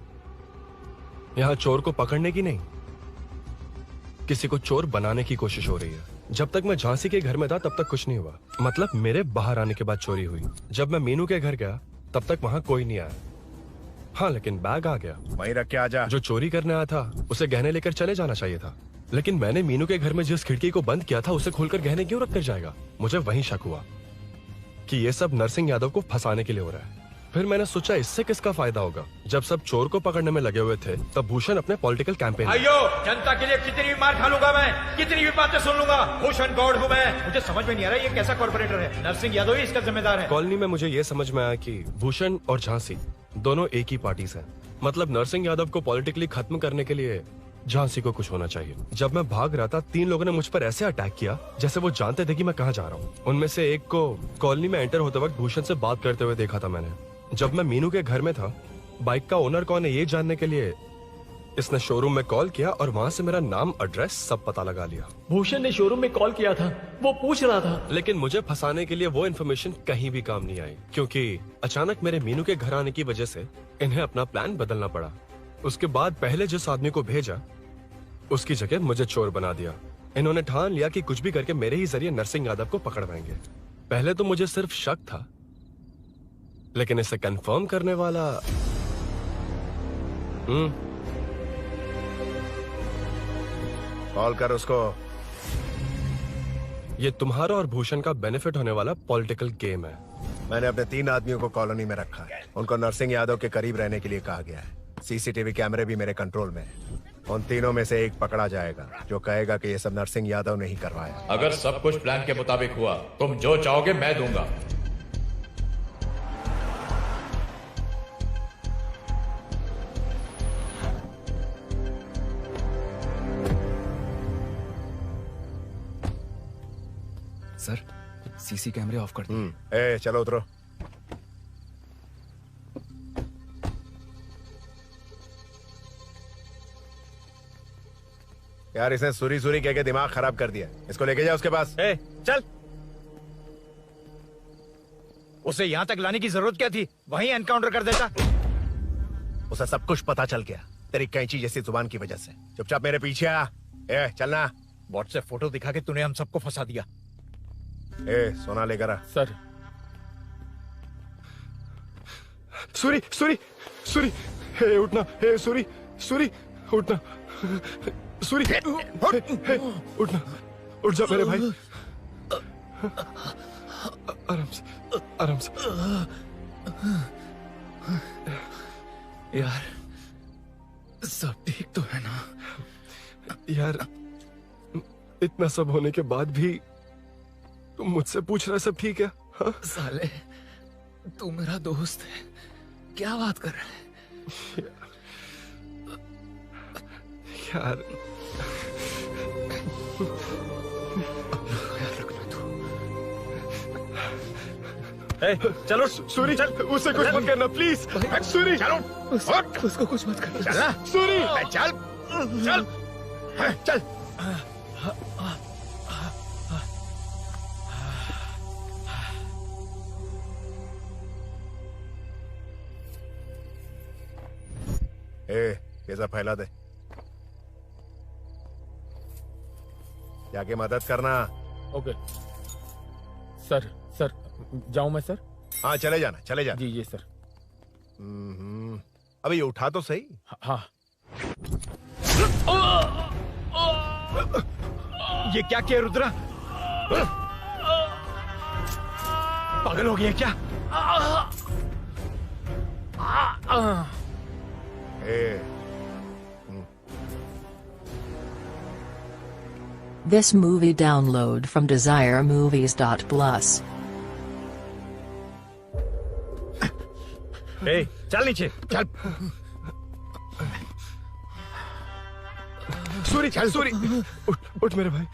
यहाँ चोर को पकड़ने की नहीं, किसी को चोर बनाने की कोशिश हो रही है। जब तक मैं झांसी के घर में था तब तक कुछ नहीं हुआ, मतलब मेरे बाहर आने के बाद चोरी हुई। जब मैं मीनू के घर गया तब तक वहाँ कोई नहीं आया। हाँ, लेकिन बैग आ गया। वहीं रख के आ जा। जो चोरी करने आया था उसे गहने लेकर चले जाना चाहिए था, लेकिन मैंने मीनू के घर में जिस खिड़की को बंद किया था उसे खोलकर गहने क्यों रख कर जाएगा। मुझे वहीं शक हुआ कि ये सब नरसिंह यादव को फंसाने के लिए हो रहा है। फिर मैंने सोचा इससे किसका फायदा होगा। जब सब चोर को पकड़ने में लगे हुए थे तब भूषण अपने पॉलिटिकल कैंपेन। अयो, जनता के लिए कितनी भी मार खा लूंगा मैं, कितनी भी बातें सुन लूंगा, भूषण गौड़ हूँ मैं। मुझे समझ में नहीं आ रहा ये कैसा कॉर्पोरेटर है। नरसिंह यादव ही इसका जिम्मेदार है। कॉलोनी में मुझे ये समझ में आया कि भूषण और झांसी दोनों एक ही पार्टी से हैं। मतलब नरसिंह यादव को पॉलिटिकली खत्म करने के लिए झांसी को कुछ होना चाहिए। जब मैं भाग रहा था 3 लोगों ने मुझ पर ऐसे अटैक किया जैसे वो जानते थे कि मैं कहाँ जा रहा हूँ। उनमें से एक को कॉलोनी में एंटर होते वक्त भूषण से बात करते हुए देखा था मैंने। जब मैं मीनू के घर में था, बाइक का ओनर कौन है ये जानने के लिए इसने शोरूम में कॉल किया और वहाँ से मेरा नाम, एड्रेस सब पता लगा लिया। भूषण ने शोरूम में कॉल किया था, वो पूछ रहा था। लेकिन मुझे फंसाने के लिए वो इन्फॉर्मेशन कहीं भी काम नहीं आई, क्योंकि अचानक मेरे मीनू के घर आने की वजह से इन्हें अपना प्लान बदलना पड़ा। उसके बाद पहले जिस आदमी को भेजा उसकी जगह मुझे चोर बना दिया। इन्होंने ठान लिया कि कुछ भी करके मेरे ही जरिए नरसिंह यादव को पकड़वाएंगे। पहले तो मुझे सिर्फ शक था, लेकिन इसे कंफर्म करने वाला कॉल कर उसको। ये तुम्हारा और भूषण का बेनिफिट होने वाला पॉलिटिकल गेम है। मैंने अपने 3 आदमियों को कॉलोनी में रखा है। उनको नरसिंह यादव के करीब रहने के लिए कहा गया है। सीसीटीवी कैमरे भी मेरे कंट्रोल में है। उन तीनों में से एक पकड़ा जाएगा जो कहेगा कि ये सब नरसिंह यादव ने ही करवाया। अगर सब कुछ प्लान के मुताबिक हुआ, तुम जो चाहोगे मैं दूंगा। सर, सीसी कैमरे ऑफ कर दो। ए, चलो उतरो। यार इसने सुरी सुरी कह के दिमाग खराब कर दिया। इसको लेके जाओ उसके पास। चल। उसे यहाँ तक लाने की जरूरत क्या थी? वहीं एनकाउंटर कर देता। उसे सब कुछ पता चल गया तेरी कैंची जैसी जुबान की वजह से। चुपचाप मेरे पीछे आ। चलना। व्हाट्सएप फोटो दिखा के तूने हम सबको फंसा दिया। सोना लेकर आ। सर। सूरी सूरी सूरी, उठना। सूरी सूरी, उठना। सूरी उठना, उठ जा मेरे भाई। आराम से, आराम से। यार सब ठीक तो है ना? यार इतना सब होने के बाद भी तुम मुझसे पूछ रहा सब ठीक है? हाँ? साले तू मेरा दोस्त है, क्या बात कर रहा है? यार चलो सूरी, चल। उसे कुछ मत करना प्लीज। सूरी चलो, उसको कुछ मत करना। चल सूरी, चल चल चल। ये सब फैला दे। जाके मदद करना। Okay sir. सर जाऊं मैं सर? हाँ चले जाना, चले जाना। जी ये सर। अबे ये उठा तो सही। हाँ। ये क्या किया रुद्रा? पागल हो गया क्या? This movie download from DesireMovies.plus. चल नीचे, चल। सूरी, सूरी, उठ मेरे भाई।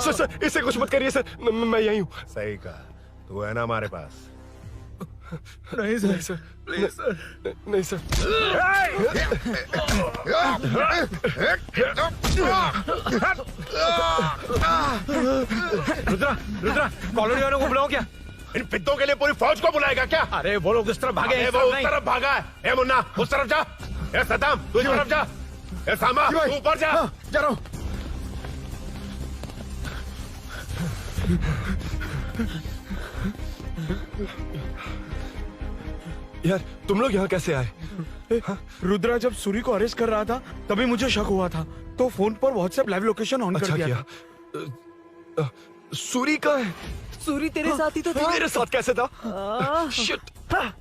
सर इसे कुछ मत करिए सर, मैं यहीं हूँ। सही कहा, तू है ना हमारे पास। नहीं सर, नहीं सर, प्लीज सर, नहीं सर। रुद्रा, रुद्रा, कॉलोनी वालों को बुलाओ क्या? इन पिद्दों के लिए पूरी फौज को बुलाएगा क्या? अरे वो लोग उस तरफ भागे हैं। वो उस तरफ भागा है। ए मुन्ना, उस तरफ जा। ए सदाम, तू इस तरफ जा। ए सामा, तू ऊपर जा। जा रहा हूँ। यार तुम लोग यहाँ कैसे आए? रुद्रा जब सूरी को अरेस्ट कर रहा था तभी मुझे शक हुआ था, तो फोन पर व्हाट्सएप लाइव लोकेशन ऑन कर दिया था। सूरी कहाँ है? सूरी तेरे साथ ही तो था। मेरे साथ कैसे था? शिट।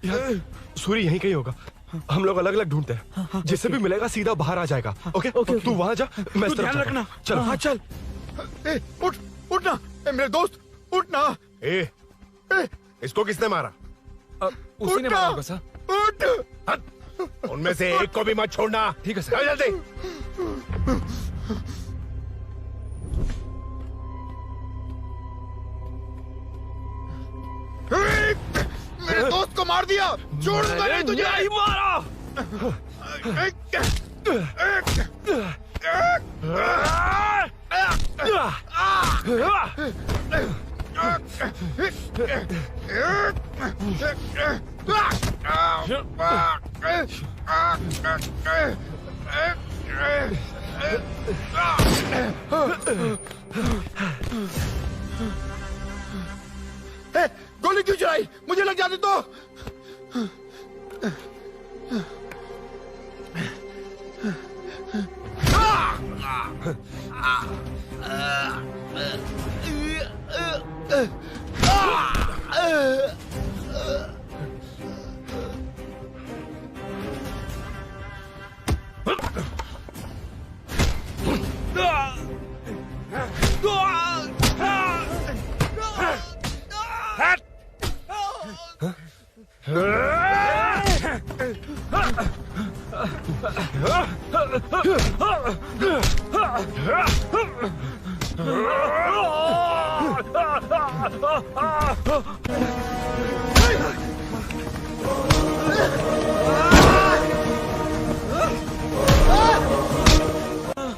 यार सूरी यहीं कहीं होगा, हम लोग अलग अलग ढूंढते हैं, जिससे भी मिलेगा सीधा बाहर आ जाएगा। ओके तू वहां जा, मैं इस तरफ ध्यान जाता हूं। रखना। चल हाँ चल। उठ उठना मेरे दोस्त, उठना। इसको किसने मारा? उसी ने मारा होगा सर। उठ। उनमें से एक को भी मत छोड़ना। ठीक है सर। चल जल्दी। मेरे दोस्त को मार दिया, छोड़ूंगा नहीं तुझे। नहीं मारा। गोली क्यों चलाई? मुझे लग जाती तो।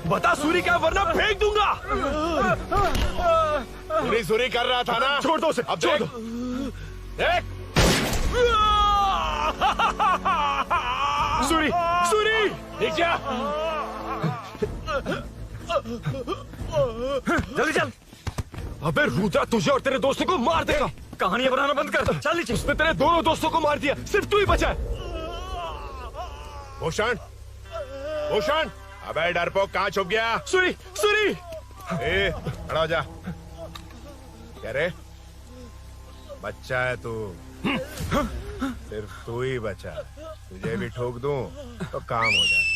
बता सूरी क्या, वरना फेंक दूंगा। सूरी कर रहा था ना? छोड़ दो उसे, अब छोड़ दो। देख। सूरी, सूरी, देख जा। जल्दी चल। अबे रुद्रा तुझे और तेरे दोस्तों को मार देगा। कहानियां बनाना बंद कर। चल नीचे। उसने तेरे दोनों दोस्तों को मार दिया, सिर्फ तू ही बचा है। भूषण, भूषण, अबे डरपोक कहाँ छुप गया? सूरी, सूरी। खड़ा हो जा। क्या रे? बच्चा है तू, सिर्फ तू ही बचा। तुझे भी ठोक दूं तो काम हो जाए।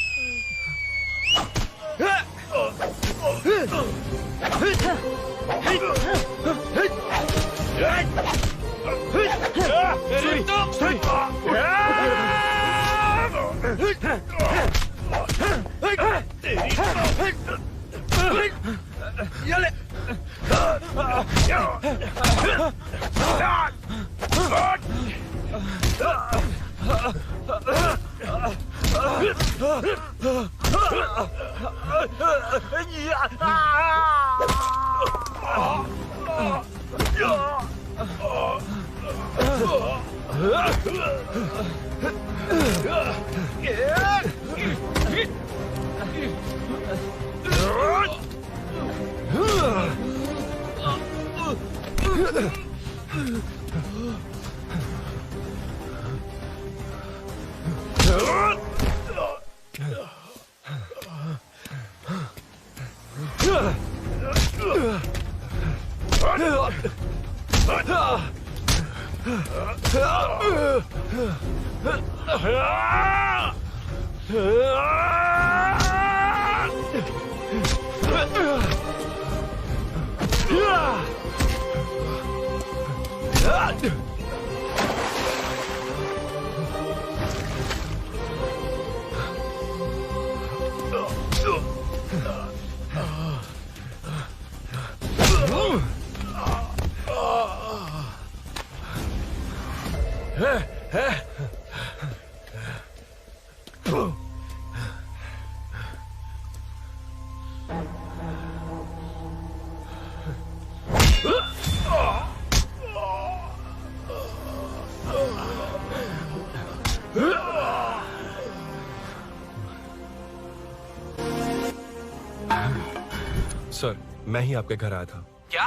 सर, मैं ही आपके घर आया था। क्या?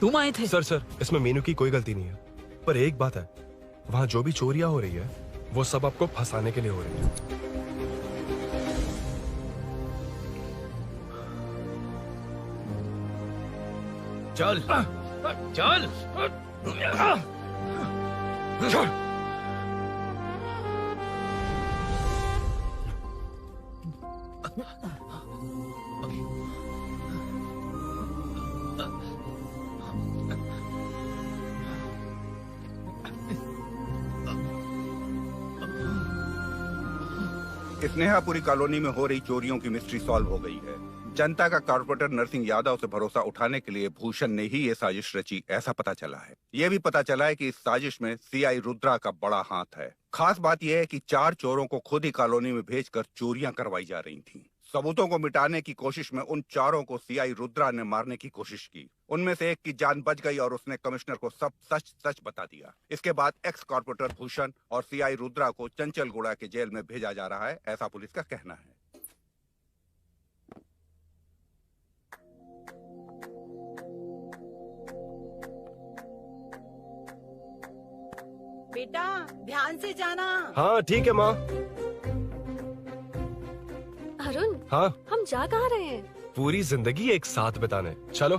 तुम आए थे? सर इसमें मीनू की कोई गलती नहीं है, पर एक बात है, वहाँ जो भी चोरियां हो रही है वो सब आपको फंसाने के लिए हो रही है। चल चल चल। स्नेहापुरी कॉलोनी में हो रही चोरियों की मिस्ट्री सॉल्व हो गई है। जनता का कॉर्पोरेटर नरसिंह यादव से भरोसा उठाने के लिए भूषण ने ही ये साजिश रची, ऐसा पता चला है। ये भी पता चला है कि इस साजिश में सीआई रुद्रा का बड़ा हाथ है। खास बात यह है कि 4 चोरों को खुद ही कॉलोनी में भेजकर चोरियां करवाई जा रही थीं। सबूतों को मिटाने की कोशिश में उन 4 को सीआई रुद्रा ने मारने की कोशिश की। उनमें से एक की जान बच गई और उसने कमिश्नर को सब सच सच बता दिया। इसके बाद एक्स कॉर्पोरेटर भूषण और सीआई रुद्रा को चंचलगुड़ा के जेल में भेजा जा रहा है, ऐसा पुलिस का कहना है। बेटा ध्यान से जाना। हाँ ठीक है माँ। अरुण, हाँ हम जा कहाँ रहे हैं? पूरी जिंदगी एक साथ बिताने, चलो।